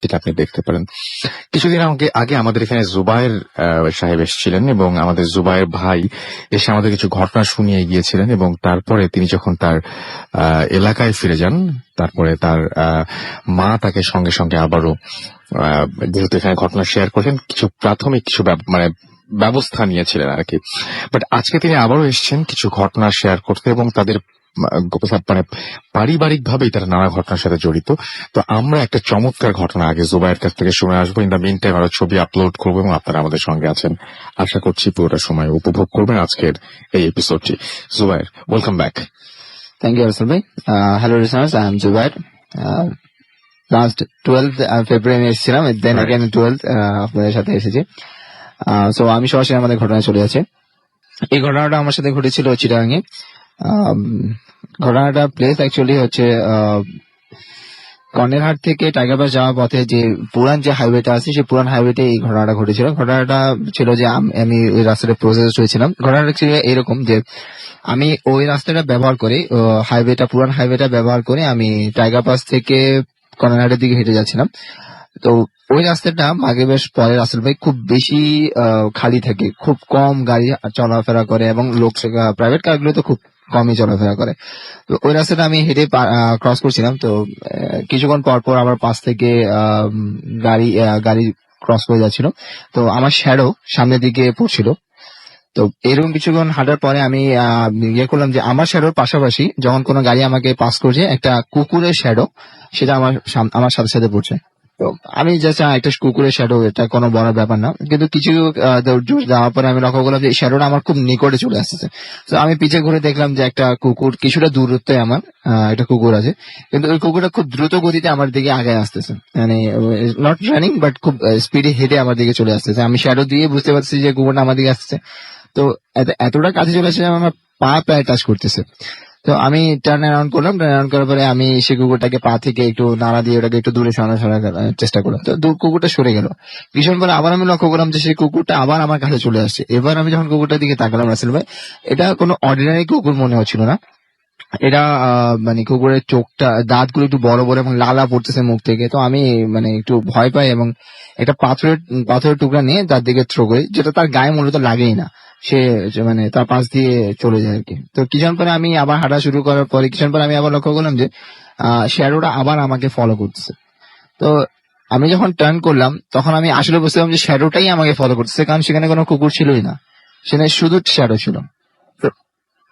যেটা আপনি দেখতে পারেন। কিছুদিন আগে আমাদের এখানে জুবায়ের সাহেব এসেছিলেন এবং আমাদের জুবায়ের ভাই এসে আমাদের কিছু ঘটনা শুনিয়ে গিয়েছিলেন এবং তারপরে তিনি যখন তার এলাকায় ফিরে যান, তারপরে তার মা তাকে সঙ্গে সঙ্গে আবারও যেহেতু এখানে ঘটনা শেয়ার করেছেন, কিছু প্রাথমিক কিছু মানে ব্যবস্থা নিয়েছিলেন আর কি। বাট আজকে তিনি আবারও এসেছেন কিছু ঘটনা শেয়ার করতে এবং তাদের মানে পারিবারিক ভাবেই তারা নানা ঘটনার সাথে জড়িত। তো আমরা একটা চমৎকার ঘটনা আগে জুবাইয়ের কাছ থেকে শুনে আসবো। ইন দ্য মিন টাইম আরো ছবি আপলোড করবো এবং আপনারা আমাদের সঙ্গে আছেন, আশা করছি পুরোটা সময় উপভোগ করবেন আজকের এই এপিসোডটি। Zubair, welcome back. Thank you, Arsul bhai. Hello listeners, I am Zubair. Last 12th February এসেছিলাম, then again 12th আপনাদের সাথে এসেছি। সো আমি সরাসরি আমাদের ঘটনায় চলে যাচ্ছি। এই ঘটনাটা আমার সাথে ঘটেছিল চিটাগাঙে। ঘটনাটা প্লেস অ্যাকচুয়ালি হচ্ছে কর্নেরহাট থেকে টাইগার পাস যাওয়ার পথে যে পুরান যে হাইওয়েটা আছে, সেই পুরান হাইওয়েতে এই ঘটনাটা ঘটেছিল। ঘটনাটা ছিল যে আমি ওই রাস্তাটা প্রসেস হয়েছিলাম। ঘটনাটা ছিল এরকম যে আমি ওই রাস্তাটা ব্যবহার করে, পুরান হাইওয়েটা ব্যবহার করে আমি টাইগার পাস থেকে কর্নেরহাটের দিকে হেঁটে যাচ্ছিলাম। তো ওই রাস্তাটা আগে বেশ পরে রাস্তাটা ভাই খুব বেশি খালি থাকে, খুব কম গাড়ি চলাফেরা করে এবং লোক প্রাইভেট কারগুলো তো খুব কমই চলাফেরা করে। তো ওই রাস্তাটা আমি হেঁটে ক্রস করছিলাম। তো কিছুক্ষণ পর পর আমার পাশ থেকে গাড়ি ক্রস করে যাচ্ছিল। তো আমার শ্যাডো সামনের দিকে পড়ছিল। তো এরকম কিছুক্ষণ হাঁটার পরে আমি করলাম যে আমার শ্যাডোর পাশাপাশি যখন কোনো গাড়ি আমাকে পাস করছে, একটা কুকুরের শ্যাডো সেটা আমার সাথে সাথে পড়ছে। তো আমি জাস্ট একটা কুকুরের শ্যাডো, এটা কোনো বড় ব্যাপার না, কিন্তু কিছু যাওয়ার পরে আমি লক্ষ্য করলাম যে শ্যাডোটা আমার খুব নিকটে চলে আসতেছে। তো আমি পিছিয়ে ঘুরে দেখলাম যে একটা কুকুর, কিছুটা দূরত্বে আমার একটা কুকুর আছে, কিন্তু ওই কুকুরটা খুব দ্রুত গতিতে আমার দিকে আগে আসতেছে, মানে নট রানিং বাট খুব স্পিডে হেঁটে আমার দিকে চলে আসতেছে। আমি শ্যাডো দিয়ে বুঝতে পারছি যে কুকুরটা আমার দিকে আসতেছে। তো এতটা কাছে চলে আসছে আমার পা প্রায় টাচ করতেছে। তো আমি টার্ন অ্যারাউন্ড করলাম। টার্ন অ্যারাউন্ড করার পরে আমি সেই কুকুরটাকে পা থেকে একটু নাড়া দিয়ে ওটাকে একটু দূরে সরানোর চেষ্টা করলাম। তো কুকুরটা সরে গেল। কিছুক্ষণ পরে আবার আমি লক্ষ্য করলাম যে সেই কুকুরটা আবার আমার কাছে চলে আসছে। এবার আমি যখন কুকুরটার দিকে তাকালাম, রাসেল ভাই, এটা কোনো অর্ডিনারি কুকুর মনে হচ্ছিল না। এটা মানে কুকুরের চোখটা, দাঁতগুলো একটু বড় বড় এবং লালা পড়তেছে মুখ থেকে। তো আমি মানে একটু ভয় পাই এবং একটা পাথরের টুকরা নিয়ে তার দিকে থ্রো করি, যেটা তার গায়ে মূলত লাগেই না, সে মানে তার পাশ দিয়ে চলে যায় আর কি। তো কিছুক্ষণ পরে আমি আবার হাঁটা শুরু করার পরে কিছুক্ষণ পরে আমি আবার লক্ষ্য করলাম যে শ্যাডোটা আবার আমাকে ফলো করতেছে। তো আমি যখন টার্ন করলাম তখন আমি আসলে বুঝলাম যে শ্যাডোটাই আমাকে ফলো করতেছে, কারণ সেখানে কোনো কুকুর ছিলই না, সেখানে শুধু শ্যাডো ছিল।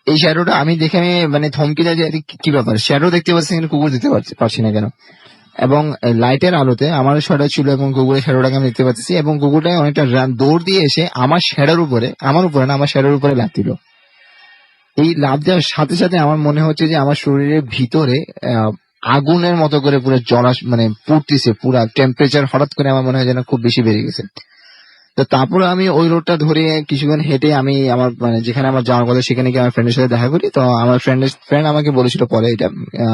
এই শ্যাডোটা আমি দেখে আমি মানে থমকে যাই যে কি ব্যাপার, শ্যাডো দেখতে পাচ্ছি কিন্তু কুকুর দেখতে পাচ্ছি না কেন। এবং লাইটের আলোতে আমার শ্যাডো ছিল এবং কুকুরের শ্যাডোটাকে আমি দেখতে পাচ্ছি, এবং কুকুরটা অনেকটা দৌড় দিয়ে এসে আমার শ্যাডোর উপরে, আমার শ্যাডোর উপরে লাফ দিল। এই লাফ দেওয়ার সাথে সাথে আমার মনে হচ্ছে যে আমার শরীরের ভিতরে আগুনের মতো করে পুরো মানে পুড়তেছে, পুরা টেম্পারেচার হঠাৎ করে আমার মনে হয় যেন খুব বেশি বেড়ে গেছে। তো তারপরে আমি ওই রোডটা ধরে কিছুক্ষণ হেঁটে আমি আমার মানে যেখানে আমার যাওয়ার কথা সেখানে গিয়ে আমার ফ্রেন্ডের সাথে দেখা করি। তো আমার ফ্রেন্ড আমাকে বলেছিল, পরে এটা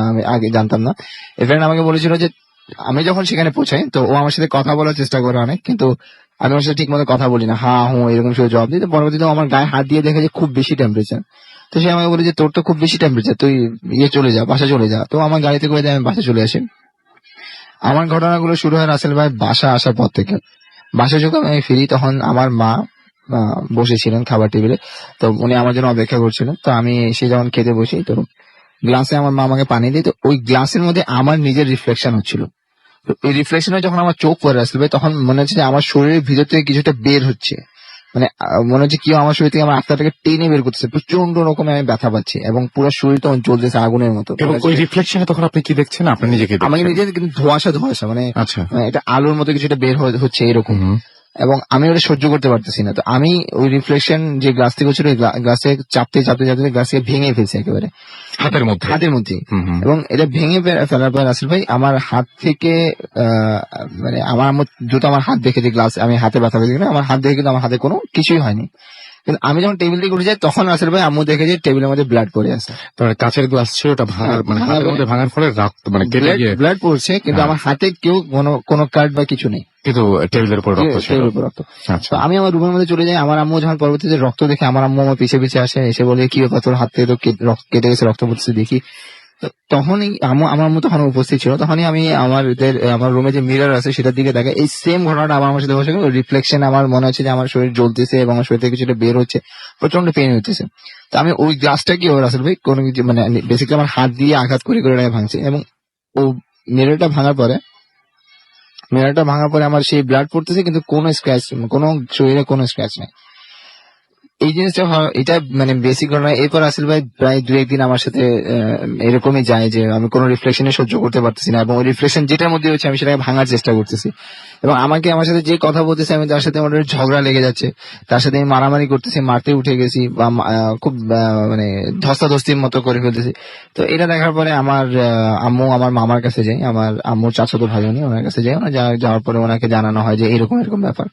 আমি আগে জানতাম না, এই ফ্রেন্ড আমাকে বলেছিল যে আমি যখন সেখানে পৌঁছাই তো ও আমার সাথে কথা বলার চেষ্টা করে অনেক, কিন্তু আমি ওর সাথে ঠিক মতো কথা বলি না, হ্যাঁ হুঁ এরকম শুধু জবাব দিই। তো পরবর্তীতে আমার গায়ে হাত দিয়ে দেখে যে খুব বেশি টেম্পারেচার। তো সে আমাকে বলে যে তোর তো খুব বেশি টেম্পারেচার, তুই চলে যা, বাসা চলে যা। তো আমার গাড়িতে করে দিয়ে আমি বাসা চলে আসি। আমার ঘটনাগুলো শুরু হয় রাসেল ভাই বাসা আসার পর থেকে। বাসায় যখন আমি ফিরি তখন আমার মা বসেছিলেন খাবার টেবিলে। তো উনি আমার জন্য অপেক্ষা করছিলেন। তো আমি এসে যখন খেতে বসি, তো গ্লাসে আমার মা আমাকে পানি দিই। তো ওই গ্লাসের মধ্যে আমার নিজের রিফ্লেকশন হচ্ছিল। তো এই রিফ্লেকশনে যখন আমার চোখ পড়ে আসবে তখন মনে হচ্ছে যে আমার শরীরের ভিতর থেকে কিছুটা বের হচ্ছে, মানে মনে হচ্ছে কেউ আমার শরীর থেকে আমার আত্মাটাকে টেনে বের করতেছে। প্রচন্ড রকমের আমি ব্যথা পাচ্ছি এবং পুরো শরীর তখন জ্বলতেছে আগুনের মতো। এবং ওই রিফ্লেকশনে তখন আপনি কি দেখছেন? আপনি নিজেকে আমাকে নিজে কিন্তু ধোঁয়াশা মানে আচ্ছা, এটা আলোর মতো কিছুটা বের হচ্ছে এরকম, এবং আমি ওটা সহ্য করতে পারতেছি না। তো আমি ওই রিফ্লেকশন যে গ্লাস থেকে হচ্ছিল, গ্লাসে চাপতে গ্লাসে ভেঙে ফেলছি একেবারে হাতের মধ্যে। এবং এটা ভেঙে ফেলার পর রাসেল ভাই আমার হাত থেকে মানে আমার জুতো আমার হাত দেখে যে গ্লাস আমি হাতে ব্যথা পেয়েছি, আমার হাত দেখে কিন্তু আমার হাতে কোনো কিছুই হয়নি। কিন্তু আমি যখন টেবিল থেকে উঠে যাই তখন রাসেল ভাই আম্মু দেখে যে টেবিলের মধ্যে ব্লাড পড়ে আছে। কাঁচের গ্লাস ছিল, ওটা ভাঙার মানে হাতের মধ্যে ভাঙার ফলে রক্ত মানে ব্লাড পড়ছে, কিন্তু আমার হাতে কেউ কোনো কার্ড বা কিছু নেই, কিন্তু টেবিলের উপর রক্ত ছিল। তো আমি আমার রুমের মধ্যে চলে যাই। আমার আম্মু যখন পরবর্তীতে রক্ত দেখে আমার আম্মু আমার পিছে আসে, এসে বলে কি ব্যাপার, তোর হাত থেকে তো রক্ত কেটে গেছে, রক্ত পড়ছে দেখি। তো তখনই আমার আম্মু তখন উপস্থিত ছিল, তখনই আমি আমার রুমে যে মিরর আছে সেটার দিকে তাকাই, এই সেম ঘটনাটা আমার সাথে হচ্ছে, রিফ্লেকশন আমার মনে হচ্ছে যে আমার শরীর জ্বলতেছে এবং আমার শরীর থেকে কিছুটা বের হচ্ছে, প্রচন্ড পেন হইতেছে। তো আমি ওই গ্লাসটা কি রাসেল ভাই কোনো কিছু মানে বেসিক্যালি আমার হাত দিয়ে আঘাত করে করে এটাকে ভাঙছি, এবং ও মিররটা ভাঙার পরে আমার সেই ব্লাড পড়তেছে, কিন্তু কোনো স্ক্র্যাচ, কোনো শরীরে কোনো স্ক্র্যাচ নাই। এই জিনিসটা এটা মানে বেসিক ঘটনা। এরপর আসিল ভাই প্রায় 2-1 দিন আমার সাথে এরকমই যায় যে আমি কোনো রিফ্লেকশনে সহ্য করতে পারতেছি না, এবং ওই রিফ্লেকশন যেটার মধ্যে হচ্ছে আমি সেটাকে ভাঙার চেষ্টা করতেছি, এবং আমার সাথে যে কথা বলতেছে আমি তার সাথে আমার ঝগড়া লেগে যাচ্ছে, তার সাথে আমি মারামারি করতেছি, মারতে উঠে গেছি, বা খুব মানে ধস্তাধস্তির মতো করে ফেলতেছি। তো এটা দেখার পরে আমার আম্মু আমার মামার কাছে যাই, আমার আম্মুর চাচাতো ভাই উনি, ওনার কাছে যাই। যাওয়ার পরে ওনাকে জানানো হয় যে এরকম এরকম ব্যাপার।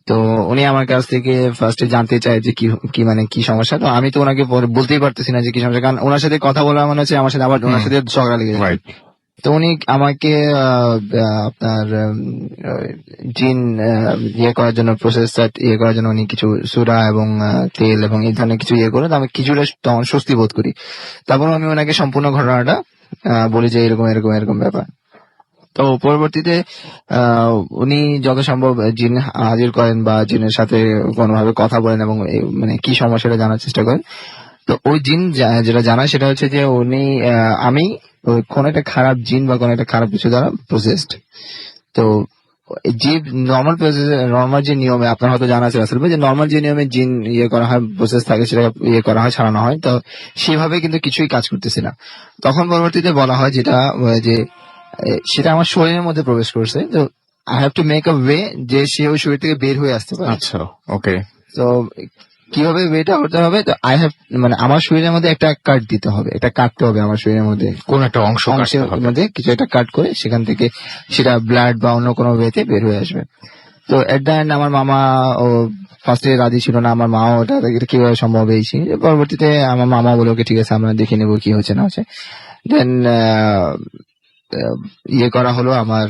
তো উনি আমার কাছ থেকে ফার্স্টে জানতে চায় যে কি মানে কি সমস্যা। তো আমি তো ওনাকে বলতেই পারতেছি না যে কি সমস্যা, কারণ ওনার সাথে কথা বলা মানে হচ্ছে আমার সাথে আবার ওনার সাথে ঝগড়া লেগে যায়। রাইট। তো উনি আমাকে আপনার জিন ইয়ে করার জন্য, প্রসেসটা ইয়ে করার জন্য উনি কিছু সুরা এবং তেল এবং এই ধরনের কিছু ইয়ে করে, তো আমি কিছুটা তখন স্বস্তি বোধ করি। তারপর আমি ওনাকে সম্পূর্ণ ঘটনাটা বলি যে এরকম এরকম এরকম ব্যাপার। তো পরবর্তীতে উনি যত সম্ভব জিন হাজির করেন বা জিনের সাথে কোনোভাবে কথা বলেন এবং মানে কি সমস্যাটা জানার চেষ্টা করেন। তো ওই জিন যেটা জানায় সেটা হচ্ছে যে উনি আমি কোন একটা খারাপ জিন বা কোন একটা খারাপ কিছু দ্বারা প্রসেসড। তো যে নর্মাল যে নিয়মে আপনার হয়তো জানা আছে রাসেল ভাই, যে নর্মাল যে নিয়মে জিন ইয়ে করা হয়, প্রসেস থাকে, সেটা ইয়ে করা হয়, ছাড়ানো হয়, তো সেভাবে কিন্তু কিছুই কাজ করতেছে না। তখন পরবর্তীতে বলা হয় যেটা যে সেটা আমার শরীরের মধ্যে প্রবেশ করছে, তো I have to make a way যে সে ওই শরীর থেকে বের হয়ে আসতে পারে। আচ্ছা, ওকে। তো কিভাবে ওয়েটা করতে হবে, তো আই হ্যাভ মানে আমার শরীরের মধ্যে একটা কাট দিতে হবে, এটা কাটতে হবে আমার শরীরের মধ্যে, কোন একটা অংশের অংশের মধ্যে কিছু একটা কাট করে সেখান থেকে সেটা ব্লাড বা অন্য কোনো ওয়েতে বের হয়ে আসবে। তো এট দ্য এন্ড আমার মামা ও ফার্স্টে রাজি ছিল না, আমার মাও এটা কিভাবে সম্ভব হয়েছে। পরবর্তীতে আমার মামা বলে ওকে ঠিক আছে আমরা দেখে নেবো কি হচ্ছে না হচ্ছে। দেন ইয়ে করা হলো আমার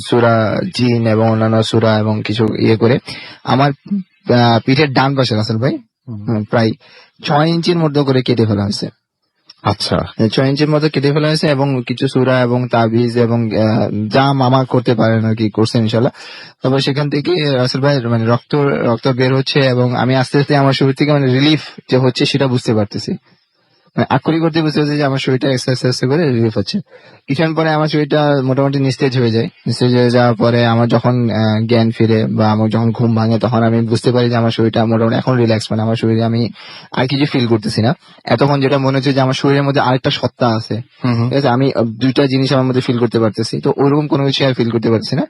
সূরা জিন এবং অন্যান্য সূরা এবং কিছু ইয়ে করে আমার পিঠের ডান পাশে রাসেল ভাই প্রায় 6 ইঞ্চির মধ্যে করে কেটে ফেলা হয়েছে। আচ্ছা, 6 ইঞ্চির মতো কেটে ফেলা হয়েছে, এবং কিছু সূরা এবং তাবিজ এবং যা মামা করতে পারেন আর কি করছেন ইনশাল্লাহ। তবে সেখান থেকে রাসেল ভাই মানে রক্ত বের হচ্ছে, এবং আমি আস্তে আস্তে আমার শরীর থেকে মানে রিলিফ যে হচ্ছে সেটা বুঝতে পারতেছি। আক্ষরিক করতে বুঝতে পারছি যে আমার শরীরটা আস্তে আস্তে করে রিলিফ হচ্ছে। কিছুক্ষণ পরে আমার শরীরটা মোটামুটি নিস্তেজ হয়ে যায়। নিস্তেজ হয়ে যাওয়ার পরে আমার যখন জ্ঞান ফিরে বা আমার যখন ঘুম ভাঙে, তখন আমি বুঝতে পারি যে আমার শরীরটা মোটামুটি এখন রিল্যাক্স, মানে আমার শরীরে আমি আর কিছু ফিল করতেছি না। এতক্ষণ যেটা মনে হচ্ছে যে আমার শরীরের মধ্যে আরেকটা সত্তা আছে, ঠিক আছে, আমি দুইটা জিনিস আমার মধ্যে ফিল করতে পারতেছি, তো ওরকম কোনো কিছু আর ফিল করতে পারছি না।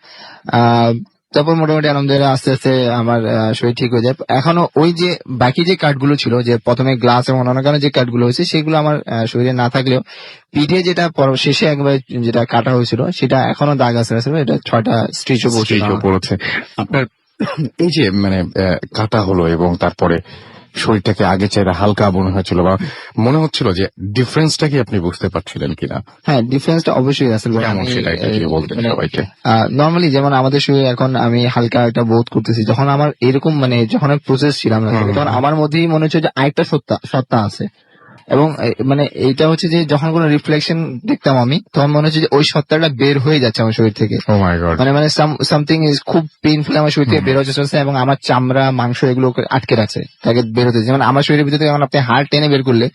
তারপর মোটামুটি আলহামদুলিল্লাহ আস্তে আস্তে আমার শরীর ঠিক হয়ে যায়। এখনো ওই যে বাকি যে কাটগুলো ছিল, যে প্রথমে গ্লাস এবং অন্যান্য কারণে যে কাটগুলো হয়েছে, সেগুলো আমার শরীরে না থাকলেও পিঠে যেটা শেষে একবার যেটা কাটা হয়েছিল সেটা এখনো দাগ আছে, এটা 6টা স্টিচও পড়েছে। আপনার এই যে মানে কাটা হলো এবং তারপরে শরীরটাকে আগে চাইতে হালকা মনে হয়েছিল, বা মনে হচ্ছিল যে ডিফারেন্সটা কি আপনি বুঝতে পারছিলেন কিনা? হ্যাঁ, ডিফারেন্সটা অবশ্যই আছে। সেটা একটু বলতেন সবাইকে। নর্মালি যেমন আমাদের শরীরে এখন আমি হালকা একটা বোধ করতেছি, যখন আমার এরকম মানে যখন আমি প্রসেস ছিলাম না, তখন আমার মধ্যেই মনে হচ্ছে যে আরেকটা সত্তা আছে, এবং মানে এইটা হচ্ছে যে যখন কোনো রিফ্লেকশন দেখতাম আমি, তখন মনে হচ্ছে যে ওই সত্তাটা বের হয়ে যাচ্ছে আমার শরীর থেকে। ও মাই গড, মানে সামথিং ইজ খুব পেইনফুল আমার শরীর থেকে বের হচ্ছে চলছে, এবং আমার চামড়া মাংস এগুলো আটকে রাখছে তাকে বের হতে। যেমন আমার শরীরের ভিতরে যখন আপনি হাড় টেনে বের করলে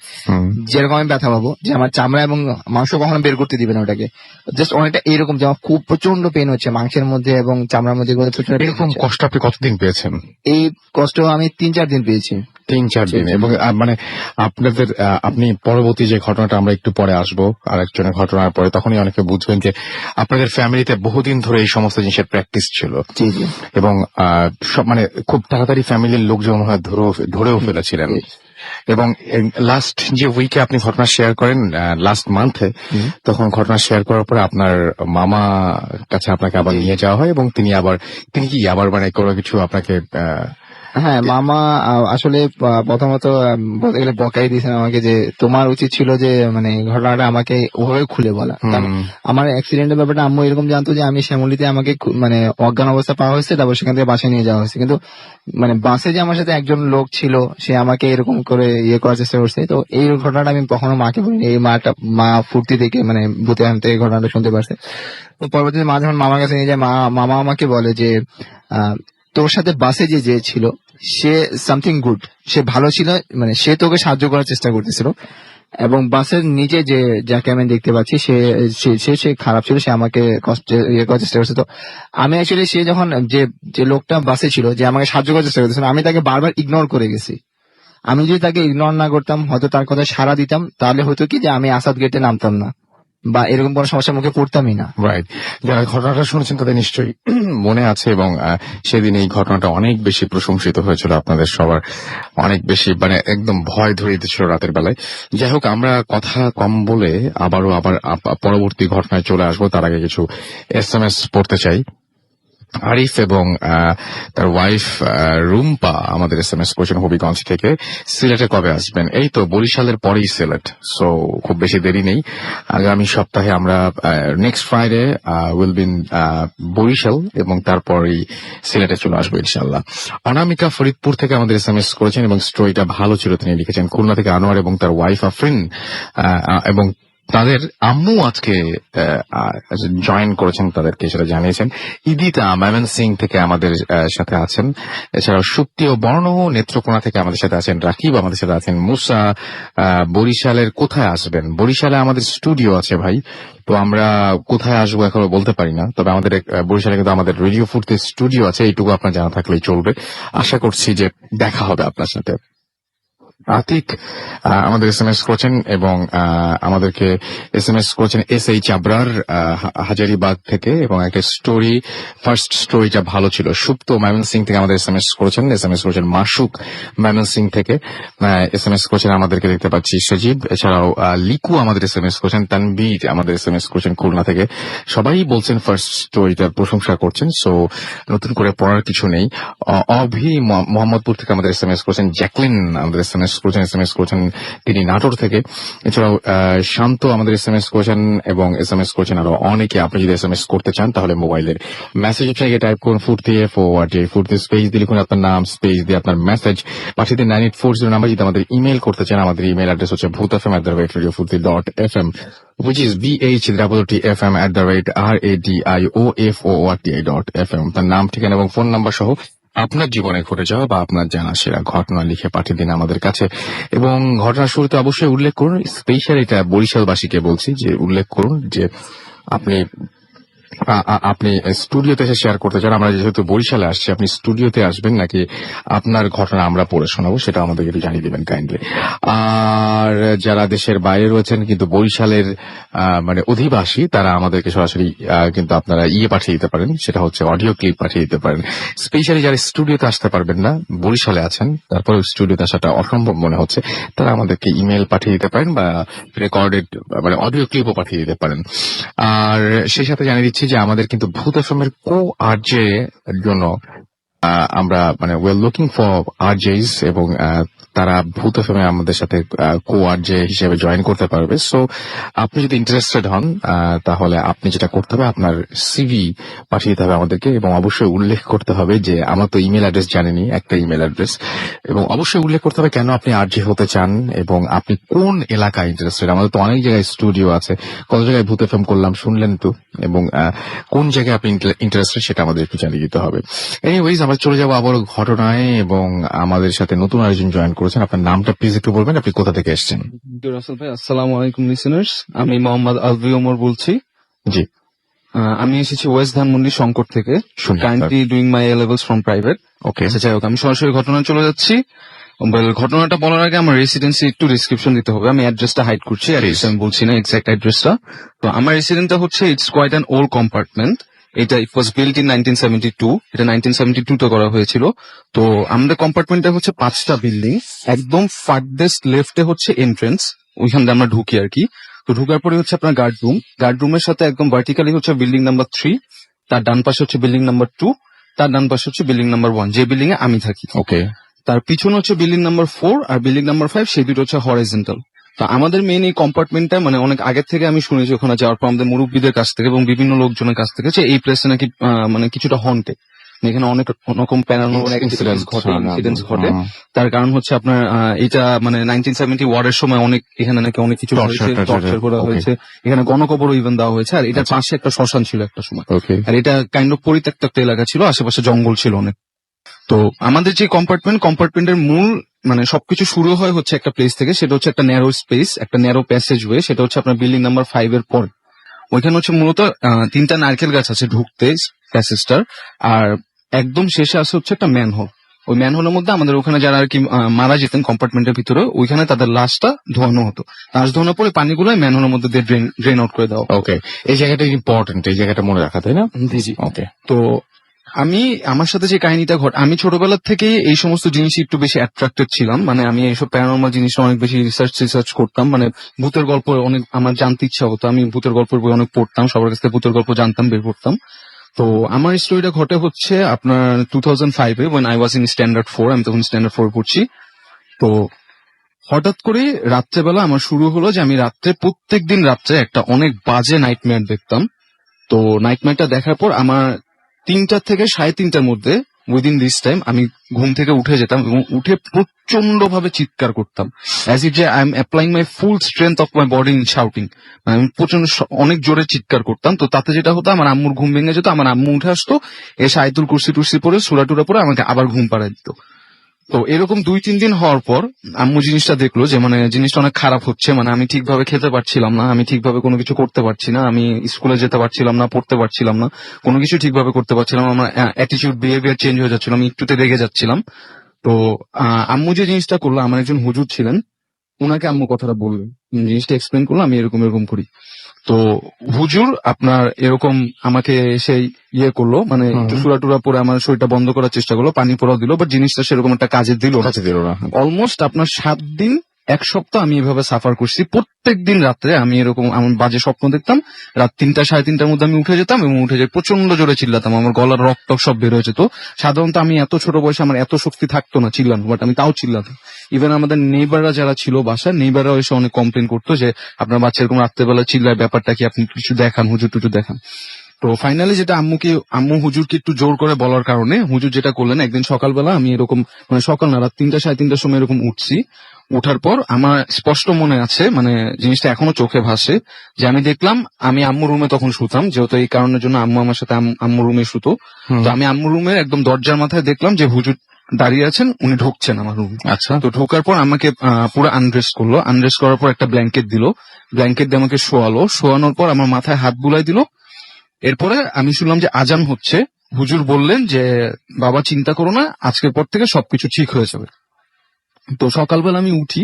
যেরকম আমি ব্যথা পাবো, যে আমার চামড়া এবং মাংস কখনো বের করতে দিবে না ওটাকে, জাস্ট অনেকটা এরকম যে আমার খুব প্রচন্ড পেন হচ্ছে মাংসের মধ্যে এবং চামড়ার মধ্যে। এরকম কষ্ট আপনি কতদিন পেয়েছেন? এই কষ্ট আমি 3-4 দিন পেয়েছি। 3-4 দিন। এবং মানে আপনি পরবর্তী যে ঘটনাটা আমরা একটু পরে আসবো আরেকজনের ঘটনার পরে, তখনই অনেকে বুঝবেন যে আপনাদের ফ্যামিলিতে বহুদিন ধরে এই সমস্ত জিনিসের প্র্যাকটিস ছিল, এবং সব মানে খুব তাড়াতাড়ি ফ্যামিলির লোকজন ধরেও ফেলেছিলেন। এবং লাস্ট যে উইকে আপনি ঘটনা শেয়ার করেন, লাস্ট মান্থে, তখন ঘটনা শেয়ার করার পরে আপনার মামা কাছে আপনাকে আবার নিয়ে যাওয়া হয়, এবং তিনি কি আবার মানে কোনো কিছু আপনাকে হ্যাঁ, মামা আসলে প্রথমত বলতে গেলে বকাই দিয়েছেন আমাকে যে তোমার উচিত ছিল যে মানে ঘটনাটা আমাকে ওভাবে খুলে বলা। কারণ হুম আমার অ্যাক্সিডেন্টের ব্যাপারটা আম্মু এরকম জানতো যে আমি শ্যামলীতে আমাকে মানে অজ্ঞান অবস্থা পাওয়া হয়েছে, তারপর সেখান থেকে বাসায় নিয়ে যাওয়া হয়েছে, কিন্তু মানে বাসে যে আমার সাথে একজন লোক ছিল সে আমাকে এরকম করে করার চেষ্টা করছে। তো এই ঘটনাটা আমি কখনো মাকে বলিনি। এই মা ফুর্তি থেকে মানে ভূতে আনতে এই ঘটনাটা শুনতে পারছে। তো পরবর্তীতে মা যখন মামার কাছে নিয়ে যায়, মামা আমাকে বলে যে আহ, তোর সাথে বাসে যে ছিল সে সামথিং গুড, সে ভালো ছিল, মানে সে তোকে সাহায্য করার চেষ্টা করতেছিল। এবং বাসের নিচে যে যাকে আমি দেখতে পাচ্ছি সে সে সে সে খারাপ ছিল, সে আমাকে করার চেষ্টা করছে। তো আমি অ্যাকচুয়ালি সে যখন যে যে লোকটা বাসে ছিল যে আমাকে সাহায্য করার চেষ্টা করতেছিল, আমি তাকে বারবার ইগনোর করে গেছি। আমি যদি তাকে ইগনোর না করতাম, হয়তো তার কথা সাড়া দিতাম, তাহলে হয়তো কি যে আমি আসাদ গেটে নামতাম না বা এরকম কোনো সমস্যার মুখে পড়তামই না। রাইট। যারা ঘটনাটা শুনেছেন তাদের নিশ্চয়ই মনে আছে, এবং সেদিন এই ঘটনাটা অনেক বেশি প্রশংসিত হয়েছিল আপনাদের সবার, অনেক বেশি মানে একদম ভয় ধরিয়ে দিচ্ছিল রাতের বেলায়। যাই হোক, আমরা কথা কম বলে আবার পরবর্তী ঘটনায় চলে আসবো। তার আগে কিছু SMS পড়তে চাই। আরিফ এবং তার ওয়াইফ রুম্পা আমাদের SMS করেছেন হবিগঞ্জ থেকে। সিলেটে কবে আসবেন? এই তো বরিশালের পরেই সিলেট, সো খুব বেশি দেরি নেই। আগামী সপ্তাহে আমরা নেক্সট ফ্রাইডে উইল বিন বরিশাল, এবং তারপরেই সিলেটে চলে আসবো ইনশাল্লাহ। অনামিকা ফরিদপুর থেকে আমাদের SMS করেছেন এবং স্টোরিটা ভালো ছিল, তিনি লিখেছেন খুলনা থেকে আনোয়ার এবং তার ওয়াইফ আফরিন এবং তাদের আম্মু আজকে জয়েন করেছেন, তাদেরকে সেটা জানিয়েছেন। ইদিতা ময়মনসিং থেকে আমাদের সাথে আছেন। এছাড়াও সুপ্তি ও বর্ণ নেত্রকোনা থেকে আমাদের সাথে আছেন। রাকিব আমাদের সাথে আছেন। মুসা বরিশালের কোথায় আসবেন? বরিশালে আমাদের স্টুডিও আছে ভাই, তো আমরা কোথায় আসবো এখনো বলতে পারি না, তবে আমাদের বরিশালে কিন্তু আমাদের রেডিও ফুর্তি স্টুডিও আছে, এইটুকু আপনার জানা থাকলেই চলবে। আশা করছি যে দেখা হবে আপনার সাথে। আতিক আমাদের SMS করেছেন এবং আমাদেরকে SMS করেছেন SH আবরার হাজারিবাগ থেকে, এবং একটা স্টোরি, ফার্স্ট স্টোরিটা ভালো ছিল। সুপ্ত ময়মনসিং থেকে আমাদের SMS করেছেন মাসুক ময়মনসিং থেকে SMS করেছেন। আমাদেরকে দেখতে পাচ্ছি সজীব, এছাড়াও লিকু আমাদের SMS করেছেন। তানবীর আমাদের SMS করেছেন খুলনা থেকে। সবাই বলছেন ফার্স্ট স্টোরিটার প্রশংসা করছেন, সো নতুন করে পড়ার কিছু নেই। অভি মোহাম্মদপুর থেকে আমাদের SMS করেছেন। জ্যাকলিন আমাদের SMS করেছেন তিনি নাটোর থেকে। এছাড়াও শান্ত আমাদের SMS করেছেন এবং SMS করেছেন আরো অনেকে। আপনি যদি SMS করতে চান তাহলে মোবাইলের মেসেজ অপশনে গিয়ে টাইপ করুন ফুর্তি ফুর্তি স্পেস দিয়ে লিখুন আপনার নাম, স্পেস দিয়ে আপনার মেসেজ পাঠিয়ে দিন 9840 নাম্বার। যদি আমাদের ইমেল করতে চান, আমাদের ইমেল অ্যাড্রেস হচ্ছে bhutfm@radiofurti.fm, which is bhutfm@radiofurti.fm। তার নাম, ঠিকানা এবং ফোন নাম্বার সহ আপনার জীবনে ঘটে যাওয়া বা আপনার জানা সেরা ঘটনা লিখে পাঠিয়ে দিন আমাদের কাছে। এবং ঘটনার শুরুতে অবশ্যই উল্লেখ করুন, স্পেশাল এটা বরিশালবাসীকে বলছি, যে উল্লেখ করুন যে আপনি আপনি স্টুডিওতে এসে শেয়ার করতে চান। আমরা যেহেতু বরিশালে আসছি, আপনি স্টুডিওতে আসবেন নাকি আপনার ঘটনা আমরা পড়ে শোনাবো, সেটা আমাদেরকে একটু জানিয়ে দিবেন কাইন্ডলি। আর যারা দেশের বাইরে রয়েছেন কিন্তু বরিশালের মানে অধিবাসী, তারা আমাদেরকে সরাসরি কিন্তু আপনারা পাঠিয়ে দিতে পারেন, সেটা হচ্ছে অডিও ক্লিপ পাঠিয়ে দিতে পারেন। স্পেশালি যারা স্টুডিওতে আসতে পারবেন না, বরিশালে আছেন, তারপরে স্টুডিওতে আসাটা অসম্ভব মনে হচ্ছে, তারা আমাদেরকে ইমেল পাঠিয়ে দিতে পারেন বা রেকর্ডেড মানে অডিও ক্লিপও পাঠিয়ে দিতে পারেন। আর সেই সাথে জানিয়ে দিচ্ছি যে আমাদের কিন্তু ভূত এফএমের আরজে এর জন্য আমরা মানে উই আর লুকিং ফর আরজেস, এবং তারা ভূত এফএমে আমাদের সাথে আরজে হিসেবে জয়েন করতে পারবে। সো আপনি যদি ইন্টারেস্টেড হন তাহলে আপনি যেটা করতে হবে, আপনার সিভি পাঠিয়ে দিতে হবে আমাদেরকে, এবং অবশ্যই উল্লেখ করতে হবে যে আমার তো ইমেল অ্যাড্রেস জানেনি, একটা ইমেল অ্যাড্রেস, এবং অবশ্যই উল্লেখ করতে হবে কেন আপনি আরজে হতে চান এবং আপনি কোন এলাকায় ইন্টারেস্টেড। আমাদের তো অনেক জায়গায় স্টুডিও আছে, কত জায়গায় ভূত এফএম করলাম শুনলেন তো, এবং কোন জায়গায় আপনি ইন্টারেস্টেড সেটা আমাদের একটু জানিয়ে দিতে হবে। এনিওয়েজ, আমরা চলে যাবো আবার ঘটনায়, এবং আমাদের সাথে নতুন আরেকজন জয়েন করেছেন। আপনার নামটা প্লিজ একটু বলবেন, আপনি কোথা থেকে এসেছেন? রাসেল ভাই, আসসালামু আলাইকুম লিসেনার্স। আমি মোহাম্মদ আলভি ওমর বলছি। জি, আমি এসেছি ওয়েস্ট ধানমন্ডি শঙ্কর থেকে। শুনি। Currently doing my A levels from private. Okay, যাই হোক, আমি সরাসরি ঘটনায় চলে যাচ্ছি। ঘটনাটা বলার আগে আমার রেসিডেন্সি একটু ডিসক্রিপশন দিতে হবে। আমি অ্যাড্রেসটা হাইড করছি, অ্যাড্রেস আমি বলছি না এক্সাক্ট অ্যাড্রেসটা। তো আমার রেসিডেন্টটা হচ্ছে it's quite an old compartment. এটা ইট ওয়াজ বিল্ট ইন 1972। এটা 1972 তে করা হয়েছিল। তো আমাদের কম্পার্টমেন্টটা হচ্ছে 5টা বিল্ডিং। একদম ফার্দেস্ট লেফটে হচ্ছে এন্ট্রেন্স, ওইখান দিয়ে আমরা ঢুকি আর কি। তো ঢুকার পরে হচ্ছে আপনার গার্ড রুমের সাথে একদম ভার্টিক্যালি হচ্ছে বিল্ডিং নাম্বার 3, তার ডান পাশে হচ্ছে বিল্ডিং নাম্বার 2, তার ডান পাশে হচ্ছে বিল্ডিং নাম্বার 1, যে বিল্ডিং এ আমি থাকি। ওকে। তার পিছনে হচ্ছে বিল্ডিং নাম্বার 4 আর বিল্ডিং নাম্বার 5, সেই দুটো হচ্ছে হরাইজন্টাল। তো আমাদের মেইন এই কম্পার্টমেন্টটা মানে অনেক আগের থেকে আমি শুনেছি ওখানে যাওয়ার পর আমাদের মুরব্বীদের কাছ থেকে এবং বিভিন্ন লোকজনের কাছ থেকে যে এই প্লেসে নাকি মানে কিছুটা হন্টেড, এখানে অনেক রকম প্যারানর্মাল Incident ঘটে, হয় না। ইনসিডেন্টস ঘটে। হুম। তার কারণ হচ্ছে আপনার এটা মানে 1970 ওয়ারের সময় অনেক এখানে নাকি অনেক কিছু Torture, টর্চার করা okay. হয়েছে, এখানে গণকবরও ইভেন দেওয়া হয়েছে। আর এটার আচ্ছা। পাশে একটা শ্মশান ছিল একটা সময়, ওকে। আর এটা কাইন্ড অফ পরিত্যক্ত একটা এলাকা ছিল, আশেপাশে জঙ্গল ছিল অনেক। তো আমাদের যে কম্পার্টমেন্টের মূল মানে সবকিছু শুরু হয় হচ্ছে একটা প্লেস থেকে, সেটা হচ্ছে একটা ন্যারো স্পেস, একটা ন্যারো প্যাসেজ ওয়ে, সেটা হচ্ছে আপনার বিল্ডিং নাম্বার 5 এর পর। ওইখানে হচ্ছে মূলত 3টা নারকেল গাছ আছে ঢুকতে প্যাসেজটার, আর একদম শেষে আছে হচ্ছে একটা ম্যানহোল। ওই ম্যানহোলের মধ্যে আমাদের ওখানে যারা আর কি মারা যেতেন কম্পার্টমেন্টের ভিতরে, ওইখানে তাদের লাশটা ধোয়ানো হতো। লাশ ধোয়ানোর পরে পানিগুলো ম্যানহোলের মধ্যে দিয়ে ড্রেন আউট করে দেওয়া। ওকে, এই জায়গাটা ইম্পর্টেন্ট, এই জায়গাটা মনে রাখা, তাই না? জি। ওকে। তো আমার সাথে যে কাহিনীটা আমি ছোটবেলা থেকেই এই সমস্ত জিনিস একটু বেশি অ্যাট্রাক্টেড ছিলাম, মানে আমি এইসব প্যারানর্মাল জিনিসটা অনেক বেশি রিসার্চ করতাম, মানে ভূতের গল্প অনেক আমার জানতে ইচ্ছা হতো, আমি ভূতের গল্পের বই অনেক পড়তাম, সবার কাছ থেকে ভূতের গল্প জানতাম, বের করতাম। তো আমার স্টোরিটা ঘটে হচ্ছে আপনার 2005-এ, when I was in standard 4, আমি তখন স্ট্যান্ডার্ড 4 পড়ছি। তো হঠাৎ করে রাত্রেবেলা আমার শুরু হলো যে আমি প্রত্যেকদিন রাত্রে একটা অনেক বাজে নাইটমেয়ার দেখতাম। তো নাইটমেয়ারটা দেখার পর আমার 3টা থেকে 3:30টার মধ্যে উইদিন দিস টাইম আমি ঘুম থেকে উঠে যেতাম এবং উঠে প্রচন্ড ভাবে চিৎকার করতাম, অ্যাজ ইট যে I am applying my full strength of my body in shouting. আমি প্রচন্ড অনেক জোরে চিৎকার করতাম। তো তাতে যেটা হতো, আমার আম্মুর ঘুম ভেঙে যেত, আমার আম্মু উঠে আসতো, এসে আয়তুল কুরসি টুরসি পরে সূরা টুরা পরে আমাকে আবার ঘুম পাড়ায় দিত। তো এরকম 2-3 দিন হওয়ার পর আম্মু জিনিসটা দেখলো যে মানে জিনিসটা অনেক খারাপ হচ্ছে, মানে আমি ঠিকভাবে খেতে পারছিলাম না, আমি ঠিকভাবে কোনো কিছু করতে পারছি না, আমি স্কুলে যেতে পারছিলাম না, পড়তে পারছিলাম না, কোনো কিছু ঠিকভাবে করতে পারছিলাম না, আমার অ্যাটিটিউড বিহেভিয়ার চেঞ্জ হয়ে যাচ্ছিল, আমি একটুতে রেগে যাচ্ছিলাম। তো আম্মু যে জিনিসটা করলো, আমার একজন হুজুর ছিলেন, উনাকে আম্মু কথাটা বললো, জিনিসটা এক্সপ্লেন করলো, আমি এরকম এরকম করি। তো হুজুর আপনার এরকম আমাকে সেই করলো, মানে একটু সূরা টুরা পরে আমার শরীরটা বন্ধ করার চেষ্টা করলো, পানি পড়াও দিল, বাট জিনিসটা সেরকম একটা কাজে দিল না। কাছে দিল না। অলমোস্ট আপনার 7 দিন 1 সপ্তাহ আমি এভাবে সাফার করছি। প্রত্যেকদিন রাত্রে আমি এরকম আমার বাজে স্বপ্ন দেখতাম, রাত 3টা 3:30টার মধ্যে আমি উঠে যেতাম এবং উঠে যাই প্রচন্ড জোরে চিল্লাতাম, আমার গলার রক্ত সব বের হয়ে যেত। সাধারণত আমি এত ছোট বয়সে আমার এত শক্তি থাকতো না চিল্লানো, বাট আমি তাও চিল্লাতাম। ইভেন আমাদের নেইবাররা যারা ছিল বাসায়, নেইবাররা এসে অনেক কমপ্লেন করতো যে আপনার বাচ্চা এরকম রাত্রেবেলা চিল্লায়, ব্যাপারটা কি, আপনি কিছু দেখান, হুজুর টুজুর দেখান। তো ফাইনালি যেটা আম্মু হুজুরকে একটু জোর করে বলার কারণে হুজুর যেটা করলেন, একদিন সকালবেলা আমি এরকম মানে সকাল না রাত 3টা 3:30টার সময় এরকম উঠছি। ওঠার পর আমার স্পষ্ট মনে আছে, মানে জিনিসটা এখনো চোখে ভাসে, যে আমি দেখলাম আমি আম্মু রুমে তখন শুতাম, যেহেতু এই কারণের জন্য আম্মু আমার সাথে আম্মু রুমে শুতো। তো আমি আম্মু রুমের একদম দরজার মাথায় দেখলাম যে হুজুর দাঁড়িয়ে আছেন, উনি ঢুকছেন আমার রুমে। আচ্ছা। তো ঢোকার পর আমাকে পুরো আনড্রেস করলো, আনড্রেস করার পর একটা ব্ল্যাঙ্কেট দিল, ব্ল্যাঙ্কেট দিয়ে আমাকে শোয়ানোর পর আমার মাথায় হাত বুলাই দিল। এরপরে আমি শুনলাম যে আজান হচ্ছে। হুজুর বললেন যে বাবা চিন্তা করো না, আজকের পর থেকে সবকিছু ঠিক হয়ে যাবে। তো সকালবেলা আমি উঠি,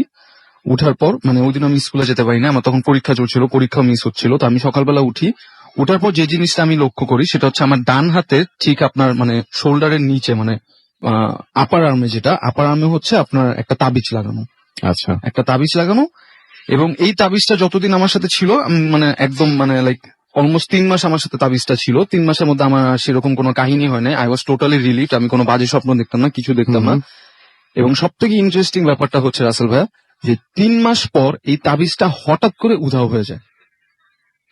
উঠার পর মানে ওই দিন আমি স্কুলে যেতে পারি না, আমার তখন পরীক্ষা চলছিল, পরীক্ষা মিস হচ্ছিল। তো আমি সকালবেলা উঠি, উঠার পর যে জিনিসটা আমি লক্ষ্য করি সেটা হচ্ছে আমার ডান হাতে ঠিক আপনার মানে শোল্ডারের নিচে, মানে আপার আর্মে, যেটা আপার আর্মে হচ্ছে আপনার একটা তাবিজ লাগানো, আচ্ছা। একটা তাবিজ লাগানো। এবং এই তাবিজটা যতদিন আমার সাথে ছিল, মানে একদম মানে লাইক অলমোস্ট 3 মাস আমার সাথে তাবিজটা ছিল। 3 মাসের মধ্যে আমার সেরকম কোনো কাহিনী হয় না, আই ওয়াজ টোটালি রিলিভড, আমি কোনো বাজে স্বপ্ন দেখতাম না, কিছু দেখতাম না। এবং সব থেকে ইন্টারেস্টিং ব্যাপারটা হচ্ছে রাসেল ভাইয়া, যে 3 মাস পর এই তাবিজটা হঠাৎ করে উধাও হয়ে যায়।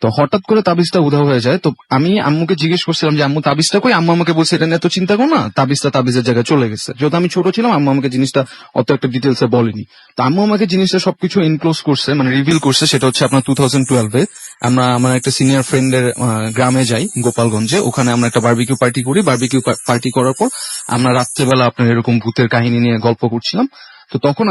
তো হঠাৎ করে তাবিজটা উধাও হয়ে যায়। তো আমি আম্মুকে জিজ্ঞেস করছিলাম যে আম্মু তাবিজটা কই, আম্মু আমাকে বলছে এটা নিয়ে এত চিন্তা করো না, তাবিজটা তাবিজের জায়গায় চলে গেছে। যেহেতু আমি ছোট ছিলাম, আম্মু আমাকে জিনিসটা অত একটা ডিটেলসে বলেনি। তো আম্মু আমাকে জিনিসটা সবকিছু এনক্লোজ করছে, মানে রিভিল করছে। সেটা হচ্ছে আপনার 2012-এ আমরা আমার একটা সিনিয়র ফ্রেন্ডের গ্রামে যাই গোপালগঞ্জে, ওখানে আমরা একটা বারবিকিউ পার্টি করি। বারবিকিউ পার্টি করার পর আমরা রাত্রেবেলা আপনার এরকম ভূতের কাহিনী নিয়ে গল্প করছিলাম। তো তখন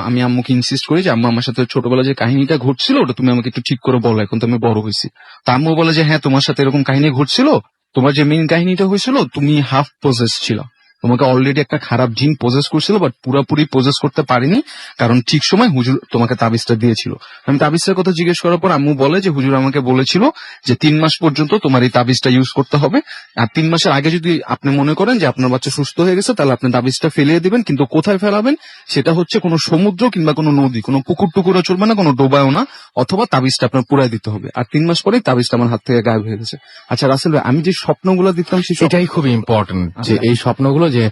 আমি আম্মুকে ইনসিস্ট করি যে আম্মু আমার সাথে ছোটবেলা যে কাহিনীটা ঘটছিল ওটা তুমি আমাকে একটু ঠিক করে বলো, এখন তো আমি বড় হয়েছি। তা আম্মু বলে যে হ্যাঁ তোমার সাথে এরকম কাহিনী ঘটছিল, তোমার যে মেইন কাহিনীটা হয়েছিল তুমি হাফ পজেস ছিল, তোমাকে অলরেডি একটা খারাপ জিন পজেস করছিল, বাট পুরোপুরি পজেস করতে পারিনি, কারণ ঠিক সময় হুজুর তোমাকে তাবিজটা দিয়েছিল। আমি তাবিজটার কথা জিজ্ঞেস করার পর আম্মু বলে যে হুজুর আমাকে বলেছিল যে 3 মাস পর্যন্ত তোমার এই তাবিজটা ইউজ করতে হবে, আর 3 মাসের আগে যদি আপনি মনে করেন যে আপনার বাচ্চা সুস্থ হয়ে গেছে তাহলে আপনি তাবিজটা ফেলিয়ে দিবেন, কিন্তু কোথায় ফেলাবেন সেটা হচ্ছে কোনো সমুদ্র কিংবা কোনো নদী, কোনো পুকুর টুকুরও চলবে না, কোনো ডোবায়ও না, অথবা তাবিজটা আপনার পুরাই দিতে হবে। আর 3 মাস পরেই তাবিজটা আমার হাত থেকে গায়েব হয়ে গেছে। আচ্ছা রাসেল ভাই, আমি যে স্বপ্নগুলো দেখতাম সেই এটাই খুব ইম্পর্টেন্ট যে এই স্বপ্নগুলো, যে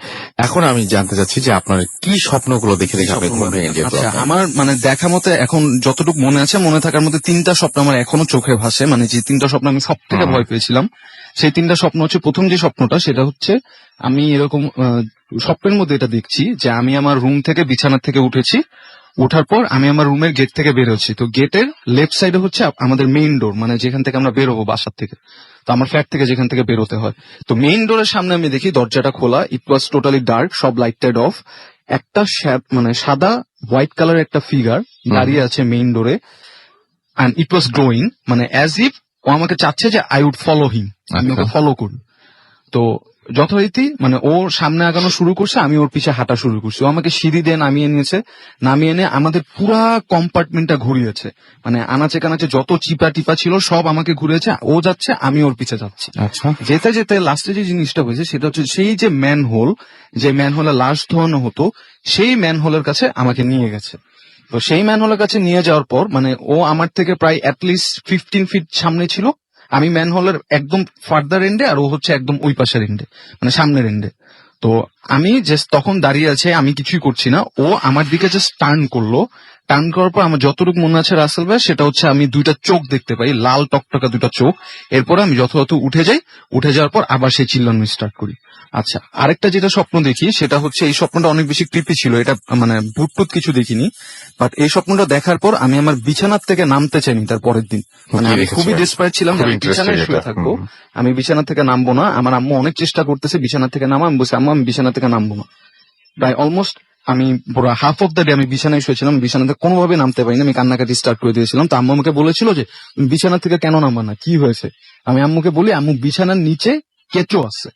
এখন আমি জানতে চাচ্ছি যে আপনার কি স্বপ্নগুলো দেখে দেখে আপনি ঘুম ভেঙে যেত আচ্ছা, আপনার? আমার মানে দেখা মতে এখন যতটুকু মনে আছে, মনে থাকার মধ্যে 3টা স্বপ্ন আমার এখনো চোখে ভাসে, মানে যে 3টা স্বপ্ন আমি সব থেকে ভয় পেয়েছিলাম সেই 3টা স্বপ্ন হচ্ছে, প্রথম যে স্বপ্নটা সেটা হচ্ছে আমি এরকম স্বপ্নের মধ্যে এটা দেখছি যে আমি আমার রুম থেকে বিছানা থেকে উঠেছি, ওঠার পর আমি আমার রুমের গেট থেকে বের হচ্ছি, তো গেটের লেফট সাইডে হচ্ছে আমাদের মেইন ডোর, মানে যেখান থেকে আমরা বেরোবো বাসার থেকে, তো আমার ফ্ল্যাট থেকে যেখান থেকে বেরোতে হয়। তো মেইন ডোরের সামনে আমি দেখি দরজাটা খোলা, ইট ওয়াজ টোটালি ডার্ক, সব লাইট টাইট অফ, একটা মানে সাদা হোয়াইট কালার একটা ফিগার দাঁড়িয়ে আছে মেইন ডোরে, অ্যান্ড ইট ওয়াজ গ্লোয়িং, মানে অ্যাজ ইফ ও আমাকে চাচ্ছে যে আই উড ফলো হিম, আমি ওকে ফলো করি। তো যথারীতি মানে ও সামনে আগানো শুরু করছে, আমি ওর পিছে হাঁটা শুরু করছি, ও আমাকে সিঁড়ি দিয়ে নামিয়ে নিয়েছে, নামিয়ে এনে আমাদের পুরা কম্পার্টমেন্টটা ঘুরিয়েছে, মানে আনাচে কানাচে যত চিপা টিপা ছিল সব আমাকে ঘুরিয়েছে, ও যাচ্ছে আমি ওর পিছে যাচ্ছি। আচ্ছা, যেতে যেতে লাস্টে যে জিনিসটা হয়েছে সেটা হচ্ছে সেই যে ম্যানহোল, যে ম্যানহোলে লাশ ধোয়ানো হতো, সেই ম্যানহোলের কাছে আমাকে নিয়ে গেছে। তো সেই ম্যানহোলের কাছে নিয়ে যাওয়ার পর মানে ও আমার থেকে প্রায় অ্যাটলিস্ট 15 ফিট সামনে ছিল, আমি ম্যানহোলের একদম ফার্দার এন্ডে আর ও হচ্ছে একদম ওই পাশের এন্ডে, মানে সামনের এন্ডে। তো আমি জাস্ট তখন দাঁড়িয়ে আছে, আমি কিছুই করছি না, ও আমার দিকে জাস্ট টার্ন করলো, টার্ন করার পর আমার যতটুকু মনে আছে রাসেল ভাই, সেটা হচ্ছে আমি 2টা চোখ দেখতে পাই, লাল টকটকা 2টা চোখ। এরপরে আমি যথাযথ উঠে যাই, উঠে যাওয়ার পর আবার সেই চিল্লানো স্টার্ট করি। আচ্ছা, আরেকটা যেটা স্বপ্ন দেখি সেটা হচ্ছে, এই স্বপ্নটা অনেক বেশি ক্রিপি ছিল, এটা মানে ভূত কিছু দেখিনি, বাট এই স্বপ্নটা দেখার পর আমি আমার বিছানার থেকে নামতে চাইনি তার পরের দিন, মানে কি আমি দেখেছো? খুবই ডেসপারেট ছিলাম যে খুব আমি বিছানায় interesting শুয়ে এটা। থাকবো, আমি বিছানা থেকে নামবো না। আমার আম্মু অনেক চেষ্টা করতেছে বিছানা থেকে নামা, আমি বলছি আম্মু আমি বিছানা থেকে নামবো না। প্রায় অলমোস্ট আমি পুরো হাফ অফ দ্য ডে আমি বিছানায় শুয়েছিলাম, বিছানাতে কোনোভাবে নামতে পারিনি, আমি কান্নাকাটি স্টার্ট করে দিয়েছিলাম। তো আম্মু আমাকে বলেছিল যে তুমি বিছানা থেকে কেন নামবা না, কি হয়েছে? আমি আম্মুকে বলি আম্মু বিছানার নিচে কেঁচো আছে,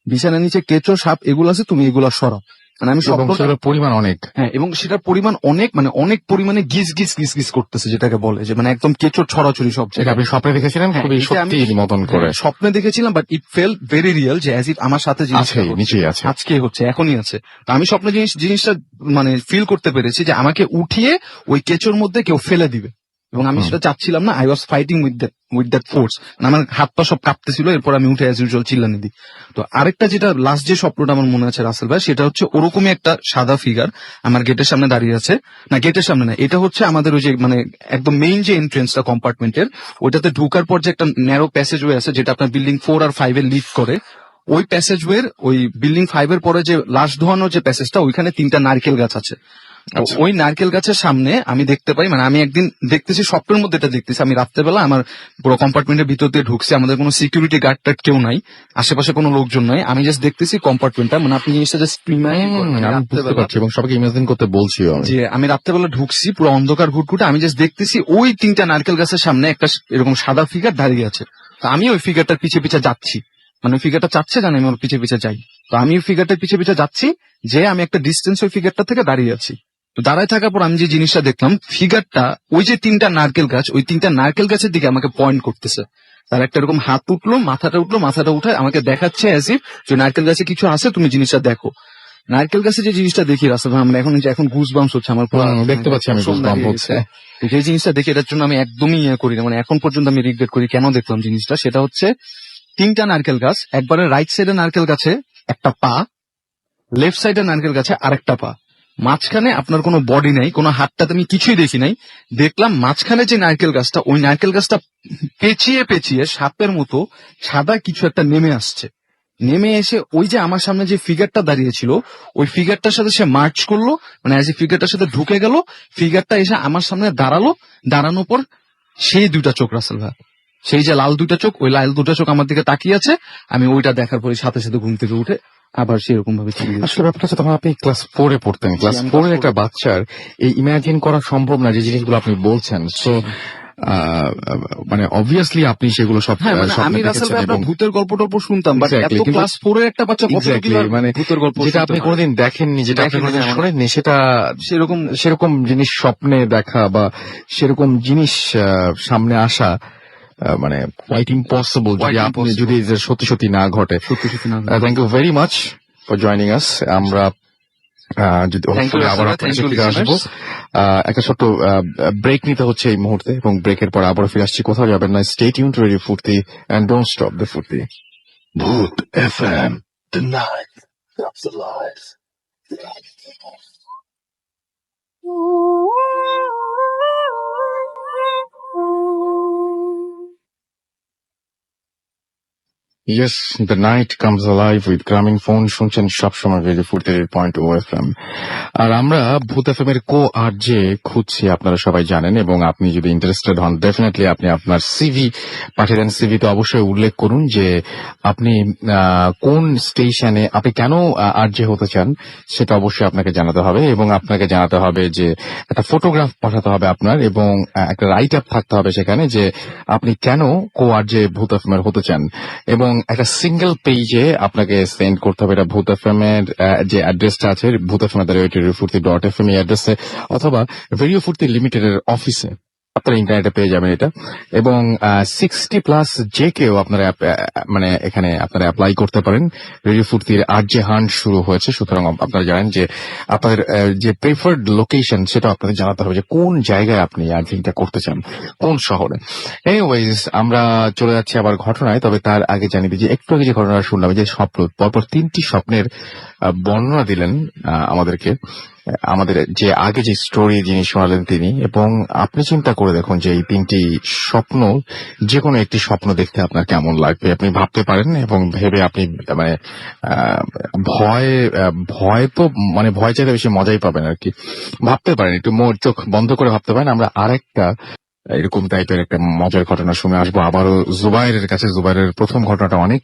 বিছানার নিচে কেঁচো সাপ এগুলো আছে, তুমি এগুলা সরাও। মানে আমি এবং স্বপ্নটা, সেগুলোর পরিমাণ অনেক। হ্যাঁ, এবং সেটার পরিমাণ অনেক, মানে অনেক পরিমাণে গিজ গিজ গিজ গিজ করতেছে, যেটাকে বলে যে মানে একদম কেঁচোর ছড়াছড়ি সব এটা জায়গায়। আপনি স্বপ্নে দেখেছিলেন হ্যাঁ, খুবই এটা আমি সত্যি মতন করে। স্বপ্নে দেখেছিলাম, but it fail very real, যে অ্যাজ ইফ আমার সাথে জিনিসটা আছে, হচ্ছে। নিচেই আছে। আজকে হচ্ছে, এখনই আছে। তো আমি স্বপ্নে জিনিসটা মানে ফিল করতে পেরেছি যে আমাকে উঠিয়ে ওই কেঁচোর মধ্যে কেউ ফেলে দিবে, এবং আমি সেটা চাচ্ছিলাম না। I was fighting with that force, আমার হাত পা সব কাঁপতেছিল। এরপর আমি উঠে অ্যাজ ইউজুয়াল চিল্লানি দিই। তো আরেকটা যেটা লাস্ট যে স্বপ্নটা আমার মনে আছে রাসেল ভাই, সেটা হচ্ছে ওরকমই একটা সাদা ফিগার আমার গেটের সামনে দাঁড়িয়ে আছে, না গেটের সামনে না, এটা হচ্ছে আমাদের ওই যে মানে একদম মেইন যে এন্ট্রেন্সটা কম্পার্টমেন্টের, ওইটাতে ঢোকার পর যে একটা ন্যারো প্যাসেজ ওয়ে আছে, যেটা আপনার বিল্ডিং 4 আর 5 এ লিড করে, ওই প্যাসেজ ওয়ের ওই বিল্ডিং 5 এর পরে যে লাশ ধোয়ানো যে প্যাসেজটা, ওইখানে 3টা নারকেল গাছ আছে। তো ওই নারকেল গাছের সামনে আমি দেখতে পাই, মানে আমি একদিন দেখতেছি স্বপ্নের মধ্যে এটা দেখতেছি, আমি রাত্রেবেলা আমার পুরো কম্পার্টমেন্টের ভিতর দিয়ে ঢুকছি, আমাদের কোনো সিকিউরিটি গার্ড টার্ড কেউ নাই, আশেপাশে কোনো লোকজন নাই, আমি জাস্ট দেখতেছি কম্পার্টমেন্টটা, মানে আপনি জিনিসটা জাস্ট আমি বুঝতে পারছি এবং সবাইকে ইমাজিন করতে বলছিও আমি। যে আমি রাত্রেবেলা ঢুকছি পুরো অন্ধকার ঘুটঘুটে, আমি জাস্ট দেখতেছি ওই 3টা নারকেল গাছের সামনে একটা এরকম সাদা ফিগার দাঁড়িয়ে আছে। তো আমি ওই ফিগারটার পিছে পিছে যাচ্ছি, মানে ওই ফিগারটা চাচ্ছে জানি আমি ওর পিছে পিছে যাই। তো আমি ওই ফিগারটার পিছে পিছে যাচ্ছি, যে আমি একটা ডিস্টেন্স ওই ফিগারটা থেকে দাঁড়িয়ে আছি। তো দাঁড়ায় থাকার পর আমি যে জিনিসটা দেখলাম, ফিগারটা ওই যে 3টা নারকেল গাছ, ওই 3টা নারকেল গাছের দিকে আমাকে পয়েন্ট করতেছে। তার একটা এরকম হাত উঠলো, মাথাটা উঠে আমাকে দেখাচ্ছে অ্যাজ ইফ যে নারকেল গাছে কিছু আছে, তুমি জিনিসটা দেখো। নারকেল গাছে যে জিনিসটা দেখি রাস্তা, আমরা এখন গুজ বাম্পস হচ্ছে আমার পুরো, দেখতে পাচ্ছি আমি goosebumps হচ্ছে। তো যে জিনিসটা দেখি এটার জন্য আমি একদমই করি না, মানে এখন পর্যন্ত আমি রিগ্রেট করি কেন দেখলাম জিনিসটা। সেটা হচ্ছে 3টা নারকেল গাছ, একবারে রাইট সাইডে নারকেল গাছে একটা পা, লেফট সাইডে নারকেল গাছে আরেকটা পা, মাঝখানে আপনার কোনো বডি নাই, কোনো হাতটাতে আমি কিছুই দেখি নাই। দেখলাম মাঝখানে যে নারকেল গাছটা, ওই নারকেল গাছটা পেঁচিয়ে পেঁচিয়ে সাপের মতো সাদা কিছু একটা নেমে আসছে, নেমে এসে ওই যে আমার সামনে যে ফিগারটা দাঁড়িয়ে ছিল, ওই ফিগারটার সাথে সে মার্চ করলো, মানে অ্যাজ এ ফিগারটার সাথে ঢুকে গেল, ফিগারটা এসে আমার সামনে দাঁড়ালো, দাঁড়ানোর পর সেই 2টা চোখ রাসেল ভাই, সেই যে লাল 2টা চোখ, ওই লাল 2টা চোখ আমার দিকে তাকিয়ে আছে। আমি ওইটা দেখার পরে সাথে সাথে ঘুম থেকে উঠে আবার সেরকম ভাবে চলে গেছি। আসলে ব্যাপারটা হচ্ছে তখন আপনি ক্লাস 4 এ পড়তেন। ক্লাস আমি 4 এর class একটা 4 বাচ্চার এই ইমাজিন করা সম্ভব না যে জিনিসগুলো আপনি বলছেন। সো মানে অবভিয়াসলি আপনি সেগুলো সব হ্যাঁ মানে স্বপ্নে আমি রাসেল দেখেছেন ভাই এবং আপনার ভূতের গল্প টল্প শুনতাম, বাট Exactly, এত কিন্তু- ক্লাস 4 এর একটা বাচ্চা কত Exactly, মানে মানে ভূতের গল্প যেটা আপনি শুনতে পারে? কোনোদিন দেখেননি, যেটা আপনি দেখেননি, কোনোদিন হ্যাঁ, শোনেননি, সেটা সেরকম সেরকম জিনিস স্বপ্নে দেখা বা সেরকম জিনিস সামনে আসা মানে কোয়াইট ইম্পসিবল যদি Quite আপনি impossible. যদি যে সত্যি সত্যি না ঘটে। সত্যি সত্যি না। Thank you very much for joining us. আমরা যদি Thank you, hopefully আবার Rasul, আপনার thank you, ফিরে আসবো। listeners. একটা ছোট্ট ব্রেক নিতে হচ্ছে এই মুহূর্তে এবং ব্রেকের পর আবার ফিরে আসছি। কোথাও যাবেন না, stay tune two radio Foorti and don't stop the ফুর্তি। Bhoot FM, the night comes alive. Yes, the night comes alive with গ্রামীণ ফোন শুনছেন সবসময় রেডিও ফুর্তি 100.0 FM। আর আমরা ভূত এফএম এর কো আরজে খুঁজছি, আপনারা সবাই জানেন, এবং আপনি যদি ইন্টারেস্টেড হন ডেফিনেটলি আপনি আপনার সিভি পাঠিয়ে দেন। সিভিতে অবশ্যই উল্লেখ করুন যে আপনি কোন স্টেশনে, আপনি কেন আরজে হতে চান সেটা অবশ্যই আপনাকে জানাতে হবে, এবং আপনাকে জানাতে হবে যে একটা ফটোগ্রাফ পাঠাতে হবে আপনার, এবং একটা রাইট আপ থাকতে হবে সেখানে যে আপনি কেন কো আরজে ভূত এফএম এর হতে চান, এবং একটা সিঙ্গেল পেজে আপনাকে সেন্ড করতে হবে এটা ভূত এফএম এর যে অ্যাড্রেসটা আছে, ভূত এফএম @radiofurti.fm এই অ্যাড্রেসে, অথবা রেডিও ফুর্তি লিমিটেড এর অফিসে আপনারা ইন্টারনেটে পেয়ে যাবেন এটা। এবং 60+ যে কেউ আপনারা মানে এখানে আপনারা অ্যাপ্লাই করতে পারেন। রেডিও ফুর্তির আরজে হান্ট শুরু হয়েছে, সুতরাং আপনারা জানেন যে আপনাদের যে প্রেফার্ড লোকেশন সেটা আপনাদের জানাতে হবে যে কোন জায়গায় আপনি আর্জিংটা করতে চান, কোন শহরে। এনিওয়েজ, আমরা চলে যাচ্ছি আবার ঘটনায়, তবে তার আগে জানিয়ে দিই যে একটু আগে যে ঘটনা শুনলাম, যে স্বপ্ন পরপর 3টি স্বপ্নের বর্ণনা দিলেন আমাদেরকে, আমাদের যে আগে যে স্টোরি যিনি শোনালেন তিনি, এবং আপনি চিন্তা করে দেখুন যে এই 3টি স্বপ্ন, যে কোনো একটি স্বপ্ন দেখতে আপনার কেমন লাগবে আপনি ভাবতে পারেন, এবং ভেবে আপনি মানে ভয় তো মানে ভয় চাইতে বেশি মজাই পাবেন আর কি, ভাবতে পারেন, একটু চোখ বন্ধ করে ভাবতে পারেন। আমরা আরেকটা এরকম টাইপের একটা মজার ঘটনা শুনে আসবো আবারও জুবাইরের কাছে। জুবাইরের প্রথম ঘটনাটা অনেক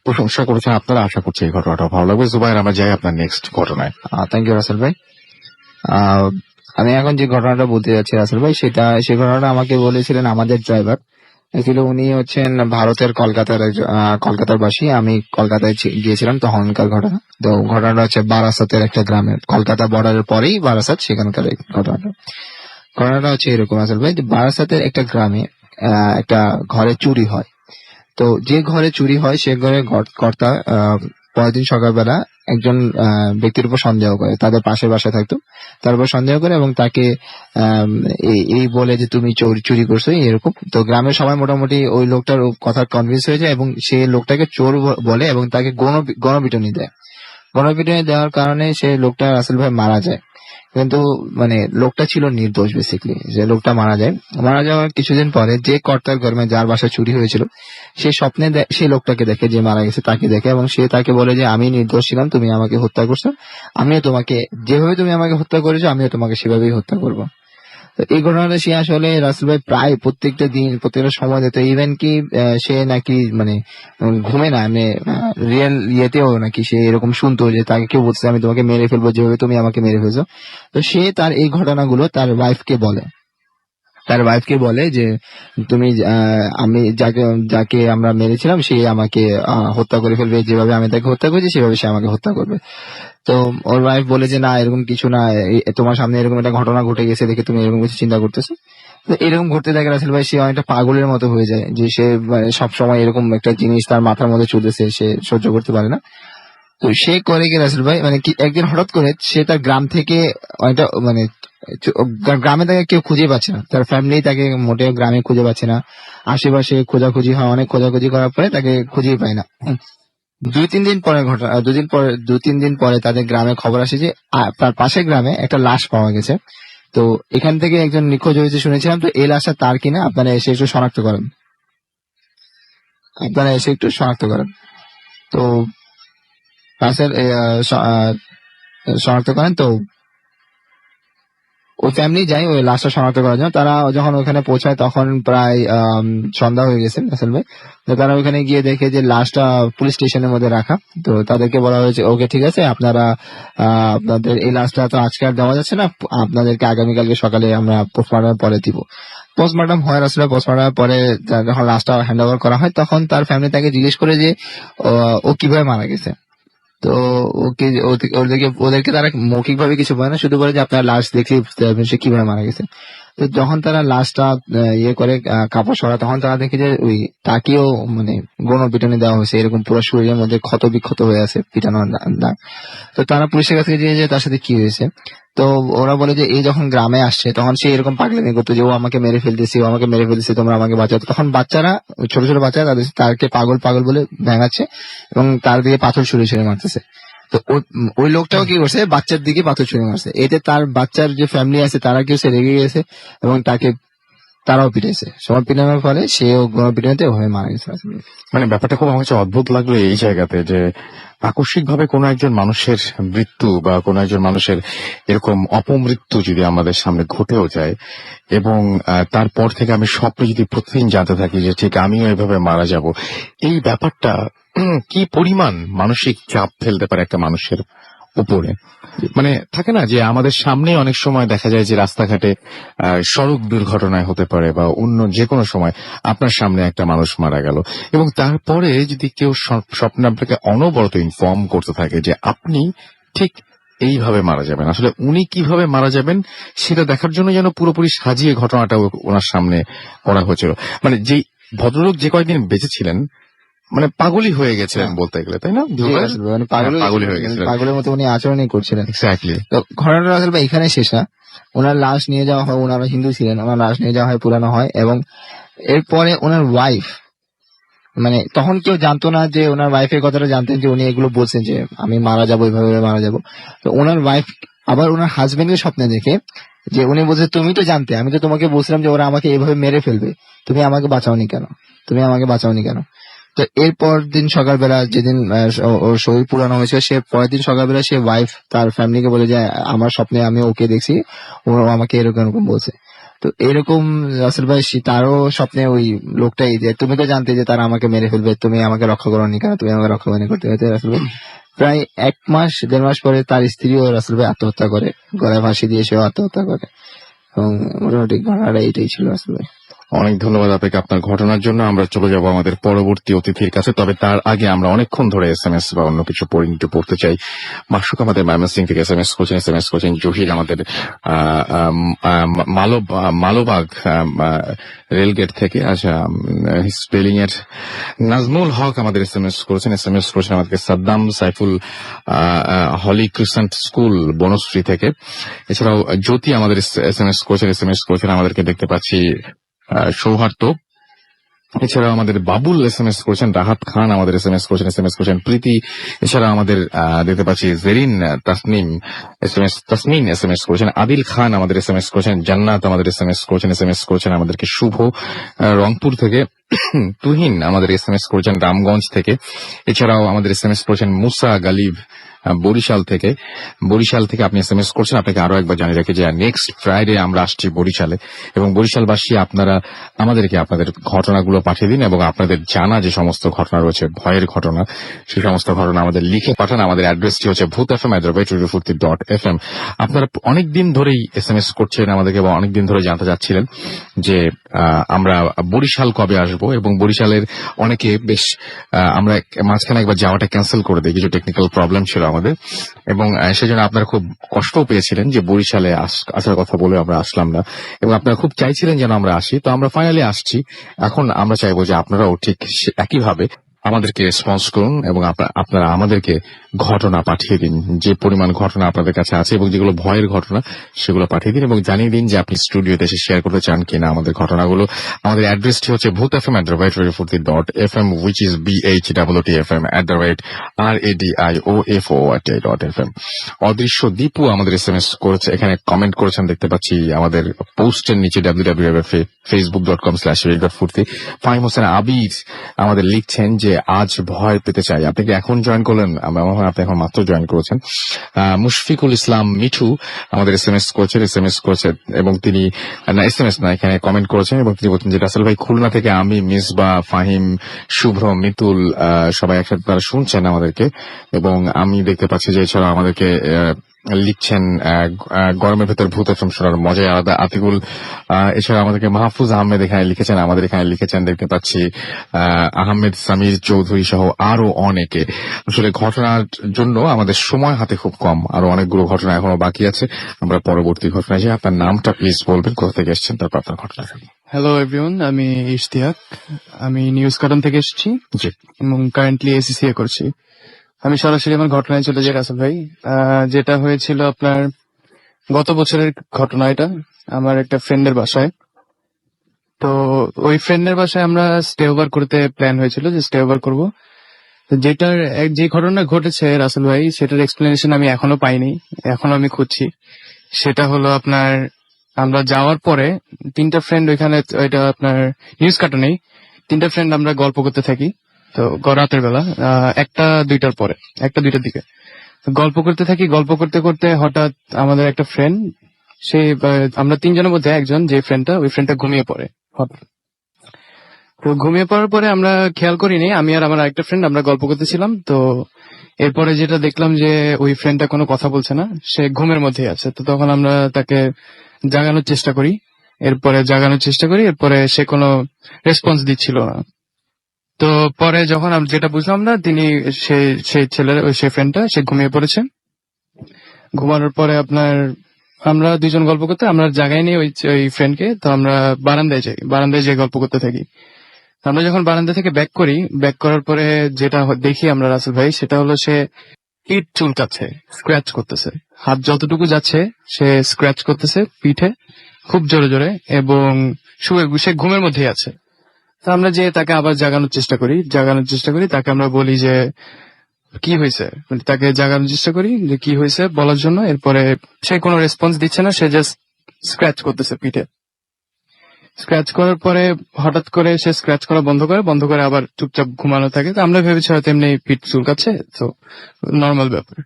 প্রশংসা করেছেন আপনারা, আশা করছি এই ঘটনাটা ভালো লাগবে। জুবাইর, আমরা যাই আপনার নেক্সট ঘটনায়। থ্যাংক ইউ রাসেল ভাই। আমি এখন যে ঘটনাটা বলতে যাচ্ছি রাসেল ভাই, সেই ঘটনাটা আমাকে বলেছিলেন আমাদের ড্রাইভার। অ্যাকচুয়ালি উনি হচ্ছেন ভারতের কলকাতার বাসী। আমি কলকাতায় গিয়েছিলাম তখনকার ঘটনা। তো ঘটনাটা হচ্ছে বারাসাতের একটা গ্রামে, কলকাতা বর্ডারের পরেই বারাসাত, সেখানকার এই ঘটনাটা হচ্ছে এরকম রাসেল ভাই, যে বারাসাতের একটা গ্রামে একটা ঘরে চুরি হয়। তো যে ঘরে চুরি হয় সে ঘরে কর্তা পরের দিন সকালবেলা একজন ব্যক্তির উপর সন্দেহ করে, তাদের পাশের বাসায় থাকতো, তার উপর সন্দেহ করে এবং তাকে এই বলে যে তুমি চুরি করছো এরকম। তো গ্রামের সবাই মোটামুটি ওই লোকটার কথা কনভিন্স হয়ে যায় এবং সে লোকটাকে চোর বলে এবং তাকে গণপিটুনি দেয়। গণপিটুনি দেওয়ার কারণে সে লোকটা রাসেল ভাই মারা যায়। কিন্তু মানে লোকটা ছিল নির্দোষ বেসিক্যালি, যে লোকটা মারা যায়। মারা যাওয়ার কিছুদিন পরে যে কর্তার ঘরে যার বাসায় চুরি হয়েছিল সে স্বপ্নে সেই লোকটাকে দেখে, যে মারা গেছে তাকে দেখে, এবং সে তাকে বলে যে আমি নির্দোষ ছিলাম, তুমি আমাকে হত্যা করছো, আমিও তোমাকে যেভাবে তুমি আমাকে হত্যা করেছো আমিও তোমাকে সেভাবেই হত্যা করবো। তো এই ঘটনাটা সে আসলে রাসেল ভাই প্রায় প্রত্যেকটা সময় দিত। ইভেন কি সে নাকি মানে ঘুমে না, মানে রিয়েল ইয়েতেও নাকি সে এরকম শুনতো যে তাকে কেউ বলছে আমি তোমাকে মেরে ফেলবো যেভাবে তুমি আমাকে মেরে ফেলছো। তো সে তার এই ঘটনাগুলো তার ওয়াইফকে বলে যে তুমি আমি যাকে আমরা মেরেছিলাম সে আমাকে হত্যা করে ফেলবে, যেভাবে আমি তাকে হত্যা করেছি সেভাবে সে আমাকে হত্যা করবে। তো ওর ওয়াইফ বলে যে না, এরকম কিছু না, তোমার সামনে এরকম একটা ঘটনা ঘটে গেছে দেখে তুমি এরকম কিছু চিন্তা করতেছো। তো এরকম ঘটতে থাকে রাসেল ভাই, সে অনেকটা পাগলের মতো হয়ে যায়, যে সে সব সময় এরকম একটা জিনিস তার মাথার মধ্যে চলতেছে, সে সহ্য করতে পারে না। তো সে করে কি রাসেল ভাই, মানে কি একদিন হঠাৎ করে সে তার গ্রাম থেকে অনেকটা মানে গ্রামে তাকে কেউ খুঁজে পাচ্ছে না, তার ফ্যামিলি তাকে মোটেও গ্রামে খুঁজে পাচ্ছে না। আশেপাশে খোঁজাখুঁজি হয়, অনেক খোঁজাখুঁজি করার পরে তাকে খুঁজেই পায় না। 2-3 দিন পরে ঘটনা, 2-3 দিন পরে তাদের গ্রামে খবর আসে যে তার পাশের গ্রামে একটা লাশ পাওয়া গেছে। তো এখান থেকে একজন নিখোঁজ হয়েছে শুনেছিলাম, তো এই লাশটা তার কিনা আপনারা এসে একটু শনাক্ত করেন। তো লাশের শনাক্ত করেন। তো ওই ফ্যামিলি যায় ওই লাশটা শনাক্ত করার জন্য। তারা যখন ওখানে পৌঁছায় তখন প্রায় সন্ধ্যা হয়ে গেছে রাসেল ভাই। তো তারা ওখানে গিয়ে দেখে যে লাশটা পুলিশ স্টেশনের মধ্যে রাখা। তো তাদেরকে বলা হয়েছে ওকে ঠিক আছে, আপনারা আপনাদের এই লাশটা তো আজকে আর দেওয়া যাচ্ছে না, আপনাদেরকে আগামীকালকে সকালে আমরা পোস্টমর্টমের পরে দিব। পোস্টমর্টম হয় আসলে, পোস্টমর্টম পরে যখন লাশটা হ্যান্ড ওভার করা হয় তখন তার ফ্যামিলি তাকে জিজ্ঞেস করে যে ও কিভাবে মারা গেছে। তো ওদেরকে তারা মৌখিক ভাবে কিছু বলে না, শুধু বলে যে আপনার লাশ দেখলেই বুঝতে পারবেন সে কিভাবে মারা গেছে। তো যখন তারা লাশটা ইয়ে করে কাপড় সরা, তখন তারা দেখে যে ওই তাকেও মানে গণপিটুনি দেওয়া হয়েছে, এরকম পুরো শরীরের মধ্যে ক্ষত বিক্ষত হয়ে আছে পিটানোর দাগ। তো তারা পুলিশের কাছে গিয়ে যে তার সাথে কি হয়েছে, তো ওরা বলে যে এই যখন গ্রামে আসছে তখন সে এরকম পাগলামি করতো যে ও আমাকে মেরে ফেলতেছে, ও আমাকে মেরে ফেলতেছে, তোমরা আমাকে বাঁচাও। তখন বাচ্চারা, ছোট ছোট বাচ্চারা তাকে পাগল পাগল বলে ভেঙাচ্ছে এবং তার দিকে পাথর ছুঁড়ে ছুঁড়ে মারতেছে। তো ওই লোকটাও কি করছে, বাচ্চার দিকে পাথর ছুঁড়ে মারছে। এতে তার বাচ্চার যে ফ্যামিলি আছে তারা কেউ সে রেগে গেছে এবং তারাও পিটাইছে। সবার পিটানোর ফলে সেও গণপিটানিতে হয়ে মারা গেছে। মানে ব্যাপারটা খুব আমার কাছে অদ্ভুত লাগলো এই জায়গাতে, যে আকস্মিক ভাবে কোনো একজন মানুষের মৃত্যু বা কোনো একজন মানুষের এরকম অপমৃত্যু যদি আমাদের সামনে ঘটেও যায়, এবং তারপর থেকে আমি স্বপ্নে যদি প্রতিদিন জানতে থাকি যে ঠিক আমিও এভাবে মারা যাব, এই ব্যাপারটা কি পরিমাণ মানসিক চাপ ফেলতে পারে একটা মানুষের উপরে। মানে থাকে না যে আমাদের সামনে অনেক সময় দেখা যায় যে রাস্তাঘাটে সড়ক দুর্ঘটনায় হতে পারে বা অন্য যে কোনো সময় আপনার সামনে একটা মানুষ মারা গেল, এবং তারপরে যদি কেউ স্বপ্নে আপনাকে অনবরত ইনফর্ম করতে থাকে যে আপনি ঠিক এইভাবে মারা যাবেন, আসলে উনি কিভাবে মারা যাবেন সেটা দেখার জন্য যেন পুরোপুরি সাজিয়ে ঘটনাটা ওনার সামনে করা হয়েছিল। মানে যেই ভদ্রলোক যে কয়েকদিন বেঁচে ছিলেন, মানে পাগলই হয়ে গেছিলেন বলতে গেলে, তাই না? মানে পাগলই হয়ে গেছিলেন, পাগলের মতো উনি আচরণই করছিলেন। এক্স্যাক্টলি। তো ঘটনাটা আসলে এখানে শেষ না, ওনার লাশ নিয়ে যাওয়া হয়, ওনারা হিন্দু ছিলেন, ওনার লাশ নিয়ে যাওয়া হয়, পুরানো হয়, এবং এরপরে ওনার ওয়াইফ, মানে তখন কেউ জানতো না যে ওনার ওয়াইফের কথাটা জানতেন যে উনি এগুলো বলছেন যে আমি মারা যাবো, এইভাবে মারা যাবো। তো ওনার ওয়াইফ আবার ওনার হাজবেন্ডের স্বপ্নে দেখে যে উনি বলছে তুমি তো জানতে, আমি তো তোমাকে বলছিলাম যে ওরা আমাকে এইভাবে মেরে ফেলবে, তুমি আমাকে বাঁচাওনি কেন, তুমি আমাকে বাঁচাওনি কেন। তো এরপর দিন সকালবেলা যেদিন ওর শরীর পুরানো হয়েছে, সে পরের দিন সকালবেলা সে ওয়াইফ তার ফ্যামিলিকে বলে যে আমার স্বপ্নে আমি ওকে দেখছি, ও আমাকে এরকম এরকম বলছে। তো এরকম রাসেল ভাই তারও স্বপ্নে ওই লোকটাই যে তুমি তো জানতে যে তারা আমাকে মেরে ফেলবে, তুমি আমাকে রক্ষা করোনি কেন, তুমি আমাকে রক্ষা করতে হয়েছে। রাসেল ভাই প্রায় 1 মাস 1.5 মাস পরে তার স্ত্রীও রাসেল ভাই আত্মহত্যা করে, গলায় ফাঁসি দিয়ে সেও আত্মহত্যা করে, এবং মোটামুটি ঘটনাটা এইটাই ছিল রাসেল ভাই। অনেক ধন্যবাদ আপনাকে আপনার ঘটনার জন্য। আমরা চলে যাব আমাদের পরবর্তী অতিথির কাছে, তবে তার আগে আমরা অনেকক্ষণ ধরে SMS বা অন্য কিছু পড়তে চাই। মাসুক আমাদের ময়মনসিংহ থেকে SMS করছেন জহির আমাদের মালোবাগ রেলগেট থেকে। আচ্ছা, স্পেলিং এর নাজমুল হক আমাদের SMS করেছেন আমাদেরকে Saddam Saiful holy crescent school Banasree থেকে। এছাড়াও জ্যোতি আমাদের SMS করেছেন আমাদেরকে, দেখতে পাচ্ছি সৌহার্দ্য। এছাড়াও আমাদের বাবুল SMS করেছেন, রাহাত খান আমাদের SMS করেছেন প্রীতি। এছাড়া আমাদের দেখতে পাচ্ছি জেরিন তাসমিন SMS করেছেন, আদিল খান আমাদের SMS করেছেন, জান্নাত আমাদের SMS করেছেন আমাদেরকে, শুভ রংপুর থেকে, তুহিন আমাদের SMS করেছেন রামগঞ্জ থেকে। এছাড়াও আমাদের SMS করেছেন মুসা গালিব বরিশাল থেকে আপনি SMS করছেন। আপনাকে আরো একবার জানিয়ে রাখি যে নেক্সট ফ্রাইডে আমরা আসছি বরিশালে, এবং বরিশালবাসী আপনারা আমাদেরকে আপনাদের ঘটনাগুলো পাঠিয়ে দিন, এবং আপনাদের জানা যে সমস্ত ঘটনা রয়েছে, ভয়ের ঘটনা, সেই সমস্ত ঘটনা আমাদের লিখে পাঠান। আমাদের অ্যাড্রেসটি হচ্ছে bhutfm@radiofurti.fm। আপনারা অনেকদিন ধরেই SMS করছেন আমাদেরকে, এবং অনেকদিন ধরে জানতে চাচ্ছিলেন যে আমরা বরিশাল কবে আসবো, এবং বরিশালের অনেকে বেশ আমরা মাঝখানে একবার যাওয়াটা ক্যান্সেল করে দিই, কিছু টেকনিক্যাল প্রবলেম ছিল আমাদের, এবং সেজন্য আপনারা খুব কষ্টও পেয়েছিলেন যে বরিশালে আসার কথা বলে আমরা আসলাম না, এবং আপনারা খুব চাইছিলেন যেন আমরা আসি। তো আমরা ফাইনালি আসছি। এখন আমরা চাইবো যে আপনারাও ঠিক একইভাবে আমাদেরকে রেসপন্স করুন, এবং আপনারা আমাদেরকে ঘটনা পাঠিয়ে দিন, যে পরিমাণ ঘটনা আপনাদের কাছে আছে এবং যেগুলো ভয়ের ঘটনা সেগুলো পাঠিয়ে দিন, এবং জানিয়ে দিন যে আপনি স্টুডিওতে এসে শেয়ার করতে চান কিনা আমাদের ঘটনাগুলো। আমাদের অ্যাড্রেসটি হচ্ছে bhutfm@radiofurti.fm, which is BHWTFM@radiofurti.fm। অদৃশ্য দীপু আমাদের SMS করেছে, এখানে কমেন্ট করেছেন, দেখতে পাচ্ছি আমাদের পোস্টের নিচে www.facebook.com/radiofurti। ফাহিম হোসেন আবির আমাদের লিখছেন যে আজ ভয় পেতে চাই। আপনি কি এখন জয়েন করলেন? আপনি এখন মাত্র জয়েন করেছেন। মুশফিকুল ইসলাম মিঠু আমাদের SMS করেছেন, এবং তিনি SMS না, এখানে কমেন্ট করেছেন, এবং তিনি বলছেন যে রাসেল ভাই খুলনা থেকে আমি, মিসবা, ফাহিম, শুভ্র, মিতুল সবাই একসাথে তারা শুনছেন আমাদেরকে, এবং আমি দেখতে পাচ্ছি যে এছাড়া আমাদেরকে লিখছেন গরমের ভেতর ভূত FM শোনার মজাই আলাদা। আতিকুল এছাড়া আমাদেরকে মাহফুজ আহমেদ এখানে লিখেছেন, আমাদের এখানে লিখেছেন দেখতে পাচ্ছি আহমেদ সামির চৌধুরী সহ আরো অনেকে। আসলে ঘটনার জন্য আমাদের সময় হাতে খুব কম, আরো অনেকগুলো ঘটনা এখনো বাকি আছে। আমরা পরবর্তী ঘটনায় যাই। আপনার নামটা প্লিজ বলবেন, কোথা থেকে এসেছেন, তারপর আপনার ঘটনা। হ্যালো এভরিওয়ান, আমি ইশতিয়াক। আমি নিউজ কার্টন থেকে এসেছি জি। এবং কারেন্টলি এসিসিএ করছি। আমি সরাসরি আমার ঘটনায় চলে যাই রাসেল ভাই। যেটা হয়েছিল আপনার গত বছরের ঘটনা। এটা আমার একটা ফ্রেন্ডের বাসায়। তো ওই ফ্রেন্ডের বাসায় আমরা স্টে ওভার করতে প্ল্যান হয়েছিল, যে স্টে ওভার করবো। তো যে ঘটনা ঘটেছে রাসেল ভাই, সেটার এক্সপ্লেনেশন আমি এখনো পাইনি, এখনো আমি খুঁজছি। সেটা হলো আপনার, আমরা যাওয়ার পরে 3টা ফ্রেন্ড ওইখানে, এটা আপনার নিউজ কার্টনেই 3টা ফ্রেন্ড আমরা গল্প করতে থাকি। তো রাতের বেলা 1টা 2টার পরে, 1টা 2টার দিকে তো গল্প করতে থাকি। গল্প করতে করতে হঠাৎ আমাদের একটা ফ্রেন্ড, আমরা 3জনের মধ্যে একজন, যে ফ্রেন্ডটা, ওই ফ্রেন্ডটা ঘুমিয়ে পড়ে হঠাৎ। তো ঘুমিয়ে পড়ার পরে আমরা খেয়াল করিনি, আমি আর আমার আরেকটা ফ্রেন্ড আমরা গল্প করতেছিলাম। তো এরপরে যেটা দেখলাম যে ওই ফ্রেন্ডটা কোনো কথা বলছে না, সে ঘুমের মধ্যেই আছে। তো তখন আমরা তাকে জাগানোর চেষ্টা করি, এরপরে সে কোনো রেসপন্স দিচ্ছিল না। তো পরে যখন যেটা বুঝলাম না, সেই ফ্রেন্ডটা সে ঘুমিয়ে পড়েছে। ঘুমানোর পরে আপনার আমরা 2জন গল্প করতে, আমরা জাগাই নিই ওই ফ্রেন্ডকে। তো আমরা বারান্দায় যাই গল্প করতে থাকি। আমরা যখন বারান্দা থেকে ব্যাক করার পরে যেটা দেখি আমরা রাসেল ভাই, সেটা হলো সে পিঠ চুলকাচ্ছে, স্ক্র্যাচ করতেছে, হাত যতটুকু যাচ্ছে সে স্ক্র্যাচ করতেছে পিঠে খুব জোরে জোরে, এবং সে ঘুমের মধ্যেই আছে। তো আমরা যে তাকে আবার জাগানোর চেষ্টা করি, তাকে আমরা বলি যে কি হয়েছে, তাকে জাগানোর চেষ্টা করি যে কি হয়েছে বলার জন্য। এরপরে সে কোনো রেসপন্স দিচ্ছে না, সে জাস্ট স্ক্র্যাচ করতেছে পিঠে। স্ক্র্যাচ করার পরে হঠাৎ করে সে স্ক্র্যাচ করা বন্ধ করে আবার চুপচাপ ঘুমানো থাকে। তো আমরা ভেবেছি হয়তো এমনি পিঠ চুলকাচ্ছে, তো নর্মাল ব্যাপার।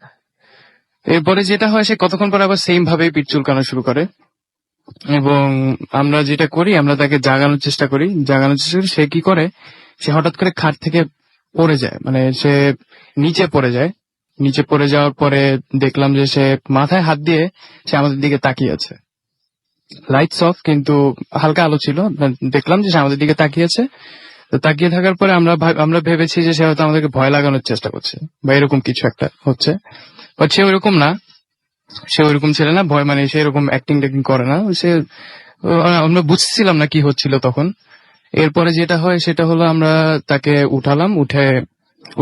এরপরে যেটা হয়, সে কতক্ষণ পরে আবার সেম ভাবে পিঠ চুলকানো শুরু করে, এবং আমরা যেটা করি, আমরা তাকে জাগানোর চেষ্টা করি। সে কি করে, সে হঠাৎ করে খাট থেকে পড়ে যায়, মানে সে নিচে পড়ে যাওয়ার পরে দেখলাম যে সে মাথায় হাত দিয়ে সে আমাদের দিকে তাকিয়ে আছে। লাইটস অফ, কিন্তু হালকা আলো ছিল। দেখলাম যে সে আমাদের দিকে তাকিয়ে আছে। তো তাকিয়ে থাকার পরে আমরা ভেবেছি যে সে হয়তো আমাদেরকে ভয় লাগানোর চেষ্টা করছে বা এরকম কিছু একটা হচ্ছে, বাট সে ওইরকম ছিল না। ভয় মানে সে এরকম অ্যাক্টিং করে না। আমরা বুঝছিলাম না কি হচ্ছিল তখন। এরপরে যেটা হয় সেটা হলো, আমরা তাকে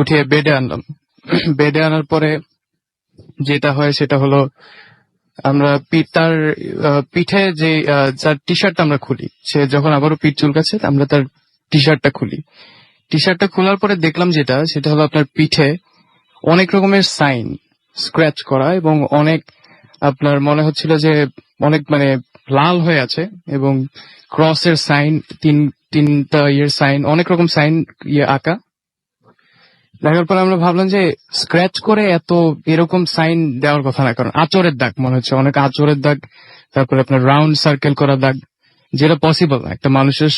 উঠিয়ে বেডে আনলাম। বেডে আনার পরে যেটা হয় সেটা হলো, আমরা তার পিঠে যে যার টি শার্টটা আমরা খুলি, সে যখন আবারও পিঠ চুলকাচ্ছে, আমরা তার টি শার্টটা খোলার পরে দেখলাম সেটা হলো আপনার পিঠে অনেক রকমের সাইন স্ক্র্যাচ করা, এবং অনেক আপনার মনে হচ্ছিল যে অনেক মানে লাল হয়ে আছে, এবং ক্রসের সাইন, তিনটা সাইন, অনেক রকম সাইন আঁকা। দেখার পর আমরা ভাবলাম যে স্ক্র্যাচ করে এরকম সাইন দেওয়ার কথা না, কারণ আঁচড়ের দাগ মনে হচ্ছে, অনেক আঁচড়ের দাগ, তারপরে আপনার রাউন্ড সার্কেল করা দাগ, যেটা পসিবল না, একটা মানুষের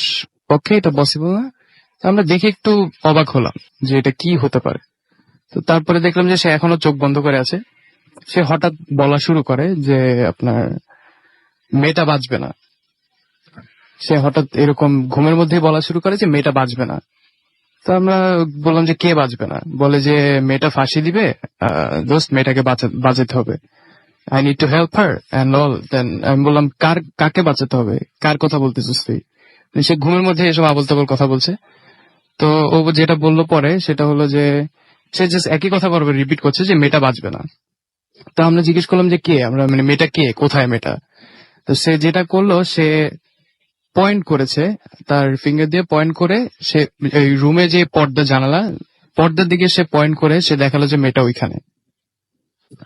পক্ষে এটা পসিবল না। তো আমরা দেখে একটু অবাক হলাম যে এটা কি হতে পারে। তো তারপরে দেখলাম যে সে এখনো চোখ বন্ধ করে আছে। সে হঠাৎ বলা শুরু করে যে আপনার মেয়েটা বাঁচবে না। সে হঠাৎ এরকম ঘুমের মধ্যেই বলা শুরু করে যে মেয়েটা বাঁচবে না। তো আমরা বললাম যে কে বাঁচবে না, বলে যে মেয়েটা ফাঁসি দিবে, দোস্ত মেয়েটাকে বাঁচাতে হবে, I need to help her and all. Then আমি বললাম কাকে বাঁচাতে হবে, কার কথা বলতেছিস তুই? সে ঘুমের মধ্যে এসব আবল তাবল কথা বলছে। তো ও যেটা বললো পরে সেটা হলো যে সে জাস্ট একই কথা বারবার রিপিট করছে যে মেয়েটা বাঁচবে না। তো আমরা জিজ্ঞেস করলাম যে কে, আমরা মানে মেয়েটা কে, কোথায় মেয়েটা? তো সে যেটা করলো, সে পয়েন্ট করেছে, তার ফিঙ্গার দিয়ে পয়েন্ট করে, সে এই রুমে যে পর্দার দিকে সে পয়েন্ট করে, সে দেখালো যে মেয়েটা ওইখানে।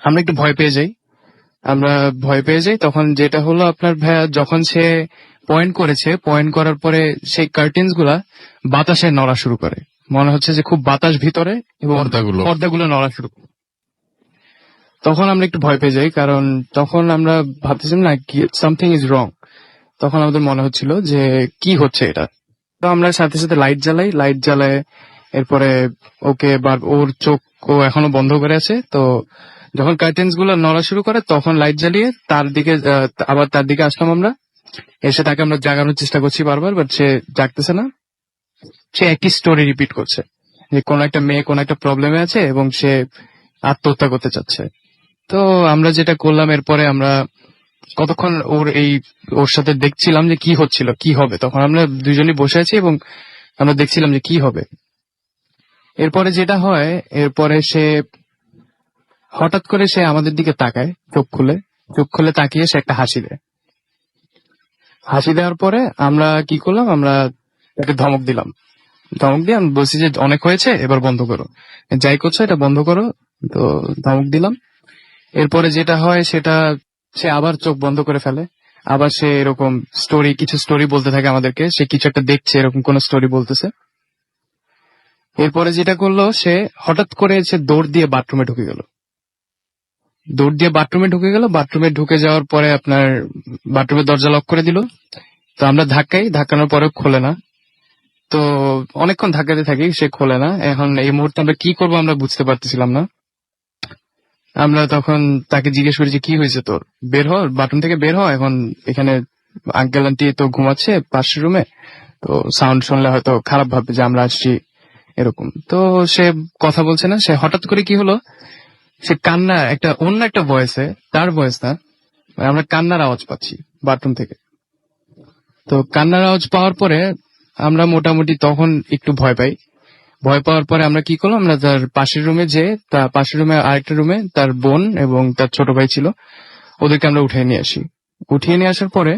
আমরা একটু ভয় পেয়ে যাই। তখন যেটা হলো আপনার ভাইয়া, যখন সে পয়েন্ট করার পরে সেই কার্টেন্স গুলা বাতাসে নড়া শুরু করে, মনে হচ্ছে যে খুব বাতাস ভিতরে, এবং পর্দাগুলো নড়া শুরু করে। তখন আমরা একটু ভয় পেয়ে যাই, কারণ তখন আমরা ভাবতেছিলাম না সামথিং ইজ রং। তখন আমাদের মনে হচ্ছিল যে কি হচ্ছে এটা। তো আমরা সাথে সাথে লাইট জ্বালায়, এরপরে ওর চোখ ও এখনো বন্ধ করে আছে। তো যখন কার্টেন্স গুলো নড়া শুরু করে তখন লাইট জ্বালিয়ে তার দিকে আবার তার দিকে আসলাম আমরা। এসে তাকে আমরা জাগানোর চেষ্টা করছি বারবার, বাট সে জাগতেছে না। সে একই স্টোরি রিপিট করছে যে কোন একটা মেয়ে কোন একটা প্রবলেমে আছে এবং সে আত্মহত্যা করতে চাচ্ছে। তো আমরা যেটা করলাম, এরপরে আমরা কতক্ষণ ওর সাথে দেখছিলাম যে কি হচ্ছিল, কি হবে। তখন আমরা দুজনই বসে আছি এবং আমরা দেখছিলাম যে কি হবে। এরপরে যেটা হয়, এরপরে সে হঠাৎ করে সে আমাদের দিকে তাকায়, চোখ খুলে তাকিয়ে সে একটা হাসি দেয়। হাসি দেওয়ার পরে আমরা কি করলাম, আমরা তাকে ধমক দিয়ে আমি বলছি যে অনেক হয়েছে, এবার বন্ধ করো, যাই করছো এটা বন্ধ করো। তো ধমক দিলাম। এরপরে যেটা হয় সেটা, সে আবার চোখ বন্ধ করে ফেলে। আবার সে এরকম কিছু স্টোরি বলতে থাকে আমাদেরকে, সে কিছু একটা দেখছে এরকম কোন স্টোরি বলতেছে। এরপরে যেটা করলো, সে হঠাৎ করে সে দৌড় দিয়ে বাথরুমে ঢুকে গেল। বাথরুমে ঢুকে যাওয়ার পরে আপনার বাথরুমের দরজা লক করে দিল। তো আমরা ধাক্কানোর পরেও খোলে না। তো অনেকক্ষণ ধাক্কাতে থাকি, সে খোলে না। এখন এই মুহূর্তে আমরা কি করবো আমরা বুঝতে পারতেছিলাম না। আমরা তখন তাকে জিজ্ঞেস করি যে কি হয়েছে তোর, বের হ, বাথরুম থেকে বের হ, এখন এখানে আঙ্কেল আন্টি তো ঘুমাচ্ছে পাশের রুমে, তো সাউন্ড শুনলে হয়তো খারাপ ভাববে যে আমরা আসছি এরকম। তো সে কথা বলছে না। সে হঠাৎ করে কি হলো, সে কান্না, অন্য একটা ভয়েসে, তার ভয়েস না, আমরা কান্নার আওয়াজ পাচ্ছি বাথরুম থেকে। তো কান্নার আওয়াজ পাওয়ার পরে আমরা মোটামুটি তখন একটু ভয় পাওয়ার পরে আমরা কি করলাম, আমরা তার পাশের রুমে আরেকটা রুমে তার বোন এবং তার ছোট ভাই ছিল, ওদেরকে আমরা উঠিয়ে নিয়ে আসার পরে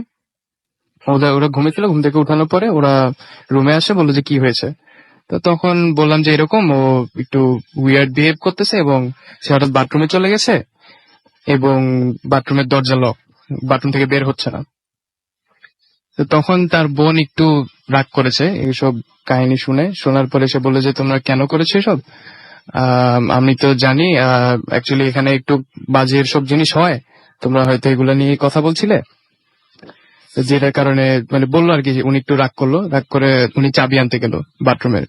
ওরা ঘুমেছিল। ঘুম থেকে উঠানোর পরে ওরা রুমে আসে, বললো যে কি হয়েছে। তো তখন বললাম যে এরকম ও একটু উইয়ার্ড বিহেভ করতেছে এবং সে হঠাৎ বাথরুমে চলে গেছে এবং বাথরুমের দরজা লক, বাথরুম থেকে বের হচ্ছে না। তো তখন তার বোন একটু রাগ করেছে এইসব কাহিনী শোনার পরে সে বললো যে তোমরা কেন করেছো এসব। আমি তো জানি অ্যাকচুয়ালি এখানে একটু বাজে সব জিনিস হয়, তোমরা হয়তো এগুলা নিয়ে কথা বলছিলে। তো যেটার কারণে মানে বললো আর কি, উনি একটু রাগ করে উনি চাবি আনতে গেল, বাথরুমের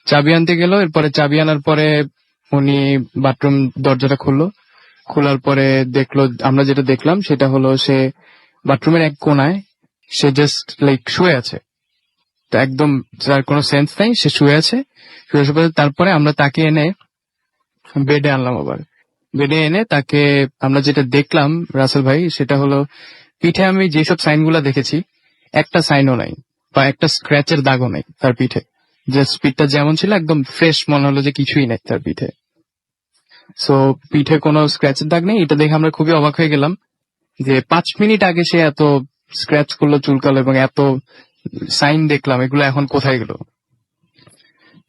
চাবি আনতে গেল। এরপরে চাবি আনার পরে উনি বাথরুম দরজাটা খোলার পরে দেখলো, আমরা যেটা দেখলাম সেটা হলো সে বাথরুমের এক কোনায় সে জাস্ট লাইক শুয়ে আছে। তো একদম তার কোনো সেন্স নাই, সে শুয়ে আছে। তারপরে আমরা তাকে এনে বেডে আনলাম। আবার বেডে এনে তাকে আমরা যেটা দেখলাম রাসেল ভাই, সেটা হলো পিঠে আমি যেসব সাইন গুলা দেখেছি একটা সাইনও নাই, বা একটা স্ক্র্যাচের দাগও নাই তার পিঠে। জাস্ট পিঠটা যেমন ছিল একদম ফ্রেশ, মনে হলো যে কিছুই নাই তার পিঠে। সো পিঠে কোনো স্ক্র্যাচের দাগ নেই। এটা দেখে আমরা খুবই অবাক হয়ে গেলাম যে 5 মিনিট আগে সে এত স্ক্র্যাচ করলো, চুলকালো এবং এত সাইন দেখলাম, এগুলো এখন কোথায় গেল।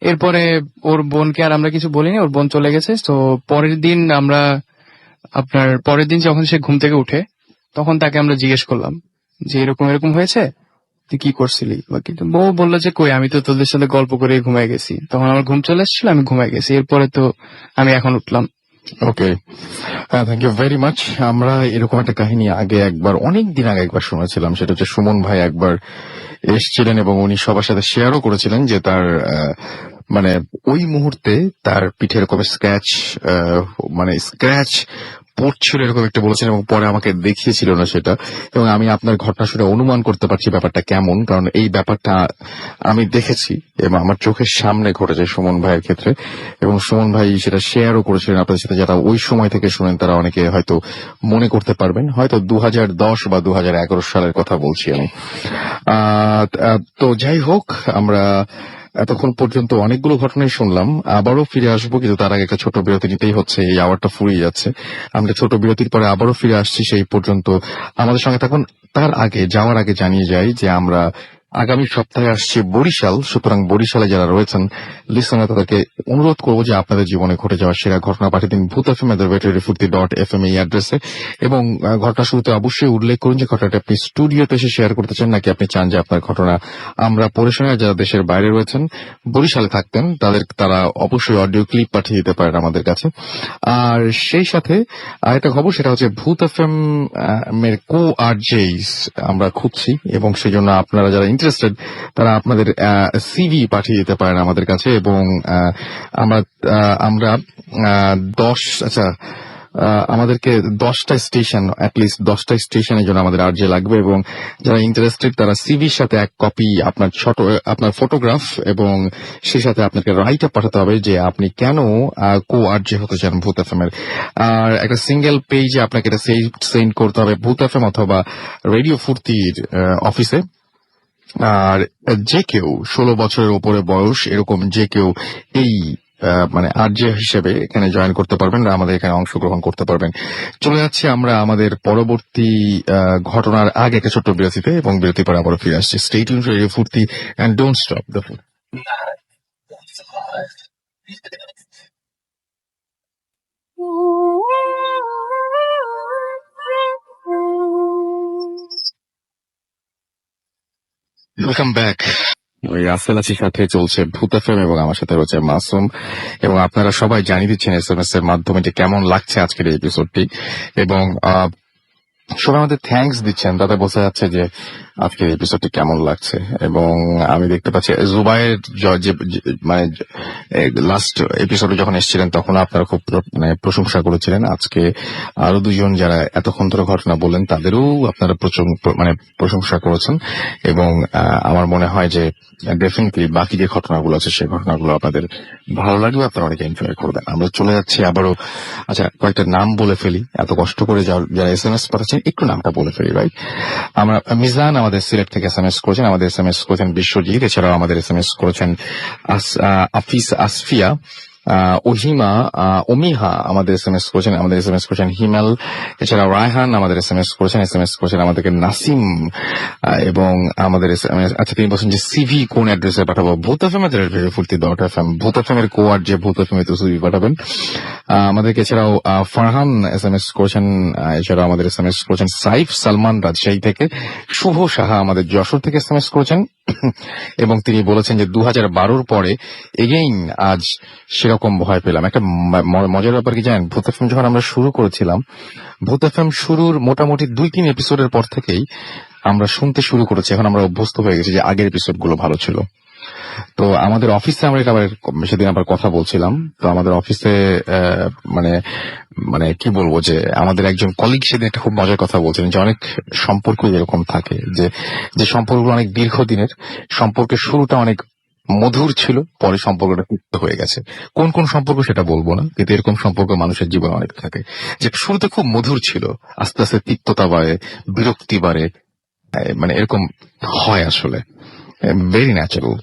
এরপরে ওর বোনকে আর আমরা কিছু বলিনি, ওর বোন চলে গেছে। তো পরের দিন যখন সে ঘুম থেকে উঠে, তখন তাকে আমরা জিজ্ঞেস করলাম যে এরকম হয়েছে, তুই কি করছিলি বা কিছু। বউ বললো যে কই, আমি তো তোদের সাথে গল্প করে ঘুমাই গেছি, তখন আমার ঘুম চলে এসেছিল, আমি ঘুমাই গেছি, এরপরে তো আমি এখন উঠলাম। ওকে, থ্যাংক ইউ ভেরি মাচ। আমরা এরকম একটা কাহিনী অনেক দিন আগে একবার শুনেছিলাম। সেটা হচ্ছে সুমন ভাই একবার এসেছিলেন এবং উনি সবার সাথে শেয়ারও করেছিলেন যে তার মানে ওই মুহূর্তে তার পিঠে এরকম স্ক্র্যাচ পড়ছিল এরকম একটা বলেছেন, এবং পরে আমাকে দেখিয়েছিল না সেটা। এবং আমি আপনার ঘটনা শুনে অনুমান করতে পারছি ব্যাপারটা কেমন, কারণ এই ব্যাপারটা আমি দেখেছি এবং আমার চোখের সামনে ঘটেছে সুমন ভাইয়ের ক্ষেত্রে। এবং সুমন ভাই সেটা শেয়ারও করেছিলেন আপনাদের সাথে। যারা ওই সময় থেকে শুনেন তারা অনেকে হয়তো মনে করতে পারবেন, হয়তো 2010 বা 2011 সালের কথা বলছি আমি। তো যাই হোক, আমরা এতক্ষণ পর্যন্ত অনেকগুলো ঘটনাই শুনলাম। আবারও ফিরে আসবো, কিন্তু তার আগে একটা ছোট বিরতি নিতেই হচ্ছে, এই আওয়ারটা ফুরিয়ে যাচ্ছে। আমরা ছোট বিরতির পরে আবারও ফিরে আসছি। সেই পর্যন্ত আমাদের সঙ্গে থাকুন। তার আগে যাওয়ার আগে জানিয়ে যাই যে আমরা আগামী সপ্তাহে আসছি বরিশাল। সুতরাং বরিশালে যারা রয়েছেন লিসনার, তাদেরকে অনুরোধ করবো যে আপনাদের জীবনে ঘটে যাওয়া সেরা ঘটনা পাঠিয়ে দিন bhuthfm@radiofurti.fm এই অ্যাড্রেসে। এবং ঘটনা শুরুতে অবশ্যই উল্লেখ করুন যে ঘটনাটা আপনি স্টুডিওতে এসে শেয়ার করতে চান, নাকি আপনি চান যে আপনার ঘটনা আমরা পড়ে শোনাই। যারা দেশের বাইরে রয়েছেন, বরিশালে থাকতেন, তারা অবশ্যই অডিও ক্লিপ পাঠিয়ে দিতে পারেন আমাদের কাছে। আর সেই সাথে আরেকটা খবর, সেটা হচ্ছে ভূত এফএম এর co-RJs আমরা খুঁজছি, এবং সেই জন্য আপনারা যারা ইন্টারেস্টেড তারা আপনাদের সিভি পাঠিয়ে দিতে পারেন আমাদের কাছে। এবং আমরা আমাদেরকে 10টা স্টেশন, অ্যাটলিস্ট 10টা স্টেশনের জন্য আমাদের আরজে লাগবে, এবং যারা ইন্টারেস্টেড তারা সিভির সাথে এক কপি আপনার ফটোগ্রাফ এবং সেই সাথে আপনাকে রাইট আপ পাঠাতে হবে যে আপনি কেন কো আরজে হতে চান ভূত এফএম এর। আর একটা সিঙ্গেল পেজে আপনাকে এটা সেন্ড করতে হবে ভূত এফএম অথবা রেডিও ফুর্তির অফিসে। আর যে কেউ 16 বছরের উপরে বয়স এরকম যে কেউ এই মানে আরজে হিসেবে এখানে জয়েন করতে পারবেন, আমাদের এখানে অংশগ্রহণ করতে পারবেন। চলে যাচ্ছি আমরা আমাদের পরবর্তী ঘটনার আগে একটা ছোট্ট বিরতিতে, এবং বিরতি পরে আবার ফিরে আসছি। Stay tuned to radio Foorti and don't stop the food. Welcome back. ওই রাসেল আছির সাথে চলছে ভূত এফএম এবং আমার সাথে রয়েছে মাসুম, এবং আপনারা সবাই জানিয়ে দিচ্ছেন এসএমএস এর মাধ্যমে যে কেমন লাগছে আজকের এই এপিসোডটি, এবং সবাই আমাদের থ্যাঙ্কস দিচ্ছেন, তাতে বোঝা যাচ্ছে যে আজকের এপিসোডটি কেমন লাগছে। এবং আমি দেখতে পাচ্ছি জুবাইর মানে লাস্ট এপিসোডে যখন এসেছিলেন তখন আপনারা খুব মানে প্রশংসা করেছিলেন। আজকে আরো দুজন যারা এতক্ষণ ধরে ঘটনা বললেন তাদেরও আপনারা মানে প্রশংসা করেছেন, এবং আমার মনে হয় যে ডেফিনেটলি বাকি যে ঘটনাগুলো আছে সেই ঘটনাগুলো আপনাদের ভালো লাগবে, আপনারা অনেক এনজয় করবেন। আমরা চলে যাচ্ছি আবারও। আচ্ছা, কয়েকটা নাম বলে ফেলি, এত কষ্ট করে যারা এসএমএস পাঠাচ্ছেন একটু নামটা বলে ফেলি ভাই। আমরা মিজান আমাদের সিলেট থেকে এসএমএস করেছেন, আমাদের এসএমএস করেছেন বিশ্বজিৎ, এছাড়াও আমাদের এসএমএস করেছেন আফিস আসফিয়া, ওহিমা, ওমিহা আমাদের এসএমএস করেছেন, আমাদের এসএমএস করেছেন হিমাল, এছাড়া রায়হান আমাদের এসএমএস করেছেন আমাদেরকে নাসিম, এবং আমাদের এসএমএস আচ্ছা তিনি বলছেন যে সিভি কোন অ্যাড্রেসে পাঠাবো, ভূত এফএম @fuርቲ.fm, ভূত এফএম এর কোয়ার্ড যে ভূত এফএম তো সিভি পাঠাবেন আমাদেরকে। এছাড়াও ফারহান এসএমএস করেছেন, এছাড়াও আমাদের এসএমএস করেছেন সাইফ সালমান রাজশাহী থেকে, শুভ সাহা আমাদের যশোর থেকে এসএমএস করেছেন, এবং তিনি বলেছেন যে 2012 পরে এগেইন আজ সেরকম ভয় পেলাম। একটা মজার ব্যাপার কি জানেন, ভূত এফএম যখন আমরা শুরু করেছিলাম, ভূত এফএম শুরুর মোটামুটি 2-3 এপিসোডের পর থেকেই আমরা শুনতে শুরু করেছি, এখন আমরা অভ্যস্ত হয়ে গেছি যে আগের এপিসোড গুলো ভালো ছিল। তো আমাদের অফিসে আমরা এটা সেদিন আবার কথা বলছিলাম, তো আমাদের অফিসে মানে মানে কি বলবো যে আমাদের একজন কলিগ সেদিন একটা খুব মজার কথা বলছিলেন যে অনেক সম্পর্ক এরকম থাকে যে সম্পর্কগুলো অনেক দীর্ঘদিনের, সম্পর্কের শুরুটা অনেক মধুর ছিল, পরে সম্পর্কটা তিক্ত হয়ে গেছে। কোন কোন সম্পর্ক সেটা বলবো না, কিন্তু এরকম সম্পর্ক মানুষের জীবনে অনেক থাকে, যে শুরুতে খুব মধুর ছিল, আস্তে আস্তে তিক্ততা বাড়ে, বিরক্তি বাড়ে, মানে এরকম হয় আসলে, ভেরি ন্যাচারাল।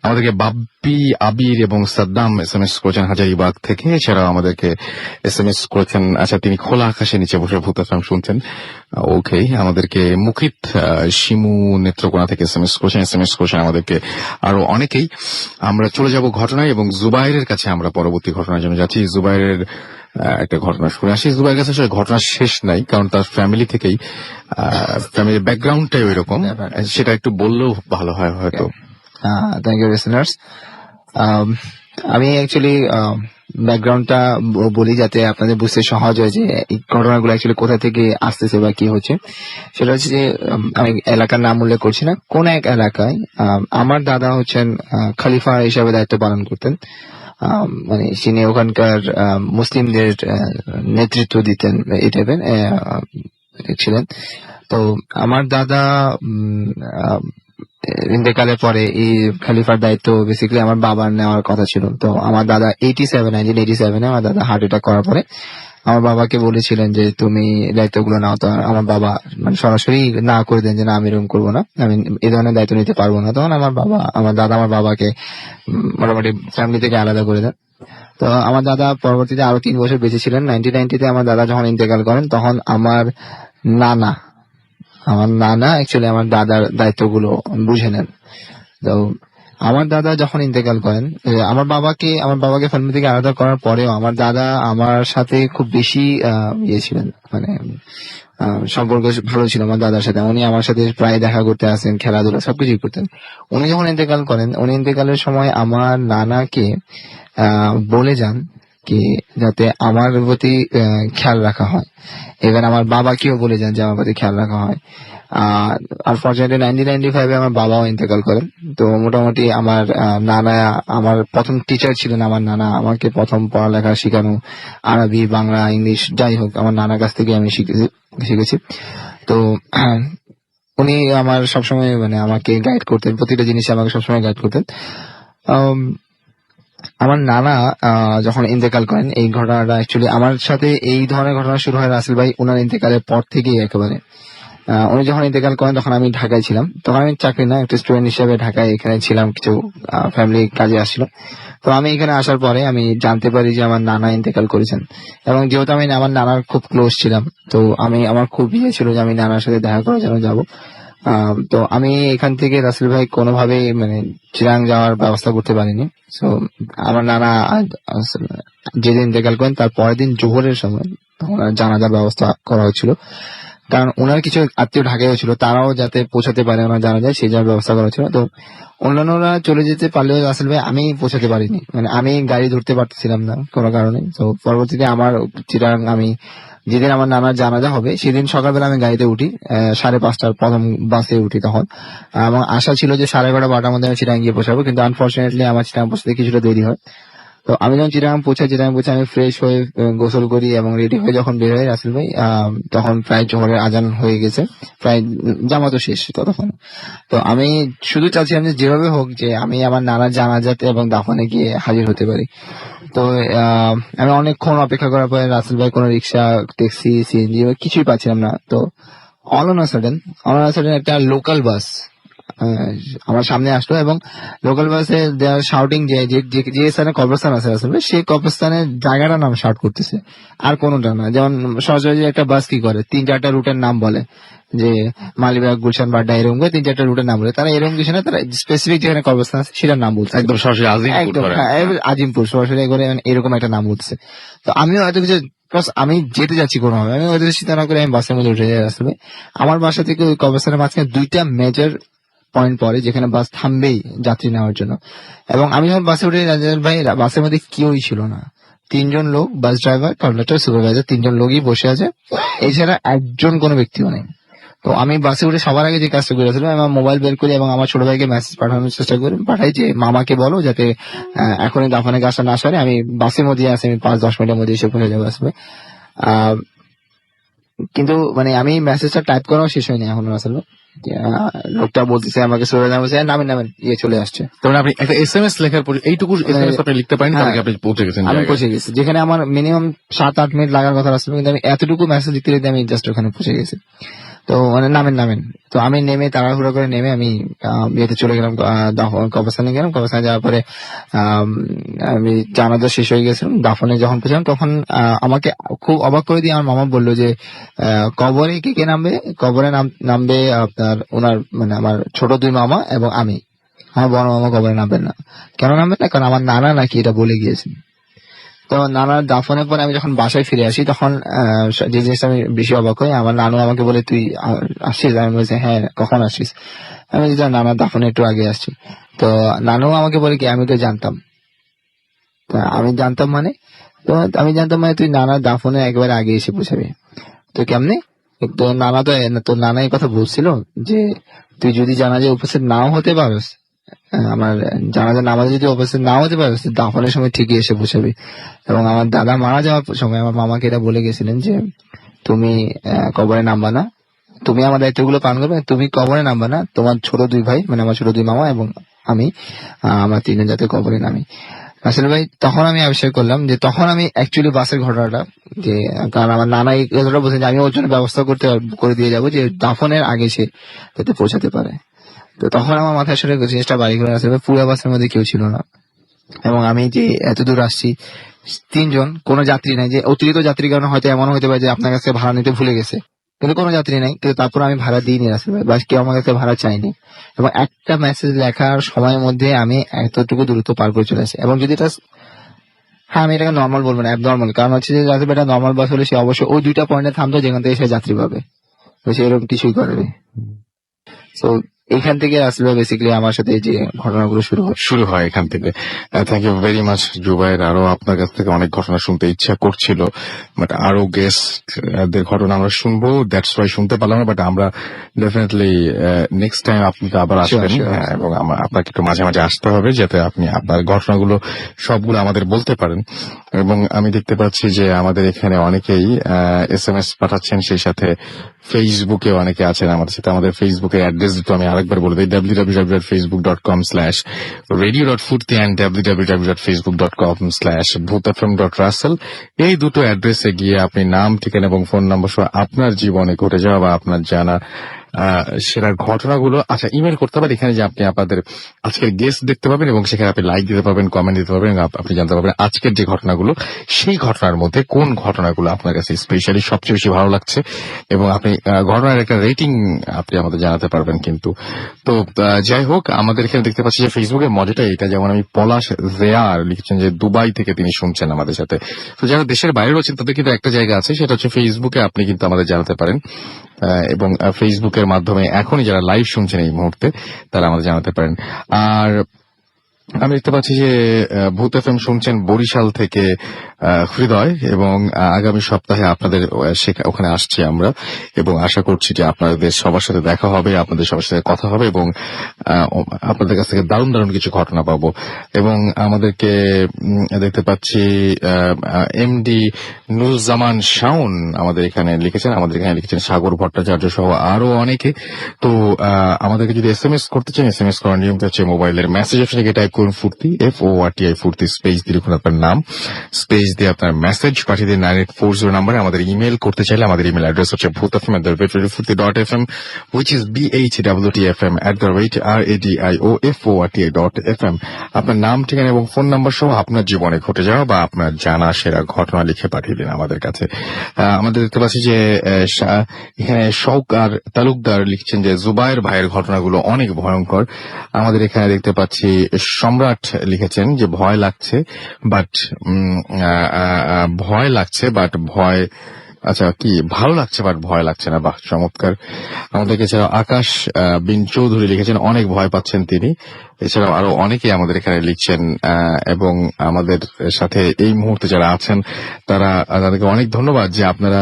আমাদেরকে বাপ্পি, আবির এবং সাদ্দাম এসএমএস করেছেন হাজারিবাগ থেকে, এছাড়াও আমাদেরকে এসএমএস করেছেন, আচ্ছা তিনি খোলা আকাশের নিচে বসে ভূত এফএম শুনছেন, ওকে। আমাদেরকে মুখিত শিমু নেত্রকোনা থেকে এসএমএস করেছেন আমাদেরকে আরো অনেকেই। আমরা চলে যাব ঘটনায়, এবং জুবাইরের কাছে আমরা পরবর্তী ঘটনার জন্য যাচ্ছি। জুবাইরের একটা ঘটনা শুনে আসি। জুবাইরের কাছে আসলে ঘটনা শেষ নাই, কারণ তার ফ্যামিলি থেকেই ফ্যামিলির ব্যাকগ্রাউন্ডটাই ওই রকম, সেটা একটু বললেও ভালো হয় হয়তো। Thank you listeners. আমি অ্যাকচুয়ালি ব্যাকগ্রাউন্ডটা বলি যাতে আপনাদের বুঝতে সহজ হয় যে এই ঘটনাগুলো অ্যাকচুয়ালি কোথা থেকে আসতেছে বা কি হচ্ছে। সেটা হচ্ছে যে আমি এলাকার নাম উল্লেখ করছি না, কোন এক এলাকায় আমার দাদা হচ্ছেন খলিফা হিসাবে দায়িত্ব পালন করতেন। মানে তিনি ওখানকার মুসলিমদের নেতৃত্ব দিতেন, এই টাইপের ছিলেন। তো আমার দাদা ইন্তেকালের পরে এই খলিফার দায়িত্ব বেসিক্যালি আমার বাবার নেওয়ার কথা ছিল। তো আমার দাদা 1987 আমার দাদা হার্ট অ্যাটাক করার পরে আমার বাবাকে বলেছিলেন যে তুমি দায়িত্বগুলো নাও। তো আমার বাবা মানে সরাসরি না করে দেন যে না আমি এরকম করবো না, আমি এই ধরনের দায়িত্ব নিতে পারবো না। তখন আমার দাদা আমার বাবাকে মোটামুটি ফ্যামিলি থেকে আলাদা করে দেন। তো আমার দাদা পরবর্তীতে আরো 3 বছর বেঁচে ছিলেন। 1990 আমার দাদা যখন ইন্তেকাল করেন তখন আমার নানা অ্যাকচুয়ালি আমার দাদার দায়িত্বগুলো বুঝে নেন। তো আমার দাদা যখন ইন্তেকাল করেন, আমার বাবাকে ফ্যামিলি থেকে আলাদা করার পরেও আমার দাদা আমার সাথে খুব বেশি ছিলেন, মানে সম্পর্ক ভালো ছিল আমার দাদার সাথে। উনি আমার সাথে প্রায় দেখা করতে আসেন, খেলাধুলা সবকিছুই করতেন। উনি যখন ইন্তেকাল করেন, উনি ইন্তেকালের সময় আমার নানাকে বলে যান কি যাতে আমার প্রতি খেয়াল রাখা হয়। ইভেন আমার বাবাকেও বলে যান যে আমার প্রতি খেয়াল রাখা হয়। আনফর্চুনেটলি 1995 আমার বাবাও ইন্তেকাল করেন। তো মোটামুটি আমার নানা আমার প্রথম টিচার ছিলেন। আমার নানা আমাকে প্রথম পড়ালেখা শেখানো, আরবি, বাংলা, ইংলিশ যাই হোক আমার নানার কাছ থেকে আমি শিখেছি। তো উনি আমার সবসময় মানে আমাকে গাইড করতেন, প্রতিটা জিনিসে আমাকে সবসময় গাইড করতেন। আম, আমার নানা যখন ইন্তেকাল করেন, এই ঘটনাটা অ্যাকচুয়ালি আমার সাথে এই ধরনের ঘটনা শুরু হয় রাসেল ভাই ওনার ইন্তেকালের পর থেকেই একেবারে। উনি যখন ইন্তেকাল করেন তখন আমি ঢাকায় ছিলাম। তখন আমি চাকরি না, একটা স্টুডেন্ট হিসেবে ঢাকায় এখানে ছিলাম, কিছু ফ্যামিলি কাজে আসছিল। তো আমি এখানে আসার পরে আমি জানতে পারি যে আমার নানা ইন্তেকাল করেছেন। এবং যেহেতু আমি আমার নানার খুব ক্লোজ ছিলাম, তো আমার খুব ইয়ে ছিল যে আমি নানার সাথে দেখা করার জন্য যাবো। তো আমি এখান থেকে রাসেল ভাই কোনোভাবেই মানে চিরাং যাওয়ার ব্যবস্থা করতে পারিনি। তো আমার নানা যেদিন ইন্তেকাল করেন তার পরের দিন জোহরের সময় ওনার জানাজার ব্যবস্থা করা হয়েছিল। কারণ ওনার কিছু আত্মীয় ঢাকায় ছিল, তারাও যাতে পৌঁছাতে পারে ওনার জানা যায় সেই যাওয়ার ব্যবস্থা করা ছিল। তো অন্যান্যরা চলে যেতে পারলেও রাসেল ভাই আমি পৌঁছাতে পারিনি, মানে আমি গাড়ি ধরতে পারতেছিলাম না কোনো কারণে। তো পরবর্তীতে আমার চিরাং আমি যেদিন আমার নানার জানাজা হবে সেদিন সকালবেলা আমি গাড়িতে উঠি, 5:30টার প্রথম বাসে উঠি তখন। এবং আশা ছিল যে 11:30-12টার মধ্যে আমি চিরাং গিয়ে পৌঁছাবো, কিন্তু আনফর্চুনেটলি আমার চিরাং পৌঁছাতে কিছুটা দেরি হয়। তো আমি যখন চিরাং পৌঁছে আমি ফ্রেশ হয়ে গোসল করি এবং রেডি হয়ে যখন বের হই রাসেল ভাই, তখন প্রায় জোহরের আজান হয়ে গেছে, প্রায় জামাতও শেষ ততক্ষণ। তো আমি শুধু চাচ্ছিলাম যে যেভাবে হোক যে আমি আমার নানার জানাজাতে এবং দাফনে গিয়ে হাজির হতে পারি। তো আমি অনেকক্ষণ অপেক্ষা করার পরে রাসেল ভাই কোনো রিক্সা, ট্যাক্সি, সিএনজি কিছুই পাচ্ছিলাম না। তো অল অন সাডেন একটা লোকাল বাস আমার সামনে আসলো এবং লোকাল বাসে শাউটিং যে স্থানে কবরস্থান আছে আসলে সেই কবরস্থানের জায়গাটার নাম শাউট করতেছে, আর কোনোটা না। যেমন সরাসরি একটা বাস কি করে 3-4টা রুটের নাম বলে, যে মালিবাগ, গুলশান, বাড্ডা এরকম করে 3-4টা রুটের নাম বলে। তারা এরকম কিছু না, তারা স্পেসিফিক যেখানে কবরস্থান আছে সেটার নাম বলছে, একদম সরাসরি আজিমপুর একদম করে। হ্যাঁ আজিমপুর সরাসরি করে মানে এরকম একটা নাম উঠছে। তো আমিও এত কিছু প্লাস আমি যেতে যাচ্ছি কোনোভাবে, আমি ওদের চিন্তা না করে আমি বাসের মধ্যে উঠে যাই। আসলে আমার বাসা থেকে ওই কবরস্থানের মাঝখানে 2টা মেজর পয়েন্ট পরে যেখানে বাস থামবেই যাত্রী নেওয়ার জন্য। এবং আমি যখন বাসে উঠে ভাই বাসের মধ্যে কেউই ছিল না, 3জন লোক, বাস ড্রাইভার, কন্ডাক্টর, সুপারভাইজার, 3জন লোকই বসে আছে, এছাড়া একজন কোনো ব্যক্তিও নেই। তো আমি বাসে উঠে সবার আগে যে কাজটা করেছিলাম, আমার মোবাইল বের করি এবং আমার ছোট ভাইকে মেসেজ পাঠানোর চেষ্টা করি, পাঠাই যে মামাকে বলো যাতে এখনই দাফনের কাজটা না সারে, আমি বাসের মধ্যে আছি, আমি 5-10 মিনিটের মধ্যে এসে পৌঁছে যাবো আসবে। কিন্তু মানে আমি মেসেজটা টাইপ করাও শেষ হয়নি এখন আসলে। লোকটা বলতেছে আমাকে নামেন ইয়ে চলে আসছে। তার মানে আপনি একটা SMS লেখার পর এইটুকু SMS আপনি লিখতে পারেন, তার আগে আপনি পৌঁছে গেছেন আমি জায়গায়। পৌঁছে গেছি যেখানে আমার মিনিমাম 7-8 মিনিট লাগার কথা আসলে, কিন্তু আমি এতটুকু মেসেজ লিখতে লিখতে আমি জাস্ট ওখানে পৌঁছে গেছি। তো মানে নামেন। তো আমি নেমে তাড়াহুড়ো করে নেমে আমি ইয়েতে চলে গেলাম, কবরস্থানে গেলাম। কবরস্থানে যাওয়ার পরে আমি জানাজা শেষ হয়ে গেছিলাম। দাফনে যখন পৌঁছলাম তখন আমাকে খুব অবাক করে দিয়ে আমার মামা বললো যে কবরে কে নামবে। কবরে নামবে আপনার ওনার মানে আমার ছোট 2 মামা এবং আমি। আমার বড় মামা কবরে নামবেন না। কেন নামবেন না? কারণ আমার নানা নাকি এটা বলে গিয়েছেন। তো নানার দাফনের পরে আমি যখন বাসায় ফিরে আসি তখন যে জিনিসটা আমি বেশি অবাক হই, আমার নানু আমাকে বলে তুই আসছিস? আমি বলছি হ্যাঁ, কখন আসছিস? আমি বলছি নানার দাফনে একটু আগে আসছি। তো নানু আমাকে বলে কি আমি তো জানতাম। আমি জানতাম মানে তুই নানার দাফনে একবার আগে এসে পৌঁছাবি। তো কেমনে? তো নানা এই কথা বলছিল যে তুই যদি জানাজা উপস্থিত নাও হতে পারস, আমার জানাজা নামাজে যদি উপস্থিত নাও হতে পারস, দাফনের সময় ঠিকই এসে পৌঁছাবি। এবং আমার দাদা মারা যাওয়ার সময় আমার মামাকে এটা বলে গেছিলেন যে তুমি কবরে নামবা না, তুমি আমার দায়িত্বগুলো পালন করবে, তুমি কবরে নামবা না, তোমার ছোট 2 ভাই মানে আমার ছোট 2 মামা এবং আমি, আমরা 3জন যাতে কবরে নামি। আসলে ভাই তখন আমি আবিষ্কার করলাম যে তখন আমি অ্যাকচুয়ালি বাসের ঘটনাটা, যে কারণ আমার নানা এই কথাটা বলছেন যে আমি ওর জন্য ব্যবস্থা করে দিয়ে যাবো যে দাফনের আগে সে যাতে পৌঁছাতে পারে। তো তখন আমার মাথায় আসলে জিনিসটা বাড়ি করে আসলে পুরো বাসের মধ্যে কেউ ছিল না এবং আমি যে এত দূর আসছি 3জন, কোনো যাত্রী নাই। যে অতিরিক্ত যাত্রীর কারণে হয়তো এমন হতে পারে যে আপনার কাছে ভাড়া নিতে ভুলে গেছে, কিন্তু কোনো যাত্রী নাই। কিন্তু তারপর আমি ভাড়া দিইনি আসলে ভাই, বাস কেউ আমার কাছে ভাড়া চাইনি। এবং একটা মেসেজ লেখার সময়ের মধ্যে আমি এতটুকু দূরত্ব পার করে চলে আসি। এবং যদি এটা হ্যাঁ আমি এটাকে নর্মাল বলবো না, অ্যাবনর্মাল। কারণ হচ্ছে যে যাতে এটা নর্মাল বাস হলে সে অবশ্যই ওই 2টা পয়েন্টে থামতো যেখান থেকে সে যাত্রী পাবে, তো সে এরকম কিছুই করবে। তো এইখান থেকে আসলে বেসিক্যালি আমার সাথে এই যে ঘটনাগুলো শুরু হয়। এখান থেকে। Thank you very much Zubair. আরো আপনার কাছ থেকে অনেক ঘটনা শুনতে ইচ্ছা করছিল, বাট আরো গেস্টদের ঘটনা আমরা শুনবো, দ্যাটস ওয়াই শুনতে পারলাম না। বাট আমরা ডেফিনেটলি নেক্সট টাইম আপনি তো আবার আসবেন, sure. হ্যাঁ, এবং আপনাকে একটু মাঝে মাঝে আসতে হবে যাতে আপনি আপনার ঘটনাগুলো সবগুলো আমাদের বলতে পারেন। এবং আমি দেখতে পাচ্ছি যে আমাদের এখানে অনেকেই SMS পাঠাচ্ছেন, সেই সাথে ফেসবুকে অনেকে আছেন আমাদের সাথে। আমাদের ফেসবুকের অ্যাড্রেস তো আমি আরেকবার বলে দিই, www.facebook.com/radio.furti and www.facebook.com/bhutfm.russell। এই দুটো অ্যাড্রেসে গিয়ে আপনি নাম, ঠিকানা এবং ফোন নম্বর সহ আপনার জীবনে ঘটে যাওয়া বা আপনার জানা সেরা ঘটনাগুলো ইমেল করতে পারেন। এখানে যে আপনি আপনাদের আজকের গেস্ট দেখতে পাবেন এবং সেখানে আপনি লাইক দিতে পারবেন, কমেন্ট দিতে পারবেন, এবং আপনি জানতে পারবেন আজকের যে ঘটনাগুলো, সেই ঘটনার মধ্যে কোন ঘটনাগুলো আপনার কাছে স্পেশালি সবচেয়ে বেশি ভালো লাগছে, এবং আপনি ঘটনার একটা রেটিং আপনি আমাদের জানাতে পারবেন কিন্তু। তো যাই হোক, আমাদের এখানে দেখতে পাচ্ছি যে ফেসবুকের মজাটা এটা, যেমন আমি পলাশ রেয়ার লিখছেন যে দুবাই থেকে তিনি শুনছেন আমাদের সাথে। তো যারা দেশের বাইরে রয়েছেন তাদের কিন্তু একটা জায়গা আছে, সেটা হচ্ছে ফেসবুকে আপনি কিন্তু আমাদের জানাতে পারেন, এবং ফেসবুকের মাধ্যমে এখনই যারা লাইভ শুনছেন এই মুহূর্তে তারা আমাদের জানাতে পারেন। আর আমি দেখতে পাচ্ছি যে ভূত এফএম শুনছেন বরিশাল থেকে হৃদয়, এবং আগামী সপ্তাহে আপনাদের ওখানে আসছি আমরা, এবং আশা করছি যে আপনাদের সবার সাথে দেখা হবে, আপনাদের সবার সাথে কথা হবে, এবং আপনাদের কাছ থেকে দারুণ দারুণ কিছু ঘটনা পাবো। এবং আমাদেরকে দেখতে পাচ্ছি এমডি নুরুজ্জামান শাওন আমাদের এখানে লিখেছেন, সাগর ভট্টাচার্য সহ আরো অনেকে। তো আমাদেরকে যদি SMS করতে চান, SMS করার নিয়মটা হচ্ছে মোবাইলের মেসেজ অপশনে গিয়ে টাইপ করুন ফুর্তি, FORTI ফুর্তি, স্পেস দিয়ে লিখুন আপনার নাম, স্পেস দিয়ে আপনার মেসেজ পাঠিয়ে দিন 9840 নাম্বারে। আমাদের ইমেল করতে চাইলে আমাদের ইমেল অ্যাড্রেস হচ্ছে bhutfm@radio.furti.fm, which is BHWTFM@radio.furti.fm। আপনার নাম, ঠিকানা এবং ফোন নাম্বার সহ আপনার জীবনে ঘটে যাওয়া বা আপনার জানা সেরা ঘটনা লিখে পাঠিয়ে দিন আমাদের কাছে। আমাদের দেখতে পাচ্ছি যে এখানে শওকার তালুকদার লিখছেন যে জুবায়ের ভাইয়ের ঘটনাগুলো অনেক ভয়ঙ্কর। আমাদের এখানে দেখতে পাচ্ছি সম্রাট লিখেছেন যে ভয় লাগছে বাট ভয় ভালো লাগছে বাট ভয় লাগছে না। বাহ, চমৎকার। আমাদেরকে এছাড়াও আকাশ বিন চৌধুরী লিখেছেন অনেক ভয় পাচ্ছেন তিনি। এছাড়াও আরো অনেকে আমাদের এখানে লিখছেন, এবং আমাদের সাথে এই মুহূর্তে যারা আছেন তাদেরকে অনেক ধন্যবাদ যে আপনারা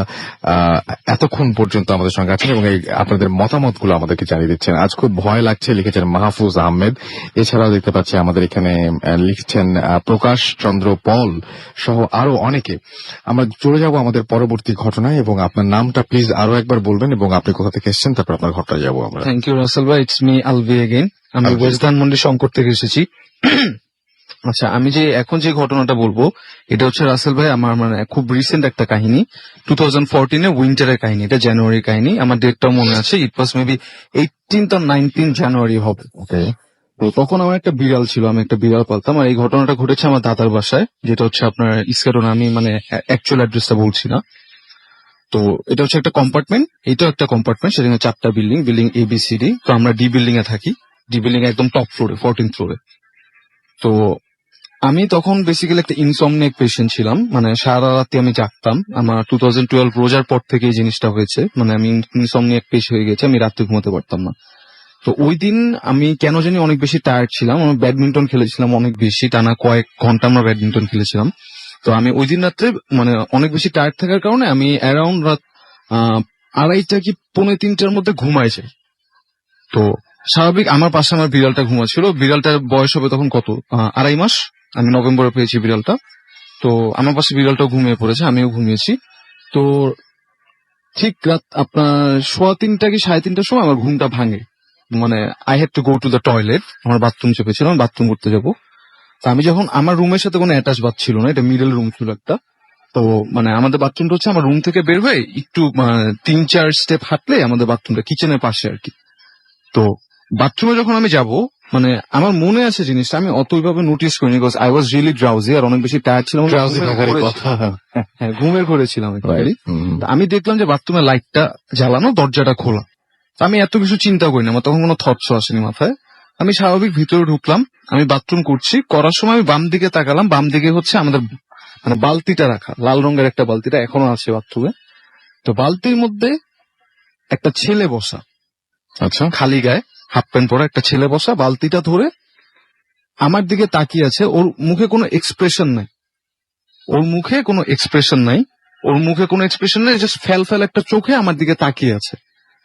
এতক্ষণ পর্যন্ত আমাদের সঙ্গে আছেন এবং এই আপনাদের মতামতগুলো আমাদেরকে জানিয়ে দিচ্ছেন। আজ খুব ভয় লাগছে লিখেছেন মাহফুজ আহমেদ। এছাড়াও দেখতে পাচ্ছি আমাদের এখানে লিখছেন প্রকাশ চন্দ্র পল সহ আরো অনেকে। আমরা চলে যাব আমাদের পরবর্তী ঘটনায়, এবং আপনার নামটা প্লিজ আরো একবার বলবেন এবং আপনি কোথা থেকে এসেছেন, তারপর আপনার ঘটনায় যাবো আমরা। থ্যাংক ইউ রাসেল ভাই, ইটস মি আলভি এগেইন। আমি আলভি। ওয়েস্ট ধানমন্ডি শঙ্কর থেকে এসেছি। আচ্ছা, আমি যে এখন যে ঘটনাটা বলবো এটা হচ্ছে রাসেল ভাই আমার খুব রিসেন্ট একটা কাহিনী, 2014 উইন্টারের কাহিনী। এটা জানুয়ারির কাহিনী, আমার ডেটটাও মনে আছে। ইট ওয়াজ মেবি 18 or 19 জানুয়ারি হবে। তো তখন আমার একটা বিড়াল ছিল, আমি একটা বিড়াল পালতাম। আর এই ঘটনাটা ঘটেছে আমার দাদার বাসায়, যেটা হচ্ছে আপনার ইস্কাটন। আমি অ্যাকচুয়াল অ্যাড্রেসটা বলছি না। তো এটা হচ্ছে একটা কম্পার্টমেন্ট, এটাও একটা কম্পার্টমেন্ট, সেখানে 4টা বিল্ডিং ABCD। তো আমরা ডি বিল্ডিং এ থাকি, ডি বিল্ডিং এ একদম টপ ফ্লোরে, 14th ফ্লোরে। তো আমি তখন বেসিক্যালি একটা ইনসমনিক পেশেন্ট ছিলাম, সারা রাতে আমি জাগতাম। আমার 2012 রোজার পর থেকে এই জিনিসটা হয়েছে, আমি ইনসমনিক পেশেন্ট হয়ে গেছে, আমি রাতে ঘুমাতে পারতাম না। তো ওই দিন আমি কেন জানি অনেক বেশি টায়ার্ড ছিলাম, আমি ব্যাডমিন্টন খেলেছিলাম অনেক বেশি, টানা কয়েক ঘন্টা আমরা ব্যাডমিন্টন খেলেছিলাম। তো আমি ওই দিন রাত্রে অনেক বেশি টায়ার্ড থাকার কারণে আমি অ্যারাউন্ড রাত 2:30 কি 2:45 মধ্যে ঘুমাই যাই। তো স্বাভাবিক আমার পাশে আমার বিড়ালটা ঘুমাচ্ছিল। বিড়ালটার বয়স হবে তখন কত, 2.5 মাস। আমি নভেম্বরে পেয়েছি বিড়ালটা। তো আমার পাশে বিড়ালটাও ঘুমিয়ে পড়েছে, আমিও ঘুমিয়েছি। তো ঠিক রাত আপনার 3:15 কি 3:30 সময় আমার ঘুমটা ভাঙে। I had to go to the toilet, আমার বাথরুম চেপেছিলাম, বাথরুম করতে যাবো। তো আমি যখন, আমার রুমের সাথে কোনো অ্যাটাচ বাথ ছিল না, এটা মিডল রুম ছিল একটা। তো আমাদের বাথরুমটা হচ্ছে আমার রুম থেকে বের হয়ে একটু 3-4 স্টেপ হাঁটলে আমাদের বাথরুমটা কিচেনের পাশে আর কি। তো বাথরুমে যখন আমি যাব, আমার মনে আছে জিনিসটা, আমি অতভাবে নোটিস করিনি, because I was really drowsy আর অনেক বেশি টায়ার্ড ছিলাম। হ্যাঁ, ঘুমের করেছিলাম। আমি দেখলাম যে বাথরুমের লাইটটা জ্বালানো, দরজাটা খোলা। আমি এত কিছু চিন্তা করিনি, আমার তখন কোনো থটস আসেনি মাথায়। আমি স্বাভাবিক ভিতরে ঢুকলাম, আমি বাথরুম করছি। করার সময় আমি বাম দিকে তাকালাম, বাম দিকে হচ্ছে আমাদের বালতিটা রাখা, লাল রঙের একটা বালতিটা এখনো আছে বাথরুমে। তো বালতির মধ্যে একটা ছেলে বসা, আচ্ছা, খালি গায়ে, হাফ প্যান্ট পরা একটা ছেলে বসা, বালতিটা ধরে আমার দিকে তাকিয়ে আছে। ওর মুখে কোনো এক্সপ্রেশন নাই, ওর মুখে কোনো এক্সপ্রেশন নাই, ওর মুখে কোনো এক্সপ্রেশন নেই, জাস্ট ফ্যাল ফ্যাল একটা চোখে আমার দিকে তাকিয়ে আছে।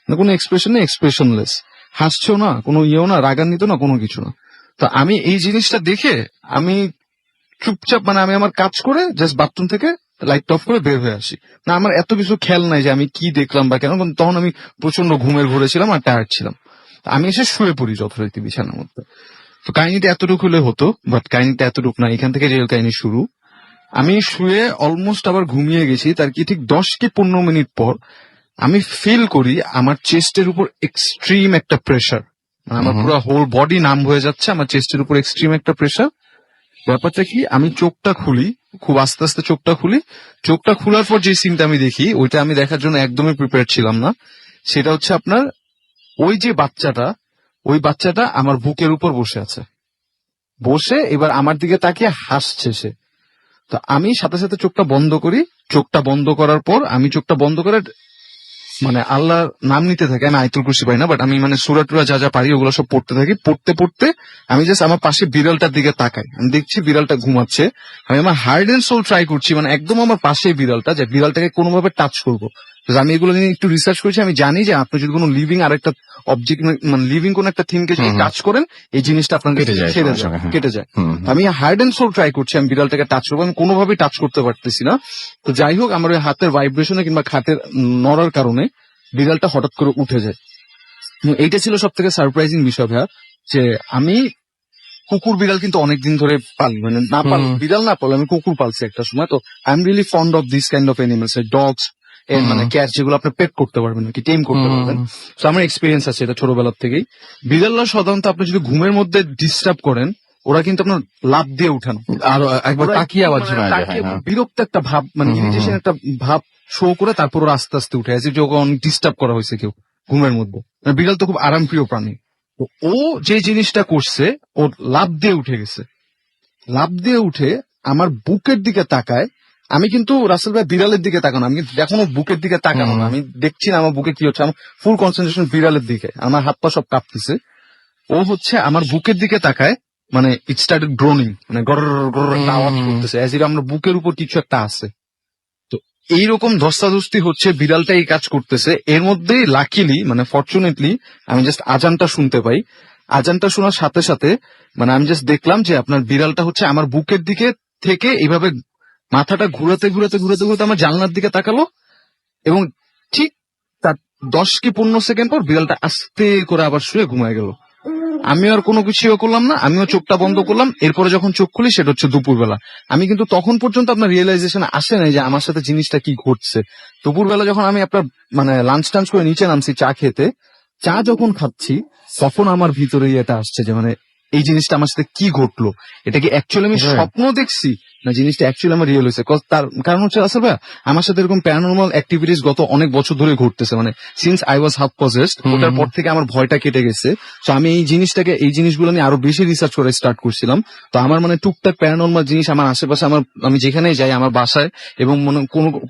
না কোনো এক্সপ্রেশন নেই, এক্সপ্রেশনলেস, হাসছেও না, কোনো ইয়েও না, রাগান্বিত না, কোনো কিছু না। তো আমি এই জিনিসটা দেখে আমি চুপচাপ মানে আমি আমার কাজ করে জাস্ট বাথরুম থেকে লাইট অফ করে বের হয়ে আসি। না আমার এত কিছু খেয়াল নাই যে আমি কি দেখলাম বা কেন, কারণ তখন আমি প্রচন্ড ঘুমের ঘোরে ছিলাম আর টায়ার্ড ছিলাম। তো আমি এসে শুয়ে পড়ি যথারীতি বিছানার মধ্যে। তো কাহিনীটা এতটুকু হলে হতো, বাট কাহিনীটা এতটুকু না, এখান থেকে রিয়েল কাহিনী শুরু। আমি শুয়ে অলমোস্ট আবার ঘুমিয়ে গেছি, তার কি ঠিক 10 কি 15 মিনিট পর আমি ফিল করি আমার চেস্টের উপর এক্সট্রিম একটা প্রেসার, মানে আমার পুরো হোল বডি নাম হয়ে যাচ্ছে, আমার চেস্টের উপর এক্সট্রিম একটা প্রেসার। ব্যাপারটা কি, আমি চোখটা খুলি, খুব আস্তে আস্তে চোখটা খুলি। চোখটা খোলার পর যে সিনটা আমি দেখি, ওইটা আমি দেখার জন্য একদমই প্রিপেয়ার ছিলাম না। সেটা হচ্ছে আপনার ওই যে বাচ্চাটা, ওই বাচ্চাটা আমার বুকের উপর বসে আছে, বসে এবার আমার দিকে তাকিয়ে হাসছে সে। তো আমি সাথে সাথে চোখটা বন্ধ করি। চোখটা বন্ধ করার পর আমি চোখটা বন্ধ করে মানে আল্লাহর নাম নিতে থাকি। আমি আয়াতুল কুরসি পাই না, বাট আমি মানে সূরা টুরা যা যা পারি ওগুলো সব পড়তে থাকি। পড়তে পড়তে আমি জাস্ট আমার পাশে বিড়ালটার দিকে তাকাই, আমি দেখছি বিড়ালটা ঘুমাচ্ছে। আমি আমার হার্ড এন্ড সোল ট্রাই করছি, মানে একদম আমার পাশে বিড়ালটা, যে বিড়ালটাকে কোনোভাবে টাচ করবো। আমি এগুলো নিয়ে একটু রিসার্চ করেছি। আমি জানি যে আপনি যদি কোনো লিভিং আর একটা অবজেক্ট মানে লিভিং কোন একটা থিংকে যদি টাচ করেন, এই জিনিসটা আপনার কেটে যায়, ছেড়ে সঙ্গে যায়, সঙ্গে। কেটে যায়। হুম। আমি হার্ড এন্ড সোল ট্রাই করছি আমি বিড়ালটাকে টাচ করবো, আমি কোনোভাবেই টাচ করতে পারতেছি না। তো যাই হোক, আমার ওই হাতের ভাইব্রেশনে কিংবা খাটের নড়ার কারণে বিড়ালটা হঠাৎ করে উঠে যায়। এইটা ছিল সব থেকে সারপ্রাইজিং বিষয় ভাইয়া, যে আমি কুকুর বিড়াল কিন্তু অনেকদিন ধরে পালি, মানে না পাল বিড়াল না পালে আমি কুকুর পালছি একটা সময়। তো I am really fond of this kind of animals, dogs মানে ক্যাট, যেগুলো আপনি পেট করতে পারবেন, কি টেম করতে পারবেন। তো আমার এক্সপিরিয়েন্স আছে এটা ছোটবেলার থেকেই। বিড়ালরা সাধারণত আপনি যদি ঘুমের মধ্যে ডিস্টার্ব করেন, ওরা কিন্তু আপনার লাফ দিয়ে উঠানো, আরো একবার ওরা তাকিয়ে আবার মানে ঝিমায় যায়। তাকিয়ে হ্যাঁ, বিরক্ত একটা ভাব, মানে ইরিটেশন একটা ভাব শো করে তারপর ওরা আস্তে আস্তে উঠে আসে, যখন ডিস্টার্ব করা হয়েছে কেউ ঘুমের মধ্যে। মানে বিড়াল তো খুব আরামপ্রিয় প্রাণী। তো ও যে জিনিসটা করছে, ও লাফ দিয়ে উঠে গেছে। লাফ দিয়ে উঠে আমার বুকের দিকে তাকায়। আমি কিন্তু রাসেল ভাই বিড়ালের দিকে তাকানো, আমি কিন্তু এখনো বুকের দিকে তাকানো না, আমি দেখছি না আমার বুকে কি হচ্ছে, আমার ফুল কনসেন্ট্রেশন বিড়ালের দিকে, আমার হাত পা সব কাঁপতেছে। ও হচ্ছে আমার বুকের দিকে তাকায়, মানে ইট স্টার্টেড গ্রোনিং, মানে গড় গড় একটা আওয়াজ করতেছে, অ্যাজ ইফ আমার বুকের উপর কিছু একটা আছে। তো এইরকম ধস্তাধস্তি হচ্ছে, বিড়ালটা এই কাজ করতেছে। এর মধ্যে লাকিলি মানে ফরচুনেটলি আমি জাস্ট আজানটা শুনতে পাই। আজানটা শোনার সাথে সাথে মানে আমি জাস্ট দেখলাম যে আপনার বিড়ালটা হচ্ছে আমার বুকের দিকে থেকে এইভাবে মাথাটা ঘুরাতে ঘুরাতে ঘুরাতে ঘুরাতে আমার জানলার দিকে তাকালো, এবং ঠিক তার 10 কি 15 সেকেন্ড পর বিড়ালটা আস্তে করে আবার শুয়ে ঘুমায় গেল। আমি আর কোনো কিছুও করলাম না, আমিও চোখটা বন্ধ করলাম। এরপরে যখন চোখ খুলি সেটা হচ্ছে দুপুরবেলা। আমি কিন্তু তখন পর্যন্ত আপনার রিয়েলাইজেশন আসে নাই যে আমার সাথে জিনিসটা কি ঘটছে। দুপুরবেলা যখন আমি আপনার মানে লাঞ্চ টাঞ্চ করে নিচে নামছি চা খেতে, চা যখন খাচ্ছি তখন আমার ভিতরে এটা আসছে যে মানে এই জিনিসটা আমার সাথে কি ঘটলো, এটা কি অ্যাকচুয়ালি আমি স্বপ্ন দেখছি না জিনিসটা অ্যাকচুয়ালি আমার রিয়েল হয়েছে। তার কারণ হচ্ছে আসলে ভাই আমার সাথে এরকম প্যারানর্মাল অ্যাক্টিভিটিস গত অনেক বছর ধরে ঘটতেছে, মানে since I was half possessed, ওটার পর থেকে আমার ভয়টা কেটে গেছে। তো আমি এই জিনিসগুলো নিয়ে আরো বেশি রিসার্চ করে স্টার্ট করছিলাম। তো আমার মানে টুকটাক প্যারানর্মাল জিনিস আমার আশেপাশে, আমি যেখানেই যাই আমার বাসায়, এবং মনে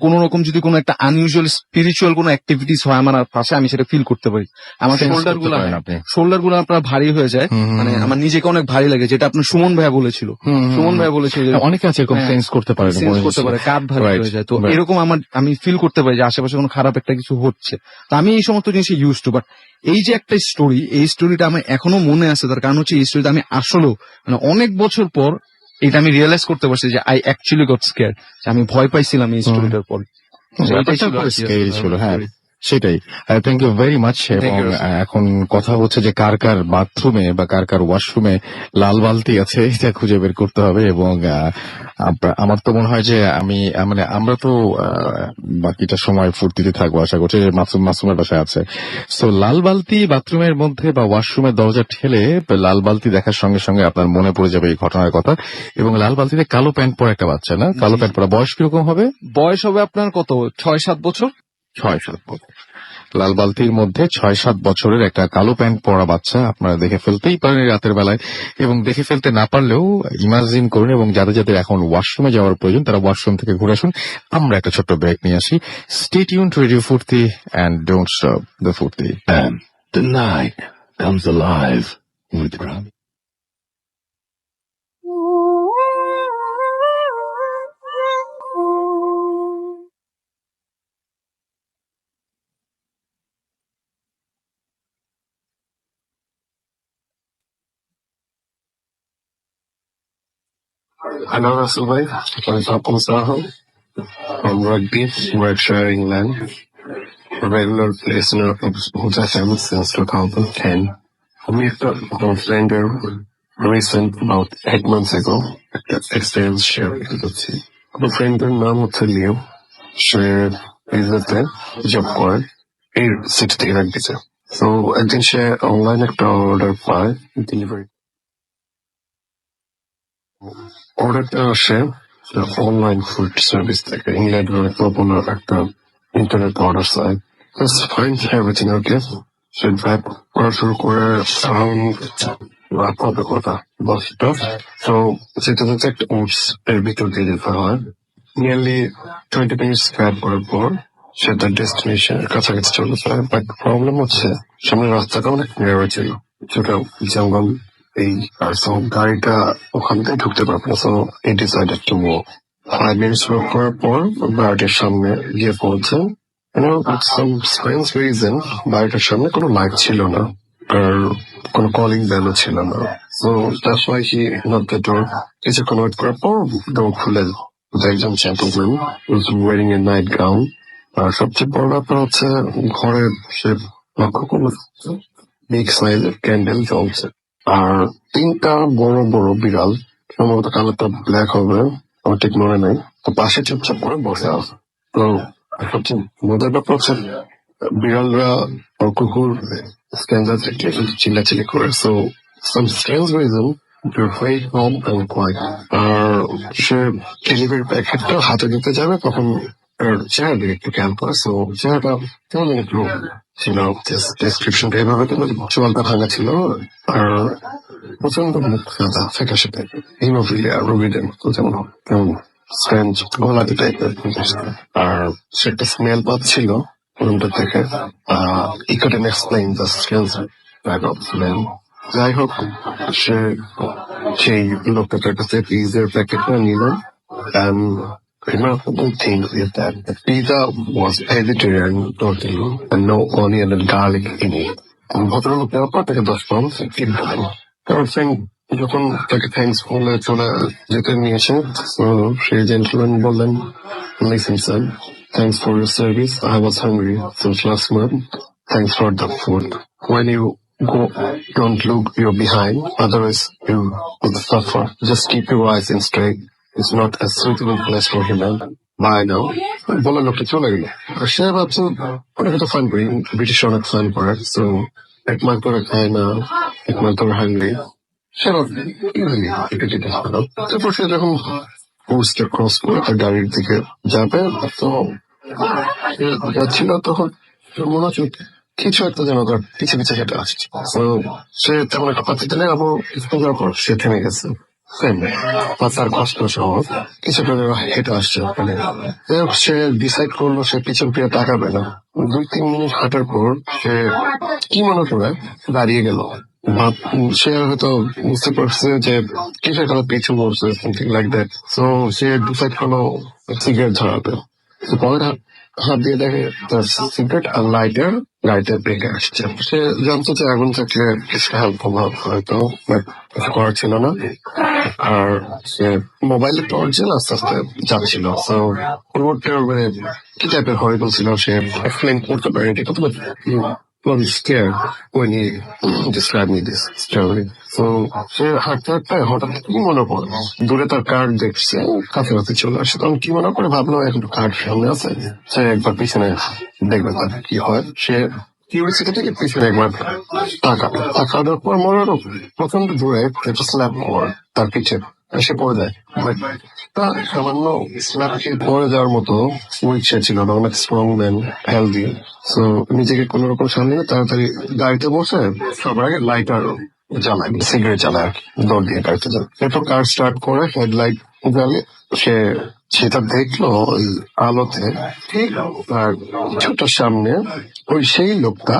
কোনো রকম যদি কোনো একটা আনইউজুয়াল স্পিরিচুয়াল কোনো অ্যাক্টিভিটিস হয় আমার পাশে, আমি সেটা ফিল করতে পারি। আমার Sense শোল্ডার করতে গুলো পারেন আপনি। শোল্ডার গুলো আপনার ভারী হয়ে যায়, মানে আমার নিজেকে অনেক ভারী লাগে, যেটা আপনার সুমন ভাইয়া বলেছিল। সুমন ভাইয়া বলেছিল যে অনেকে আছে এরকম হ্যাঁ, সেন্স করতে পারে, সেন্স করতে পারে, কাঁধ ভারী Right, হয়ে যায়। তো right. এরকম আমি ফিল করতে পারি যে আশেপাশে কোনো খারাপ একটা কিছু হচ্ছে। তো আমি এই সমস্ত জিনিসে ইউজ টু। বাট এই যে একটা স্টোরি, এই স্টোরিটা আমার এখনো মনে আছে। তার কারণ হচ্ছে এই স্টোরিটা আমি আসলেও মানে অনেক বছর পর এটা আমি রিয়েলাইজ করতে পারছি যে আই অ্যাকচুয়ালি গট স্কেয়ার্ড, আমি ভয় পাইছিলাম এই স্টোরিটার পর। ব্যাপারটা খুব scary ছিল, হ্যাঁ সেটাই। Thank you very much. এবং এখন কথা হচ্ছে যে কার কার বাথরুমে বা কার কার ওয়াশরুমে লাল বালতি আছে, এটা খুঁজে বের করতে হবে। এবং আমার তো মনে হয় যে মানে আমরা তো বাকিটা সময় ফুর্তিতে থাকবো, আশা করছি যে মাসুমের বাসায় আছে। সো লাল বালতি বাথরুমের মধ্যে বা ওয়াশরুমের দরজা ঠেলে লাল বালতি দেখার সঙ্গে সঙ্গে আপনার মনে পড়ে যাবে এই ঘটনার কথা। এবং লাল বালতিতে কালো প্যান্ট পরা একটা বাচ্চা, না কালো প্যান্ট পরা, বয়স কিরকম হবে? বয়স হবে আপনার কত 6-7 বছর। 6-7 বছর। লাল বালতির মধ্যে 6-7 বছরের একটা কালো প্যান্ট পরা বাচ্চা আপনারা দেখে ফেলতেই পারেন এই রাতের বেলায়। এবং দেখে ফেলতে না পারলেও ইমাজিন করুন। এবং যাদের যাদের এখন ওয়াশরুমে যাওয়ার প্রয়োজন তারা ওয়াশরুম থেকে ঘুরে আসুন। আমরা একটা ছোট্ট ব্রেক নিয়ে আসি। Stay tune two radio Foorti and don't stop the ফুর্তি। And the night comes alive with Grammy. Hello, Russell Wade. I'm from Saho. From Rugby, Berkshire, England. A regular listener of Hood FM since 2010. I met a friend recent about 8 months ago. Experience share করছি। আমার ফ্রেন্ডের নাম হচ্ছে লিও। সে বিজনেসে job করে এই city থেকে রাখতেছে। তো একদিন সে অনলাইন একটা অর্ডার পায় ডেলিভারি। অর্ডারটা আসে অনলাইন ফুড সার্ভিস থেকে ইংল্যান্ডের অনেক পপুলার একটা internet order site. Let's find everything okay. সে ড্রাইভ করা শুরু করে around রাত হবে কথা 10টা। তো সেটা হচ্ছে একটা ওটস এর ভিতর দিয়ে দিতে হয়। নিয়ারলি 20 মিনিটস ড্রাইভ করার পর সে তার ডেস্টিনেশনের কাছাকাছি চলে যায়। বাট প্রবলেম হচ্ছে সামনে রাস্তাটা অনেক নেরো ছিল, ছোট জঙ্গল এই আর সো গাড়িটা ওখান থেকে ঢুকতে পারবে না। সো এই decided to walk. 5 minutes walk করার পর গাড়িটির সামনে গিয়ে পৌঁছে সাম স্ট্রেঞ্জ রিজন বাড়িটার সামনে কোনো লাইট ছিল না আর কোনো কলিং বেলও ছিল না। So that's why he knocked the door. কিছুক্ষণ ওয়েট করার পর ডোর খুলে একজন চ্যাম্পম্যান was wearing a night gown. আর সবচেয়ে বড় ব্যাপার হচ্ছে ঘরে সে লক্ষ্য করলো বিগ সাইজের ক্যান্ডেল জ্বলছে আর 3টা বড় বড় বিড়াল, সম্ভবত কালারটা ব্ল্যাক হবে, আমার ঠিক মনে নাই, তো পাশে চুপচাপ করে বসে আছে। তো সবচেয়ে মজার ব্যাপার হচ্ছে বিড়ালরা আর কুকুর স্ট্যান্ডার্ড থেকে চিল্লাচিল্লি করে। So some strange reason very calm and quiet. আর সে ডেলিভারি প্যাকেটটা হাতে দিতে যাবে তখন চেহারা দিকে একটু খেয়াল করে। সো চেহারাটা কেমন একটু ছিল, ডেসক্রিপশনটা এভাবে তো চোয়ালটা ভাঙা ছিল আর প্রচন্ড মুখ সাদা ফ্যাকাশে টাইপের হিমোফিলিয়া রোগীদের মতো, যেমন কেমন স্ট্রেঞ্জ গোলাপি টাইপের। আর সে একটা স্মেল পাচ্ছিল রুমটা থেকে। ই couldn't explain the strange type of smell. যাই হোক, সে সেই লোকটার কাছে পিজার প্যাকেটটা নিল। Remarkable thing is that the pizza was vegetarian totally and no onion and garlic in it. ভদ্রলোক দেওয়ার পর তাকে 10 পাউন্ড টিপ দিলেন। কারণ ফ্রেন্ড যখন তাকে থ্যাঙ্কস বলে চলে যেতে নিয়েছে, তো সেই জেন্টলম্যান বললেন, listen sir, thanks for your service. I was hungry since last month. Thanks for the food. When you go, don't look your behind, otherwise you will suffer. Just keep your eyes in straight. It's not a suitable place for human. Bye now. বলে লোকটা চলে গেল। আর সে ভাবছে অনেক তো fun করি, British অনেক fun করে। সো 1 মাস ধরে খায় না, 1 মাস ধরে হাঙ্গরি। সে ইজিলি এটা যেতে হলো। তারপর সে যখন পোস্টটা ক্রস করে তার গাড়ির দিকে যাবে, তো সে যাচ্ছিল তখন মনে হচ্ছে কিছু একটা যেন তার পিছে পিছে হেঁটে আসছে। তো সে তেমন একটা পাচ্ছি না, আবার কিছুক্ষণ যাওয়ার পর সে থেমে গেছে। তার কষ্ট সহজ কিছুটা হেঁটে আসছে ওখানে। সে ডিসাইড করলো সে পিছন ফিরে তাকাবে না। 2-3 মিনিট হাঁটার পর সে কি মনে করে দাঁড়িয়ে গেল। সে হয়তো বুঝতে পারছে যে কিসের কথা পিছু পড়ছে, something like that. So say decide করলো সিগারেট ধরাবে। পরে হাত দিয়ে দেখে তার সিগারেট আর লাইটার গাড়িতে ব্রেকে আসছে। সে জানতো যে আগুন থাকলে কিছুটা হেল্প হবে হয়তো, বাট কিছু করার ছিল না। আর সে মোবাইলে টর্চ জ্বালা আস্তে আস্তে যাচ্ছিল। সো পরবর্তী মানে কি টাইপের হরিবল ছিল সে এক্সপ্লেন করতে পারে এটা কত scared when he described me this story. So সে হাঁটতে হাঁটতে হঠাৎ কি মনে পড়ে দূরে তার কার দেখছে, কাছাকাছি চলে আসছে। তখন কি মনে করে ভাবলো এখন কার সামনে আছে, সে একবার পিছনে দেখবে তার কি হয়। সে কিউরিসিটি থেকে পিছনে একবার তাকানোর পর মনে হলো প্রচন্ড দূরে একটা স্ল্যাব তার পিছে এসে পড়ে যায়। তা সামান্য স্ল্যাব খেয়ে পড়ে যাওয়ার মতো উইক সে ছিল না, অনেক স্ট্রং ম্যান, হেলদি। সো নিজেকে কোন রকম সামনে তাড়াতাড়ি গাড়িতে বসে সবার আগে লাইটার জ্বালায়, সিগারেট জ্বালায় আর কি, দৌড় দিয়ে গাড়িতে যায়। এরপর কার স্টার্ট করে হেডলাইট জ্বালিয়ে সে সেটা দেখলো ওই আলোতে ঠিক তার কিছুটা সামনে ওই সেই লোকটা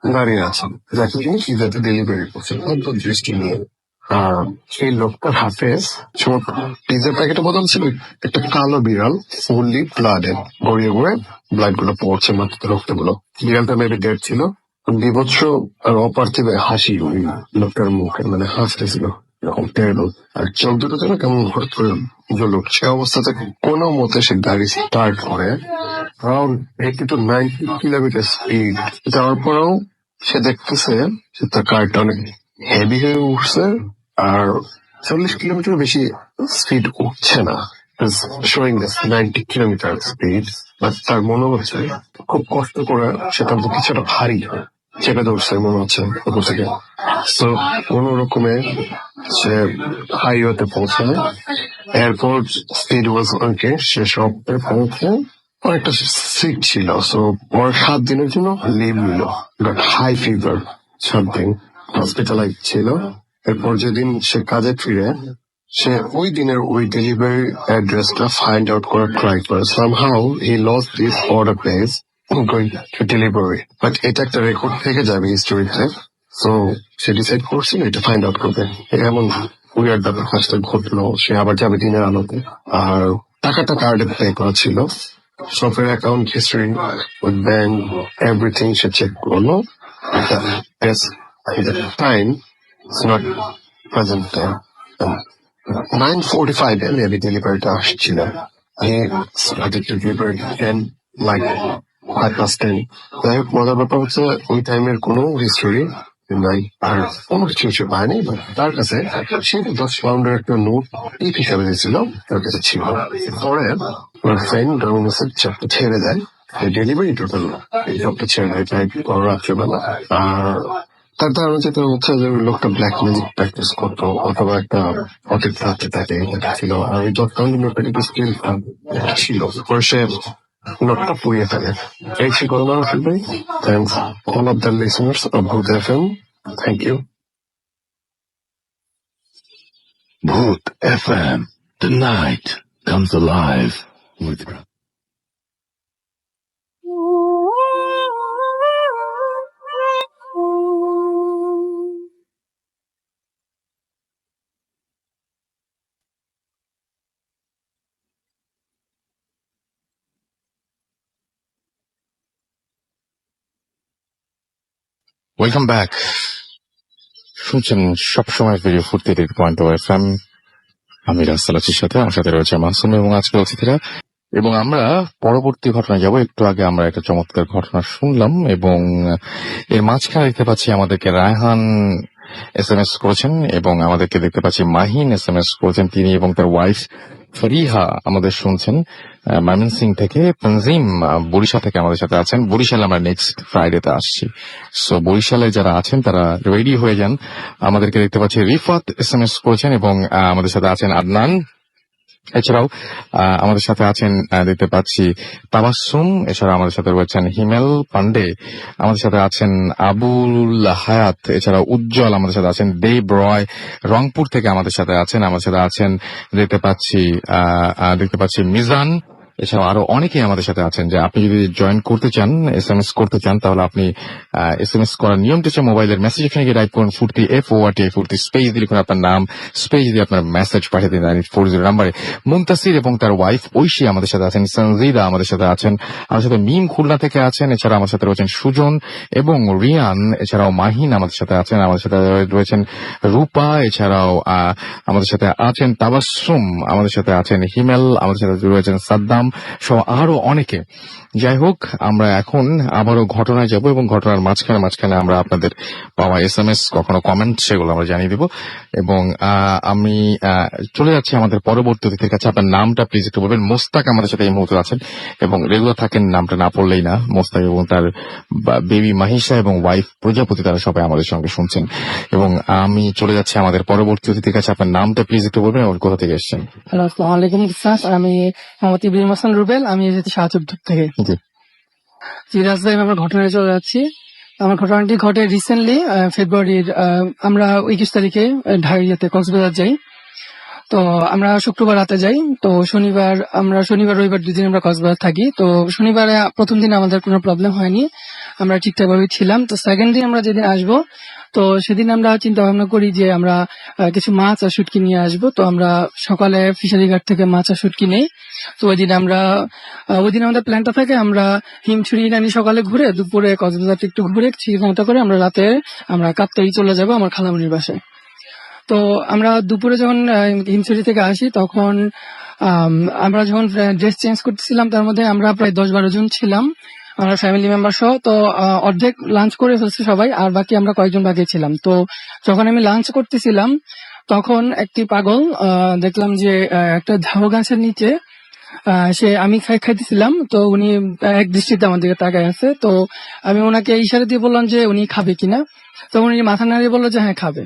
দাঁড়িয়ে আছেন যাকে তিনি পিজাতে ডেলিভারি করছেন অল্প দৃষ্টি নিয়ে। আর সেই লোকটার হাতে পিজার প্যাকেটে বদল ছিল একটা কালো বিড়াল, ফুললি ব্লাডেড, গড়িয়ে গড়ে ব্লাড গুলো পড়ছে মাত্র রক্ত গুলো। বিড়ালটা মেবি ডেড ছিল। বিভৎস আর অপার্থিব হাসি ওই লোকটার মুখে, মানে হাসতেছিল এরকম টেরল। আর চোখ দুটো যেন কেমন হঠাৎ করে জ্বলে উঠছে। সে অবস্থাতে কোনো মতে সে গাড়ি স্টার্ট করে around 80 to 90 কিলোমিটার স্পিড যাওয়ার পরেও সে দেখতেছে যে তার কারটা অনেক হেভি হয়ে উঠছে, আর 40 কিলোমিটার বেশি স্পিড উঠছে না, showing this 90 kilometre speed. But তার মনে হচ্ছে খুব কষ্ট করে সেটা কিছুটা ভারী চেপে ধরছে মনে হচ্ছে উপর থেকে। তো কোন রকমে সে হাইওয়েতে পৌঁছায়। এরপর স্পিড ওয়াজ ওকে, সে শপে পৌঁছে অনেকটা সিক ছিল। সো ওর 7 দিনের জন্য লিভ নিল, হাই ফিভার 7 দিন হসপিটালাইজ ছিল। এরপর যেদিন সে কাজে ফিরে, সে ওই দিনের ওই ডেলিভারি অ্যাড্রেসটা ফাইন্ড আউট করার ট্রাই করে। Somehow he lost this order place going to delivery, but এটা একটা রেকর্ড থেকে যাবে হিস্টোরিতে। সো সে ডিসাইড করছিল এটা ফাইন্ড আউট করবে। এমন উইয়ার্ড ব্যাপার ফার্স্টে ঘটলো। সে আবার যাবে দিনের আলোতে, আর টাকাটা কার্ডে পে করা ছিল। শপের account history with bank everything সে চেক করলো। Time it's not present time. 9:45 এ মেবি ডেলিভারিটা আসছিল। He started to deliver 10 like 10:05। যাই হোক, মজার ব্যাপার হচ্ছে ওই টাইমের কোনো হিস্টোরি নাই, আর কোনো কিছু সে পায়নি। বাট তার কাছে সে 10 পাউন্ডের একটা নোট টিপ হিসাবে দিয়েছিল, তার কাছে ছিল। পরে ওর ফ্রেন্ড ডোমিনোসের চাপটা ছেড়ে দেয়, ডেলিভারি টোটাল এই জবটা ছেড়ে দেয় প্রায় রাত্রেবেলা। আর তার ধারণা যেটা হচ্ছে যে ওই লোকটা ব্ল্যাক ম্যাজিক প্র্যাকটিস করতো, অথবা একটা অতীত রাত্রে তাকে ছিল। আর ওই ডটকম নোটটা কিন্তু স্টিল ছিল। পরে সে নোটটা পুড়িয়ে ফেলে। এই ছিল আমার ভাই। Thanks all of the listeners of Bhoot FM. Thank you. Bhoot FM. Tonight comes alive with welcome back. শুনছেন সবসময় ভিডিও ফুর্তি 8.0 FM। আমি রাস্তাল আছির সাথে, আমার সাথে রয়েছে মাসুম এবং আজকের অতিথিরা। এবং আমরা পরবর্তী ঘটনায় যাব। একটু আগে আমরা একটা চমৎকার ঘটনা শুনলাম, এবং এর মাঝখানে দেখতে পাচ্ছি আমাদেরকে রায়হান SMS করেছেন, এবং আমাদেরকে দেখতে পাচ্ছি মাহিন SMS করেছেন। তিনি এবং তার ওয়াইফ ফরিহা আমাদের শুনছেন ময়মনসিংহ থেকে। তনজিম বরিশাল থেকে আমাদের সাথে আছেন। বরিশালে আমরা নেক্সট ফ্রাইডেতে আসছি। সো বরিশালে যারা আছেন তারা রেডি হয়ে যান। আমাদেরকে দেখতে পাচ্ছি রিফাত SMS করেছেন, এবং আমাদের সাথে আছেন আদনান। এছাড়াও আমাদের সাথে আছেন দেখতে পাচ্ছি তাবাসসুম। এছাড়া আমাদের সাথে রয়েছেন হিমেল পান্ডে। আমাদের সাথে আছেন আবুল হায়াত। এছাড়া উজ্জ্বল আমাদের সাথে আছেন। দেব রয় রংপুর থেকে আমাদের সাথে আছেন। আমাদের সাথে আছেন দেখতে পাচ্ছি মিজান। এছাড়াও আরো অনেকেই আমাদের সাথে আছেন। যে আপনি যদি জয়েন করতে চান, SMS করতে চান, তাহলে আপনি SMS করার নিয়মটি হচ্ছে মোবাইলের মেসেজ অপশনে গিয়ে টাইপ করুন ফুর্তি FORT ফুর্তি স্পেস দিয়ে লিখুন আপনার নাম, স্পেস দিয়ে আপনার মেসেজ পাঠিয়ে দিন 9840 নাম্বারে। মুনতাসির এবং তার ওয়াইফ ঐশী আমাদের সাথে আছেন। সনজিদা আমাদের সাথে আছেন। আমাদের সাথে মিম খুলনা থেকে আছেন। এছাড়া আমার সাথে রয়েছেন সুজন এবং রিয়ান। এছাড়াও মাহিন আমাদের সাথে আছেন। আমাদের সাথে রয়েছেন রূপা। এছাড়াও আমাদের সাথে আছেন তাবাসসুম। আমাদের সাথে আছেন হিমেল। আমাদের সাথে রয়েছেন সাদ্দাম সহ আরো অনেকে। যাই হোক, আমরা এখন আবারও ঘটনায় যাব, এবং ঘটনার মাঝখানে আমরা আপনাদের পাওয়া SMS, কখনো কমেন্ট, সেগুলো আমরা জানিয়ে দেব। এবং আমি চলে যাচ্ছি আমাদের পরবর্তী অতিথির কাছে। আপনার নামটা প্লিজ একটু বলবেন। মোস্তাক আমাদের সাথে এই মুহূর্তে আছেন, এবং রেগুলার থাকেন, নামটা না পড়লেই না। মোস্তাক এবং তার বেবি মাহিসা এবং ওয়াইফ প্রজাপতি, তারা সবাই আমাদের সঙ্গে শুনছেন। এবং আমি চলে যাচ্ছি আমাদের পরবর্তী অতিথির কাছে। আপনার নামটা প্লিজ একটু বলবেন এবং কোথা থেকে এসেছেন। হ্যালো, আসসালামু আলাইকুম স্যার। আমি মোহাম্মদ ইব্রাহিম হাসান রুবেল। আমি এসেছি শাহচুদ্দুর থেকে। জি রাজশাহী, আমরা ঘটনায় চলে যাচ্ছি। আমার ঘটনাটি ঘটে রিসেন্টলি ফেব্রুয়ারির আমরা 21 তারিখে ঢাকাতে কক্সবাজার যাই। তো আমরা শুক্রবার রাতে যাই। তো শনিবার রবিবার 2 দিন আমরা কক্সবাজার থাকি। তো শনিবারে প্রথম দিন আমাদের কোনো প্রবলেম হয়নি। আমরা ঠিকঠাক ভাবে ছিলাম। তো সেকেন্ড দিন আমরা যেদিন আসবো, তো সেদিন আমরা চিন্তা ভাবনা করি যে আমরা কিছু মাছ আর শুটকি নিয়ে আসবো। তো আমরা সকালে ফিশারি ঘাট থেকে মাছ আর শুটকি নেই। তো ওই দিন আমাদের প্ল্যানটা থাকে আমরা হিমছড়ি নানি সকালে ঘুরে, দুপুরে কক্সবাজার একটু ঘুরে চিন্তা করে আমরা রাতে আমরা কাপ্তাই চলে যাব আমার খালামণির বাসায়। তো আমরা দুপুরে যখন হিমছড়ি থেকে আসি তখন আমরা যখন ড্রেস চেঞ্জ করতেছিলাম তার মধ্যে আমরা প্রায় 10-12 জন ছিলাম, আমরা ফ্যামিলি মেম্বার সহ। তো অর্ধেক লাঞ্চ করে ফেলছে সবাই, আর বাকি আমরা কয়েকজন বাকি ছিলাম। তো যখন আমি লাঞ্চ করতেছিলাম তখন একটি পাগল দেখলাম যে একটা ঝাউ গাছের নিচে সে আমি খাইতেছিলাম। তো উনি এক দৃষ্টিতে আমার দিকে তাকায় আছে। তো আমি ওনাকে ইশারা দিয়ে বললাম যে উনি খাবে কিনা। তো উনি মাথা নাড়িয়ে বললো যে হ্যাঁ খাবে।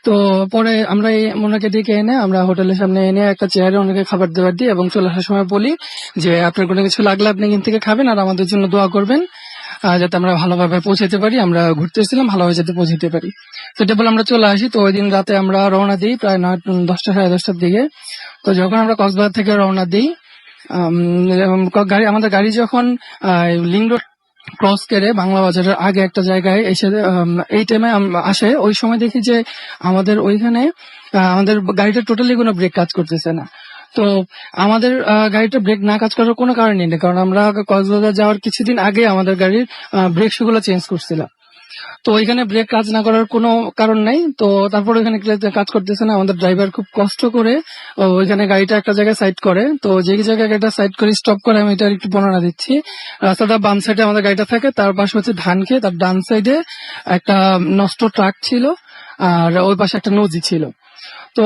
তো পরে আমরা ওনাকে ডেকে এনে আমরা হোটেলের সামনে এনে একটা চেয়ারে ওনাকে খাবার দাবার দিই এবং চলে আসার সময় বলি যে আপনার কোনো কিছু লাগলে আপনি এখান থেকে খাবেন আর আমাদের জন্য দোয়া করবেন যাতে আমরা ভালোভাবে পৌঁছাতে পারি। আমরা ঘুরতে এসেছিলাম ভালোভাবে যাতে পৌঁছাতে পারি। তো এটা বলে আমরা চলে আসি। তো ওই দিন রাতে আমরা রওনা দিই প্রায় 10টা সাড়ে 10টার দিকে। তো যখন আমরা কক্সবাজার থেকে রওনা দিই আমাদের গাড়ি যখন লিংক রোড ক্রস করে বাংলা বাজারের আগে একটা জায়গায় এসে এই টাইমে আসে, ওই সময় দেখি যে আমাদের ওইখানে আমাদের গাড়িটা টোটালি কোনো ব্রেক কাজ করতেছে না। তো আমাদের গাড়িটা ব্রেক না কাজ করার কোনো কারণই নেই, কারণ আমরা কক্সবাজার যাওয়ার কিছুদিন আগে আমাদের গাড়ির ব্রেক শুগুলো চেঞ্জ করছিলাম। তো ওইখানে ব্রেক কাজ না করার কোনো কারণ নাই। তো তারপর ওইখানে কাজ করতেছে না, আমাদের ড্রাইভার খুব কষ্ট করে ওইখানে গাড়িটা একটা জায়গায় সাইড করে। তো যে জায়গায় গাড়িটা সাইড করে স্টপ করে আমি এটা একটু বর্ণনা দিচ্ছি। রাস্তাটা বাম সাইডে আমাদের গাড়িটা থাকে, তার পাশে হচ্ছে ধান খেত, তার ডান সাইডে একটা নষ্ট ট্রাক ছিল আর ওই পাশে একটা নদী ছিল। তো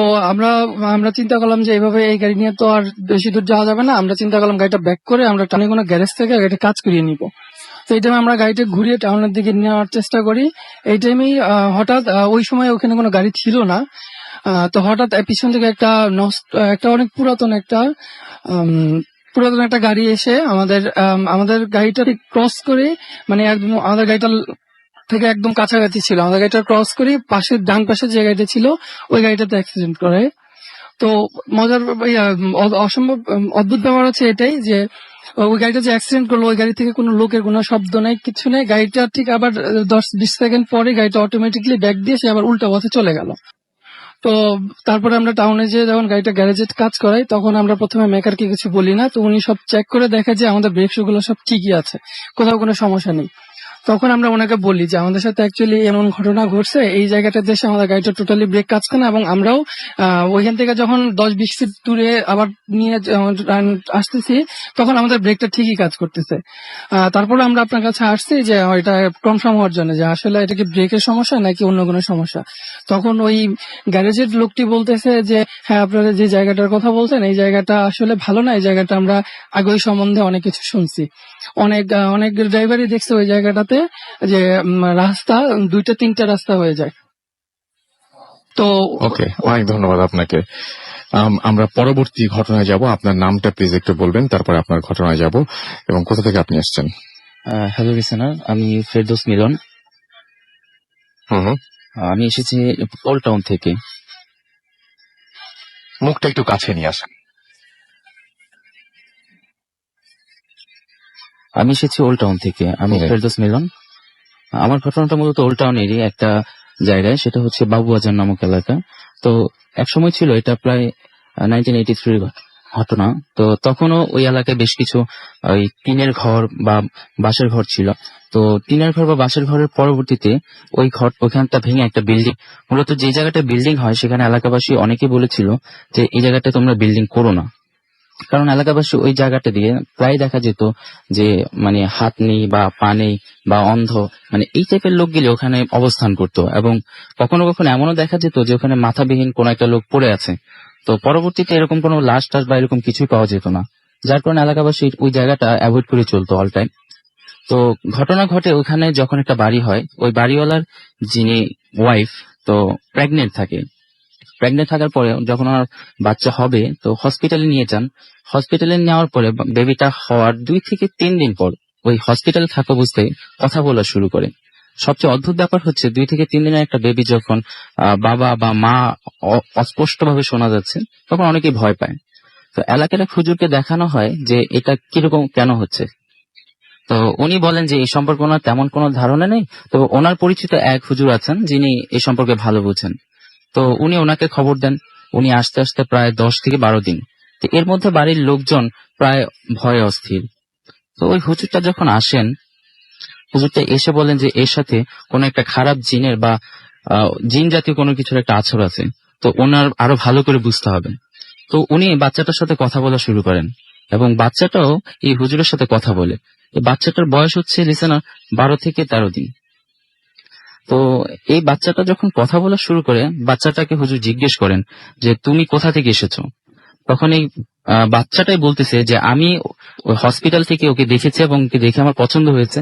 আমরা চিন্তা করলাম যে এইভাবে এই গাড়ি নিয়ে তো আর বেশি দূর যাওয়া যাবে না। আমরা চিন্তা করলাম গাড়িটা ব্যাক করে আমরা টানে কোনো গ্যারেজ থেকে গাড়িটা কাজ করিয়ে নিব। তো এই টাইমে আমরা গাড়িটা ঘুরিয়ে টাউনের দিকে নেওয়ার চেষ্টা করি। এই টাইমেই হঠাৎ ওই সময় ওখানে কোনো গাড়ি ছিল না। তো হঠাৎ পিছন থেকে একটা অনেক পুরাতন একটা গাড়ি এসে আমাদের গাড়িটা ক্রস করে, মানে একদম আমাদের গাড়িটা থেকে একদম কাছাকাছি ছিল, আমাদের গাড়িটা ক্রস করে পাশের ডান পাশে যে গাড়িটা ছিল ওই গাড়িটাতে অ্যাক্সিডেন্ট করে। তো মজার অসম্ভব অদ্ভুত ব্যাপার হচ্ছে এটাই যে ওই গাড়িটা যে অ্যাক্সিডেন্ট করলো ওই গাড়ি থেকে কোনো লোকের কোনো শব্দ নেই, কিছু নেই। গাড়িটা ঠিক আবার 10-20 সেকেন্ড পরে গাড়িটা অটোমেটিকলি ব্যাক দিয়ে সে আবার উল্টা পথে চলে গেল। তো তারপরে আমরা টাউনে যে যখন গাড়িটা গ্যারেজে কাজ করাই তখন আমরা প্রথমে মেকারকে কিছু বলি না। তো উনি সব চেক করে দেখে যে আমাদের ব্রেক শু গুলো সব ঠিকই আছে, কোথাও কোনো সমস্যা নেই। তখন আমরা ওনাকে বলি যে আমাদের সাথে অ্যাকচুয়ালি এমন ঘটনা ঘটছে, এই জায়গাটাতে এসে আমাদের গাড়িটা টোটালি ব্রেক কাজ করে না এবং আমরাও ওইখান থেকে যখন 10-20 ফিট দূরে আবার নিয়ে আসতেছি তখন আমাদের ব্রেকটা ঠিকই কাজ করতেছে। তারপরে আমরা আপনার কাছে আসছি যে এটা কনফার্ম হওয়ার জন্য যে আসলে এটা কি ব্রেকের সমস্যা নাকি অন্য কোনো সমস্যা। তখন ওই গ্যারেজের লোকটি বলতেছে যে হ্যাঁ আপনারা যে জায়গাটার কথা বলছেন এই জায়গাটা আসলে ভালো না, এই জায়গাটা আমরা আগে ওই সম্বন্ধে অনেক কিছু শুনছি, অনেক ড্রাইভারই দেখছে ওই জায়গাটাতে যে রাস্তা 2-3টা রাস্তা হয়ে যায়। তো ওকে, অনেক ধন্যবাদ আপনাকে। আমরা পরবর্তী ঘটনায় যাব। আপনার নামটা প্লিজ একটু বলবেন, তারপরে আপনার ঘটনায় যাব। এবং কোথা থেকে আপনি আসছেন? হ্যালো লিসেনার, আমি ফেরদৌস মিলন। হুম, আমি এসেছি ওল্ড টাউন থেকে। মুখটা একটু কাছে নিয়ে আসেন। আমি এসেছি ওল্ড টাউন থেকে। আমি Okay. ফেরদৌস মিলন। আমার ঘটনাটা মূলত ওল্ড টাউনেরই একটা জায়গায়, সেটা হচ্ছে বাবুবাজার নামক এলাকা। তো একসময় ছিল, এটা প্রায় 1983 ঘটনা। তো তখনও ওই এলাকায় বেশ কিছু ওই টিনের ঘর বা বাঁশের ঘর ছিল। তো টিনের ঘর বা বাঁশের ঘরের পরবর্তীতে ওইখানটা ভেঙে একটা বিল্ডিং, মূলত যে জায়গাটা বিল্ডিং হয় সেখানে এলাকাবাসী অনেকে বলেছিল যে এই জায়গাটা তোমরা বিল্ডিং করো না, কারণ এলাকাবাসী ওই জায়গাটা দিয়ে প্রায় দেখা যেত যে মানে হাত নেই বা পা নেই বা অন্ধ, মানে এই টাইপের লোকগুলি ওখানে অবস্থান করতো। এবং কখনো কখনো এমনও দেখা যেত যে ওখানে মাথাবিহীন কোন একটা লোক পড়ে আছে। তো পরবর্তীতে এরকম কোনো লাশ টাশ বা এরকম কিছুই পাওয়া যেত না, যার কারণে এলাকাবাসী ওই জায়গাটা অ্যাভয়েড করে চলতো অল টাইম। তো ঘটনা ঘটে ওখানে যখন একটা বাড়ি হয়, ওই বাড়িওয়ালার যিনি ওয়াইফ তো প্রেগনেন্ট থাকার পরে যখন ওনার বাচ্চা হবে তো হসপিটালে নিয়ে যান। হসপিটালে নেওয়ার পরে বেবিটা হওয়ার 2 থেকে 3 দিন পর ওই হসপিটালে থাকা অবস্থায় কথা বলা শুরু করে। সবচেয়ে অদ্ভুত ব্যাপার হচ্ছে 2 থেকে 3 দিনের একটা বেবি যখন বাবা বা মা অস্পষ্ট ভাবে শোনা যাচ্ছে তখন অনেকেই ভয় পায়। তো এলাকার এক হুজুরকে দেখানো হয় যে এটা কিরকম কেন হচ্ছে। তো উনি বলেন যে এই সম্পর্কে ওনার তেমন কোনো ধারণা নেই, তো ওনার পরিচিত এক হুজুর আছেন যিনি এই সম্পর্কে ভালো বুঝেন। তো উনি ওনাকে খবর দেন। উনি আসতে আসতে প্রায় 10 থেকে 12 দিন। তো এর মধ্যে বাড়ির লোকজন প্রায় ভয়ে অস্থির। তো ওই হুজুরটা যখন আসেন, হুজুরটা এসে বলেন যে এর সাথে কোনো একটা খারাপ জিনের বা জিন জাতীয় কোনো কিছুর একটা আছর আছে, তো ওনার আরো ভালো করে বুঝতে হবে। তো উনি বাচ্চাটার সাথে কথা বলা শুরু করেন এবং বাচ্চাটাও এই হুজুরের সাথে কথা বলে। এই বাচ্চাটার বয়স হচ্ছে লিসেনার 12 থেকে 13 দিন। তো এই বাচ্চাটা যখন কথা বলা শুরু করে, বাচ্চাটাকে হুজুর জিজ্ঞেস করেন যে তুমি কোথা থেকে এসেছো। তখন এই বাচ্চাটাই বলতেছে যে আমি ওই হসপিটাল থেকে ওকে দেখেছি এবং ওকে দেখে আমার পছন্দ হয়েছে,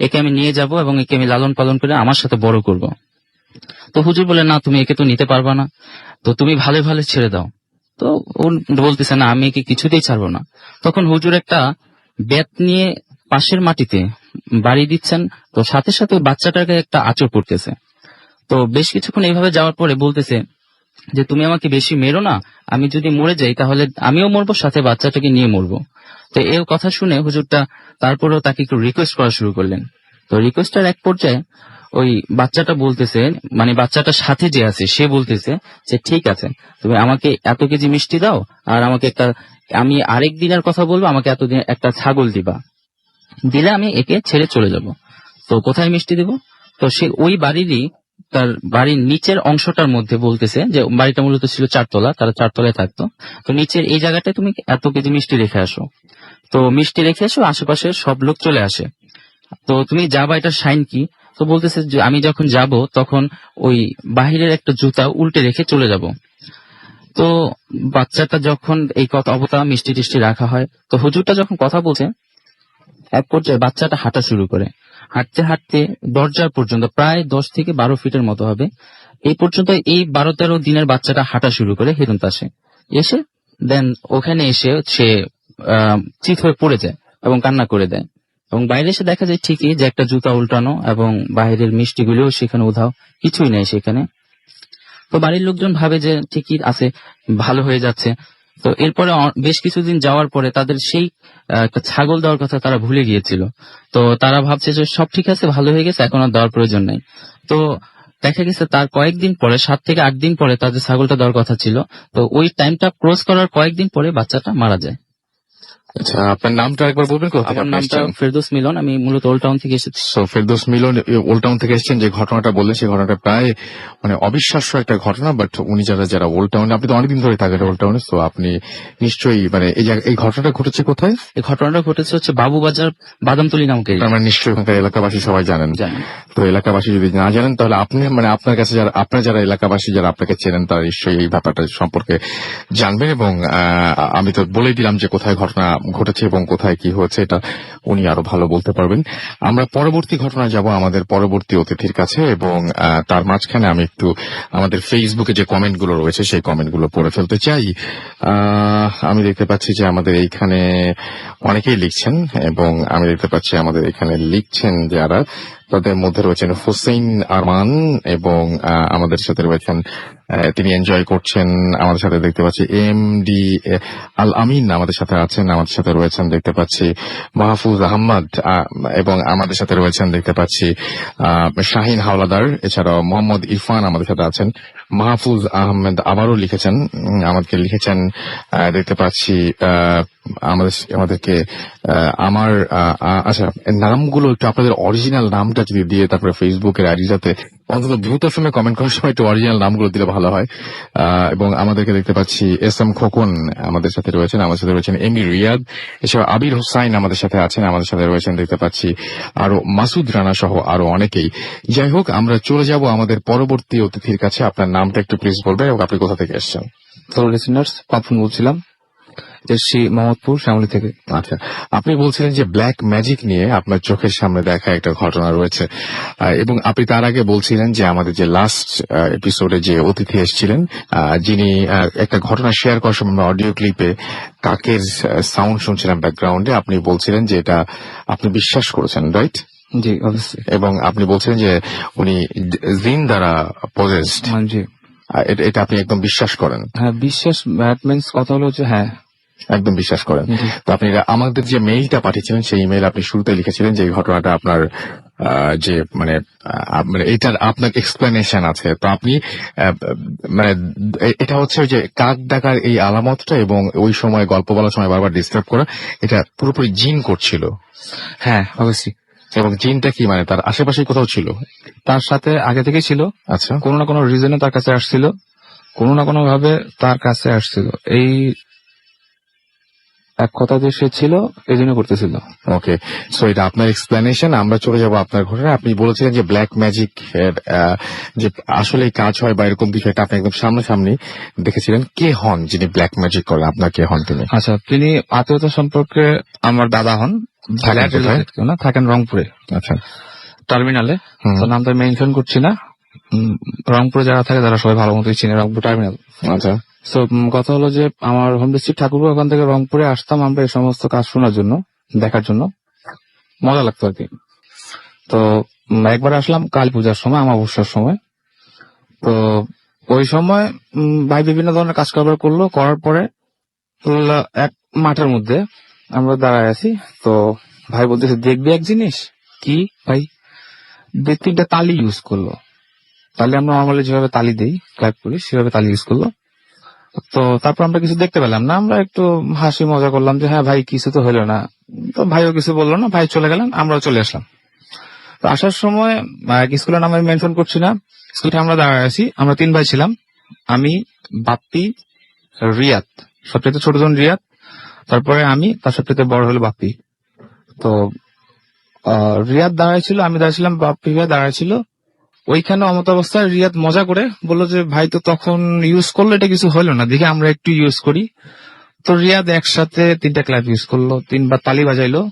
একে আমি নিয়ে যাব এবং একে আমি লালন পালন করে আমার সাথে বড় করব। তো হুজুর বলে না, তুমি একে তো নিতে পারবা না, তো তুমি ভালো ভালো ছেড়ে দাও। তো ও বলতেছে না, আমি একে কিছুতেই ছাড়বো না। তখন হুজুর একটা বেত নিয়ে পাশের মাটিতে বাড়ি দিচ্ছেন, তো সাথে সাথে ওই বাচ্চাটাকে একটা আঁচড় পড়তেছে। তো বেশ কিছুক্ষণ এইভাবে যাওয়ার পরে বলতেছে যে তুমি আমাকে বেশি মেরো না, আমি যদি মরে যাই তাহলে আমিও মরবো, সাথে বাচ্চাটাকে নিয়ে মরবো। তো এই কথা শুনে হুজুরটা তারপরেও তাকে একটু রিকোয়েস্ট করা শুরু করলেন। তো রিকোয়েস্টের এক পর্যায়ে ওই বাচ্চাটা বলতেছে, মানে বাচ্চাটার সাথে যে আছে সে বলতেছে যে ঠিক আছে, তুমি আমাকে এত কেজি মিষ্টি দাও, আর আমাকে একটা, আমি আরেক দিনের কথা বলবো, আমাকে এতদিন একটা ছাগল দিবা, দিলে আমি একে ছেড়ে চলে যাব। তো কোথায় মিষ্টি দেব? তো সে ওই বাড়িরই তার বাড়ির নিচের অংশটার মধ্যে বলতেছে যে বাড়িটা মূলত ছিল 4 তলা, তারা 4 তলায় থাকতো। তো নিচের এই জায়গাটায় তুমি এত কেজি মিষ্টি রেখে আসো। তো মিষ্টি রেখে আসো, আশেপাশে সব লোক চলে আসে। তো তুমি যাবা, এটা সাইন কি? তো বলতেছে যে আমি যখন যাব তখন ওই বাহিরের একটা জুতা উল্টে রেখে চলে যাব। তো বাচ্চাটা যখন এই কথা অবতা মিষ্টি টিষ্টি রাখা হয়, তো হুজুরটা যখন কথা বলছে, এক পর্যায়ে বাচ্চাটা হাঁটা শুরু করে। হাঁটতে হাঁটতে দরজার পর্যন্ত প্রায় 10 থেকে 12 ফিটের মতো হবে। এই পর্যন্ত এই 12-13 দিনের বাচ্চাটা হাঁটা শুরু করে হিরণ পাশে এসে, দেন ওখানে এসে সে চিত হয়ে পড়ে যায় এবং কান্না করে দেয়। এবং বাইরে এসে দেখা যায় ঠিকই যে একটা জুতা উল্টানো এবং বাইরের মিষ্টিগুলিও সেখানে উধাও, কিছুই নেই সেখানে। তো বাড়ির লোকজন ভাবে যে ঠিকই আছে, ভালো হয়ে যাচ্ছে। তো এরপরে বেশ কিছুদিন যাওয়ার পরে তাদের সেই একটা ছাগল দেওয়ার কথা তারা ভুলে গিয়েছিল। তো তারা ভাবছে যে সব ঠিক আছে, ভালো হয়ে গেছে, এখন আর দেওয়ার প্রয়োজন নেই। তো দেখা গেছে তার কয়েকদিন পরে, 7 থেকে 8 দিন পরে তাদের ছাগলটা দেওয়ার কথা ছিল। তো ওই টাইমটা ক্রস করার কয়েকদিন পরে বাচ্চাটা মারা যায়। আচ্ছা, আপনার নামটা একবার বলবেন? কোথা থেকে আমার আপনি নামটা এসেছেন? ফেরদৌস মিলন, আমি মূলত ওল্ড টাউন থেকে এসেছি। সো ফেরদৌস মিলন ওল্ড টাউন থেকে এসেছেন। যে ঘটনাটা বললেন সেই ঘটনাটা প্রায় মানে অবিশ্বাস্য একটা ঘটনা, বাট উনি যারা ওল্ড টাউনে, আপনি তো অনেকদিন ধরে থাকেন ওল্ড টাউনে, তো আপনি নিশ্চয়ই মানে এই ঘটনাটা ঘটেছে কোথায়? এই ঘটনাটা ঘটেছে হচ্ছে বাবুবাজার বাদামতলী নামক এরিয়া। আমরা নিশ্চয়ই ওখানকার এলাকাবাসী সবাই জানেন। জানেন। তো এলাকাবাসী যদি না জানেন তাহলে আপনি মানে আপনার কাছে আপনার যারা এলাকাবাসী যারা আপনাকে চেনেন তারা নিশ্চয়ই এই ব্যাপারটা সম্পর্কে জানবেন। এবং আমি তো বলেই দিলাম যে কোথায় ঘটনা ঘটেছে এবং কোথায় কি হয়েছে, এটা উনি আরো ভালো বলতে পারবেন। আমরা পরবর্তী ঘটনায় যাব আমাদের পরবর্তী অতিথির কাছে, এবং তার মাঝখানে আমি একটু আমাদের ফেসবুকে যে কমেন্টগুলো রয়েছে সেই কমেন্টগুলো পড়ে ফেলতে চাই। আমি দেখতে পাচ্ছি যে আমাদের এইখানে অনেকেই লিখছেন, এবং আমি দেখতে পাচ্ছি আমাদের এখানে লিখছেন যারা, তাদের মধ্যে রয়েছেন হোসেন আরমান, এবং আমাদের সাথে রয়েছেন তিনি এনজয় করছেন আমাদের সাথে। দেখতে পাচ্ছি এমডি আল আমিন আমাদের সাথে আছেন, আমাদের সাথে রয়েছেন দেখতে পাচ্ছি মাহফুজ আহমদ, এবং আমাদের সাথে রয়েছেন দেখতে পাচ্ছি শাহিন হাওলাদার, এছাড়াও মোহাম্মদ ইরফান আমাদের সাথে আছেন। মাহফুজ আহমেদ আবারও লিখেছেন, আমাদেরকে লিখেছেন দেখতে পাচ্ছি আমাদেরকে আমার আচ্ছা, নামগুলো একটু আপনাদের অরিজিনাল নামটা যদি দিয়ে তারপরে ফেসবুকের আইডিটাতে অন্তত ভূত এফএমে কমেন্ট করার সময় একটু অরিজিনাল নামগুলো দিলে ভালো হয়। এবং আমাদেরকে দেখতে পাচ্ছি এস এম খোকন আমাদের সাথে রয়েছেন, আমাদের সাথে রয়েছেন এমডি রিয়াদ, এছাড়া আবির হোসাইন আমাদের সাথে আছেন, আমাদের সাথে রয়েছেন দেখতে পাচ্ছি আরো মাসুদ রানা সহ আরো অনেকেই। যাই হোক, আমরা চলে যাব আমাদের পরবর্তী অতিথির কাছে। আপনার নামটা একটু প্লিজ বলবেন এবং আপনি কোথা থেকে এসেছেন? তো লিসেনার্স, পাপন বলছিলাম, এসছি মোহাম্মদপুর শ্যামলী থেকে। আচ্ছা, আপনি বলছিলেন যে ব্ল্যাক ম্যাজিক নিয়ে আপনার চোখের সামনে দেখা একটা ঘটনা রয়েছে, এবং আপনি তার আগে বলছিলেন যে আমাদের যে লাস্ট এপিসোডে যে অতিথি এসেছিলেন যিনি একটা ঘটনা শেয়ার করার সময় আমরা অডিও ক্লিপে কাকের সাউন্ড শুনছিলাম ব্যাকগ্রাউন্ডে, আপনি বলছিলেন যে এটা আপনি বিশ্বাস করেছেন, রাইট? জি, অবশ্যই। এবং আপনি বলছিলেন যে উনি জিন দ্বারা পজেসড, জি, এটা আপনি একদম বিশ্বাস করেন? হ্যাঁ, বিশ্বাস মিনস কথা হলো যে হ্যাঁ, একদম বিশ্বাস করেন। তো আপনি আমাদের যে মেইলটা পাঠিয়েছিলেন সেই ইমেইল আপনি শুরুতে লিখেছিলেন যে এই ঘটনাটা আপনার যে মানে এটার আপনার এক্সপ্লেনেশন আছে। তো আপনি মানে এটা হচ্ছে ওই যে কাক ডাকার এই আলামতটা এবং ওই সময় গল্প বলার সময় বারবার ডিস্টার্ব করা, এটা পুরোপুরি জিন করছিল। হ্যাঁ, অবশ্যই। এবং জিনটা কি মানে তার আশেপাশে কোথাও ছিল? তার সাথে আগে থেকে ছিল, আচ্ছা, কোনো না কোনো রিজনে তার কাছে আসছিল, কোনো না কোনো ভাবে তার কাছে আসছিল। এই এক কথা যে সে ছিল এই জন্য করতেছিল। ওকে, সো এটা আপনার এক্সপ্লেনেশন। আমরা চলে যাব আপনার ঘটনা। আপনি বলেছিলেন যে ব্ল্যাক ম্যাজিক যে আসলে কাজ হয় বা এরকম কিছু একটা আপনি একদম সামনাসামনি দেখেছিলেন। কে হন যিনি ব্ল্যাক ম্যাজিক করেন? আপনার কে হন তিনি? আচ্ছা, তিনি আত্মীয়তা সম্পর্কে আমার দাদা হন। থাকেন কোথায়? কেউ না, থাকেন রংপুরে, আচ্ছা, টার্মিনালে। হুম, তো নামটা মেনশন করছি না। রংপুরে যারা থাকে তারা সবাই ভালো মতোই চিনে, রংপুর টার্মিনাল। আচ্ছা, তো কথা হলো যে আমার হোম ডিস্ট্রিক্ট ঠাকুরপুর, ওখান থেকে রংপুরে আসতাম আমরা এই সমস্ত কাজ শোনার জন্য, দেখার জন্য, মজা লাগতো আর কি। তো একবার আসলাম কালী পূজার সময়, অমাবস্যার সময়। তো ওই সময় ভাই বিভিন্ন ধরনের কাজ কারবার করলো, করার পরে এক মাঠের মধ্যে আমরা দাঁড়ায় আছি। তো ভাই বলতেছে দেখবি এক জিনিস। কি ভাই? 2-3টা তালি ইউজ করলো। তাহলে আমরা নর্মালি যেভাবে তালি দিই, ক্ল্যাপ করি, সেভাবে তালি ইউজ করলো। তো তারপর আমরা কিছু দেখতে পেলাম না, আমরা একটু হাসি মজা করলাম যে হ্যাঁ ভাই কিছু তো হলো না। তো ভাইও কিছু বললো না, ভাই চলে গেলেন, আমরাও চলে আসলাম। তো আসার সময় স্কুলের নাম আমি মেনশন করছি না, স্কুলে আমরা দাঁড়ায় আছি। আমরা 3 ভাই ছিলাম, আমি, বাপ্পি, রিয়াদ, সবচেয়ে ছোট জন রিয়াদ, তারপরে আমি, তার সবচেয়ে বড় হলো বাপ্পি। তো রিয়াদ দাঁড়ায় ছিল, আমি দাঁড়াইছিলাম, বাপ্পি ভাই দাঁড়ায় ছিল। ওইখানে অমত অবস্থায় রিয়াদ মজা করে বললো যে ভাই তো তখন ইউজ করলো, এটা কিছু হলো না, দেখে আমরা একটু ইউজ করি। তো রিয়াদ একসাথে 3টা ক্ল্যাপ ইউজ করলো, 3বার তালি বাজাইলো।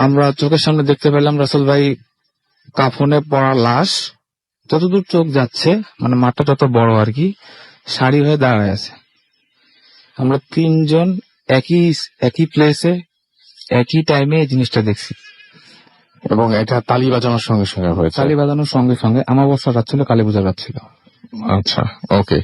আমরা চোখের সামনে দেখতে পেলাম রাসেল ভাই কাফনে পড়া লাশ, যতদূর চোখ যাচ্ছে, মানে মাঠটা যত বড় আর কি, সারি হয়ে দাঁড়ায় আছে। আমরা 3 জন একই প্লেসে একই টাইমে এই জিনিসটা দেখছি। এবং এটা তালি বাজানোর সঙ্গে সঙ্গে হয়েছে? তালি বাজানোর সঙ্গে সঙ্গে। অমাবস্যা রাত ছিল, কালী পূজার রাত ছিল। আচ্ছা, ওকে।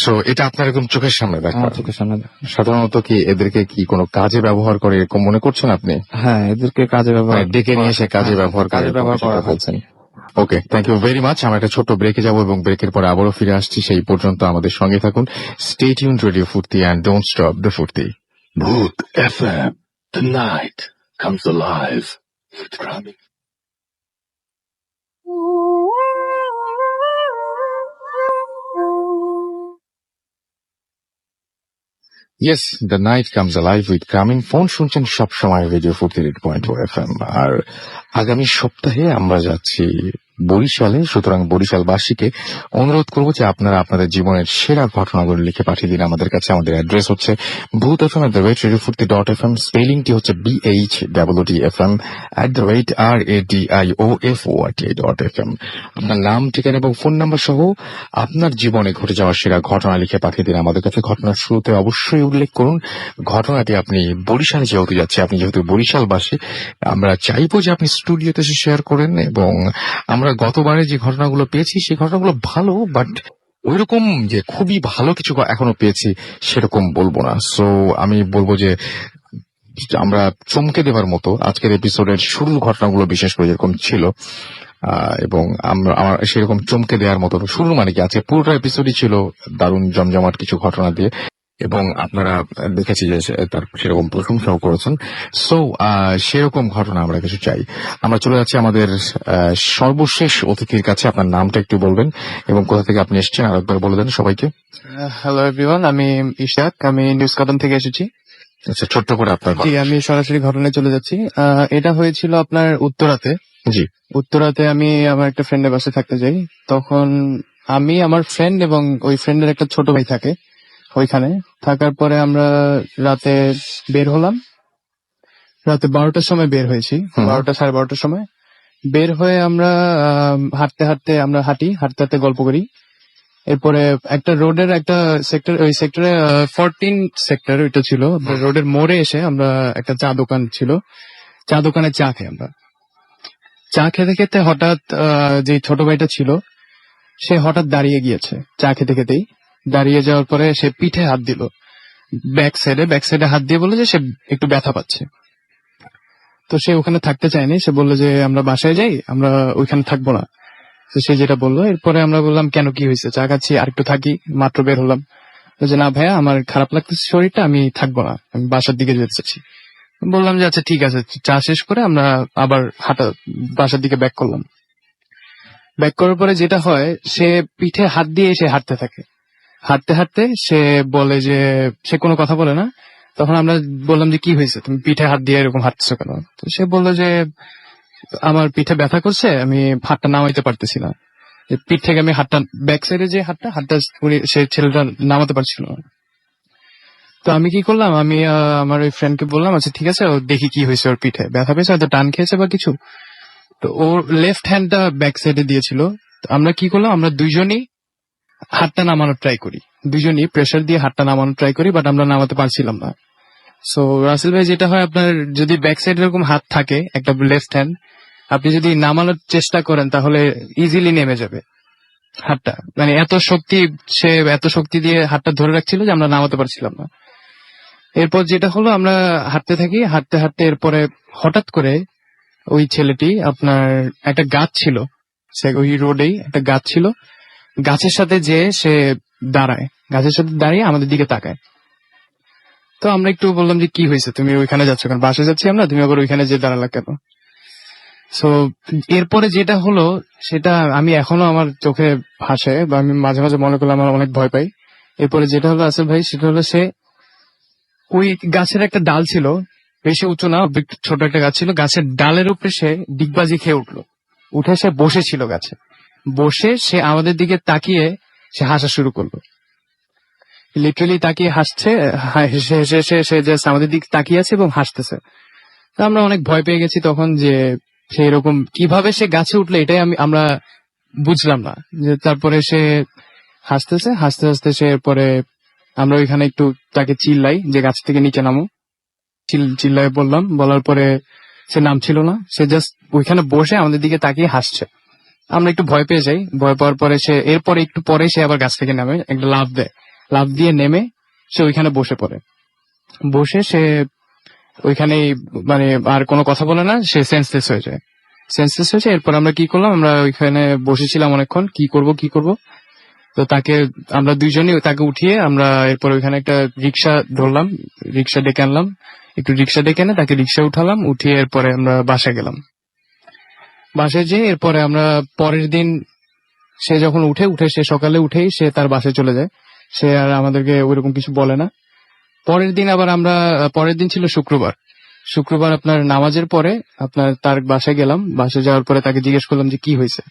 সো এটা আপনার একদম চোখের সামনে দেখা? আমার চোখের সামনে। সাধারণত কি এদেরকে কি কোনো কাজে ব্যবহার করে এরকম মনে করছেন আপনি? হ্যাঁ, এদেরকে কাজে ব্যবহার, ডেকে নিয়ে এসে কাজে ব্যবহার কাজে ব্যবহার করা হয়েছে। ওকে, থ্যাংক ইউ ভেরি মাচ। আমরা একটা ছোট্ট ব্রেকে যাব এবং ব্রেকের পরে আবারও ফিরে আসছি। সেই পর্যন্ত আমাদের সঙ্গে থাকুন। স্টে টিউনড রেডিও ফুর্তি অ্যান্ড ডোন্ট স্টপ দ্য ফুর্তি। Booth FM. The night comes alive with drumming. Yes, the night comes alive with গ্রামীণ ফোন শুনছেন সব সময় রেডিও 48.4 FM। আর আগামী সপ্তাহে আমরা যাচ্ছি বরিশালে। সুতরাং বরিশালবাসীকে অনুরোধ করবো যে আপনারা আপনাদের জীবনের সেরা ঘটনাগুলো লিখে পাঠিয়ে দিন আমাদের কাছে। আমাদের অ্যাড্রেস হচ্ছে boothfm@radiofurti.fm, স্পেলিংটি হচ্ছে BHWTFM @RADIOFORT.FM। আপনার নাম, ঠিকানা এবং ফোন নাম্বার সহ আপনার জীবনে ঘটে যাওয়া সেরা ঘটনা লিখে পাঠিয়ে দিন আমাদের কাছে। ঘটনার শুরুতে অবশ্যই উল্লেখ করুন ঘটনাটি আপনি বরিশালে যেহেতু যাচ্ছে, আপনি যেহেতু বরিশালবাসী, আমরা চাইবো যে আপনি স্টুডিওতে এসে শেয়ার করেন। এবং আমরা গতবারে যে ঘটনাগুলো পেয়েছি সেই ঘটনাগুলো ভালো, বাট ওইরকম যে খুবই ভালো কিছু এখনো পেয়েছি সেরকম বলবো না। সো আমি বলবো যে আমরা চমকে দেবার মতো আজকের এপিসোডের শুরুর ঘটনাগুলো বিশেষ করে যেরকম ছিল, এবং আমার সেরকম চমকে দেওয়ার মতো শুরু মানে কি আজকে পুরোটা এপিসোডই ছিল দারুণ জমজমাট কিছু ঘটনা দিয়ে, এবং আপনারা দেখেছি যে তার সেরকম প্রশংসাও করেছেন। সো সেরকম ঘটনা আমরা কিছু চাই। আমরা চলে যাচ্ছি আমাদের সর্বশেষ অতিথির কাছে। আপনার নামটা একটু বলবেন এবং কোথা থেকে আপনি এসেছেন আরেকবার বলে দেন সবাইকে। হ্যালো এভরিওয়ান, আমি ইশাক, আমি নিউজ কাদম থেকে এসেছি। আচ্ছা, ছোট্ট করে আপনার জি, আমি সরাসরি ঘটনায় চলে যাচ্ছি। এটা হয়েছিল আপনার উত্তরাতে। জি, উত্তরাতে আমি আমার একটা ফ্রেন্ডের বাসায় থাকতে যাই। তখন আমি, আমার ফ্রেন্ড এবং ওই ফ্রেন্ডের একটা ছোট ভাই থাকে ওইখানে। থাকার পরে আমরা রাতে বের হলাম, রাতে 12টার সময় বের হয়েছি, 12টা 12:30 সময় বের হয়ে আমরা হাঁটতে হাঁটতে হাঁটতে হাঁটতে গল্প করি। এরপরে একটা রোডের একটা সেক্টর, ওই সেক্টরে 14 সেক্টর ওইটা ছিল, রোডের মোড়ে এসে আমরা একটা চা দোকান ছিল, চা দোকানে চা খাই। আমরা চা খেতে খেতে হঠাৎ যে ছোট ভাইটা ছিল সে হঠাৎ দাঁড়িয়ে গিয়েছে। চা খেতে খেতেই দাঁড়িয়ে যাওয়ার পরে সে পিঠে হাত দিল। ব্যাক সাইডে হাত দিয়ে বললো যে সে একটু ব্যথা পাচ্ছে। তো সে ওখানে থাকতে চায়নি, সে বললো যে আমরা বাসায় যাই, আমরা ওইখানে থাকবো না। তো সে যেটা বললো, এরপরে আমরা বললাম কেন, কি হয়েছে, চা খাচ্ছি আর একটু থাকি, মাত্র বের হলাম। যে না ভাইয়া, আমার খারাপ লাগতেছে শরীরটা, আমি থাকবো না, আমি বাসার দিকে যেতে চাচ্ছি। বললাম যে আচ্ছা ঠিক আছে। চা শেষ করে আমরা আবার বাসার দিকে ব্যাক করলাম। ব্যাক করার পরে যেটা হয়, সে পিঠে হাত দিয়ে সে হাঁটতে থাকে। হাঁটতে হাঁটতে সে বলে যে, সে কোনো কথা বলে না। তখন আমরা বললাম যে কি হয়েছে, তুমি পিঠে হাত দিয়ে এরকম হাঁটছো কেন? তো সে বললো যে আমার পিঠে ব্যথা করছে, আমি হাতটা নামাইতে পারতেছি না। পিঠ থেকে আমি হাতটা, ব্যাক সাইডে যে হাতটা সে ছেলেটা নামাতে পারছিল না। তো আমি কি করলাম, আমি আমার ওই ফ্রেন্ডকে বললাম আচ্ছা ঠিক আছে, ও দেখি কি হয়েছে, ওর পিঠে ব্যথা পেয়েছে, হয়তো টান খেয়েছে বা কিছু। তো ওর লেফট হ্যান্ডটা ব্যাক সাইডে দিয়েছিল। তো আমরা কি করলাম, আমরা দুইজনই হাতটা নামানোর ট্রাই করি, দুইজনই প্রেসার দিয়ে হাতটা নামানোর ট্রাই করি, বাট আমরা নামাতে পারছিলাম না। সো রাসেল ভাই, যেটা হয় আপনার যদি ব্যাক সাইড এরকম হাত থাকে, একটা লেফট হ্যান্ড, আপনি যদি নামানোর চেষ্টা করেন তাহলে ইজিলি নেমে যাবে হাতটা। মানে সে এত শক্তি দিয়ে হাতটা ধরে রাখছিল যে আমরা নামাতে পারছিলাম না। এরপর যেটা হলো, আমরা হাঁটতে থাকি, হাঁটতে হাঁটতে এরপরে হঠাৎ করে ওই ছেলেটি, আপনার একটা গাছ ছিল, ওই রোডেই একটা গাছ ছিল, গাছের সাথে যে সে দাঁড়ায়, গাছের সাথে দাঁড়িয়ে আমাদের দিকে তাকায়। তো আমরা একটু বললাম যে কি হয়েছে, তুমি ওইখানে যাচ্ছ কেন, বাসায় যাচ্ছি আমরা, তুমি আবার ওইখানে যে দাঁড়ালা কেন? সো এরপরে যেটা হলো সেটা আমি এখনো আমার চোখে ভাসে, বা আমি মাঝে মাঝে মনে করলে আমার অনেক ভয় পাই। এরপরে যেটা হলো আসল ভাই, সেটা হলো সে ওই গাছের একটা ডাল ছিল, বেশি উঁচু না, ছোট একটা গাছ ছিল, গাছের ডালের উপরে সে ডিগবাজি খেয়ে উঠলো, উঠে সে বসেছিল গাছে, বসে সে আমাদের দিকে তাকিয়ে সে হাসা শুরু করলো। লিটারালি তাকিয়ে হাসছে, হেসে হেসে সে জাস্ট আমাদের দিকে তাকিয়ে আছে এবং হাসতেছে। তো আমরা অনেক ভয় পেয়ে গেছি তখন, যে সে এরকম কিভাবে সে গাছে উঠলো, এটাই আমরা বুঝলাম না। যে তারপরে সে হাসতেছে, হাসতে হাসতে সে এরপরে আমরা ওইখানে একটু তাকে চিল্লাই যে গাছ থেকে নিচে নামো, চিল্লাই বললাম, বলার পরে সে নামছিল না, সে জাস্ট ওইখানে বসে আমাদের দিকে তাকিয়ে হাসছে। আমরা একটু ভয় পেয়ে যাই, ভয় পাওয়ার পরে সে এরপরে একটু পরে সে আবার গাছ থেকে নামে, একটা লাফ দেয়, লাফ দিয়ে নেমে সে ওইখানে বসে পড়ে। বসে সে ওইখানে মানে আর কোনো কথা বলে না, সে সেন্সলেস হয়ে যায়। এরপর আমরা কি করলাম, আমরা ওইখানে বসেছিলাম অনেকক্ষণ, কি করব। তো আমরা দুইজনই তাকে উঠিয়ে আমরা এরপর ওইখানে একটা রিক্সা ধরলাম, রিক্সা ডেকে আনলাম, একটু রিক্সা ডেকে এনে তাকে রিক্সা উঠালাম, উঠিয়ে এরপরে আমরা বাসায় গেলাম। বাসায় যেয়ে এরপরে আমরা পরের দিন সে যখন উঠে সে সকালে উঠেই সে তার বাসায় চলে যায়, সে আর আমাদেরকে ওইরকম কিছু বলে না। পরের দিন ছিল শুক্রবার আপনার নামাজের পরে আপনার তার বাসায় গেলাম। বাসায় যাওয়ার পরে তাকে জিজ্ঞেস করলাম যে কি হয়েছে,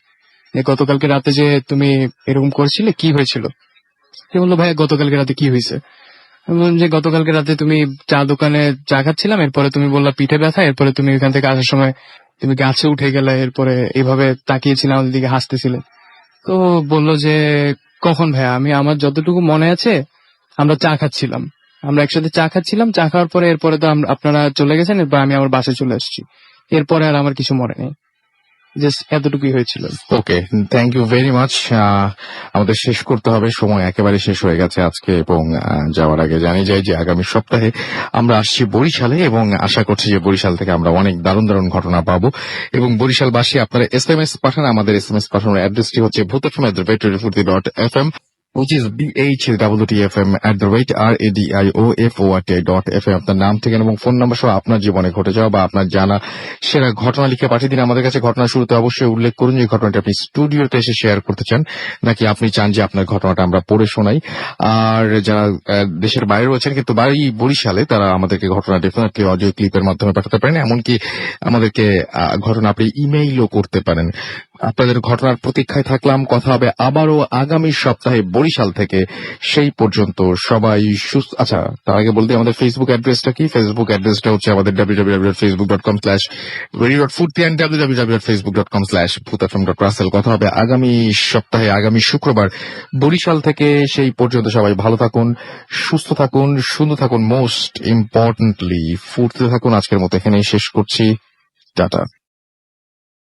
গতকালকে রাতে যে তুমি এরকম করছিলে, কি হয়েছিল? সে বললো ভাইয়া গতকালকে রাতে কি হয়েছে? আমি বললাম যে গতকালকে রাতে তুমি চা দোকানে চা খাচ্ছিলাম, এরপরে তুমি বললা পিঠে ব্যথা, এরপরে তুমি ওইখান থেকে আসার সময় তুমি গাছে উঠে গেলে, এরপরে এইভাবে তাকিয়েছিলে আমাদের দিকে হাসতেছিলে। তো বললো যে কখন ভাইয়া? আমার যতটুকু মনে আছে আমরা চা খাচ্ছিলাম, আমরা একসাথে চা খাচ্ছিলাম, চা খাওয়ার পরে এরপরে তো আপনারা চলে গেছেন, এরপর আমি আমার বাসায় চলে আসছি, এরপরে আর আমার কিছু মনে নেই, জাস্ট এতটুকুই হয়েছিল। ওকে, থ্যাংক ইউ ভেরি মাচ। আমাদের শেষ করতে হবে, সময় একেবারে শেষ হয়ে গেছে আজকে, এবং যাওয়ার আগে জানিয়ে যাই যে আগামী সপ্তাহে আমরা আসছি বরিশালে, এবং আশা করছি যে বরিশাল থেকে আমরা অনেক দারুণ দারুণ ঘটনা পাবো। এবং বরিশালবাসী আপনারা SMS পাঠান, আমাদের SMS পাঠানোর অ্যাড্রেসটি হচ্ছে bhutfm@radio40.fm, which is BHWTFM@radioFORT.FM। আপনার নাম, ঠিকানা এবং ফোন নাম্বার সহ আপনার জীবনে ঘটে যাওয়া বা আপনার জানা সেরা ঘটনা লিখে পাঠিয়ে দিন আমাদের কাছে। ঘটনার শুরুতে অবশ্যই উল্লেখ করুন যে ঘটনাটি আপনি স্টুডিওতে এসে শেয়ার করতে চান, নাকি আপনি চান যে আপনার ঘটনাটা আমরা পড়ে শোনাই। আর যারা দেশের বাইরে রয়েছেন কিন্তু বাড়ি বরিশালে, তারা আমাদেরকে ঘটনা ডেফিনেটলি অডিও ক্লিপের মাধ্যমে পাঠাতে পারেন, এমনকি আমাদেরকে ঘটনা আপনি ইমেইলও করতে পারেন। আপনাদের ঘটনার প্রতীক্ষায় থাকলাম। কথা হবে আবারও আগামী সপ্তাহে বরিশাল থেকে। সেই পর্যন্ত সবাই সুস্থ। আচ্ছা, তার আগে বলতে আমাদের ফেসবুক অ্যাড্রেসটা কি? ফেসবুক অ্যাড্রেসটা হচ্ছে আমাদের www.facebook.com/radio.40 and www.facebook.com/bhutfm.russell। কথা হবে আগামী সপ্তাহে, আগামী শুক্রবার বরিশাল থেকে। সেই পর্যন্ত সবাই ভালো থাকুন, সুস্থ থাকুন, সুন্দর থাকুন, মোস্ট ইম্পর্টেন্টলি ফুটতে থাকুন। আজকের মতো এখানেই শেষ করছি, টাটা।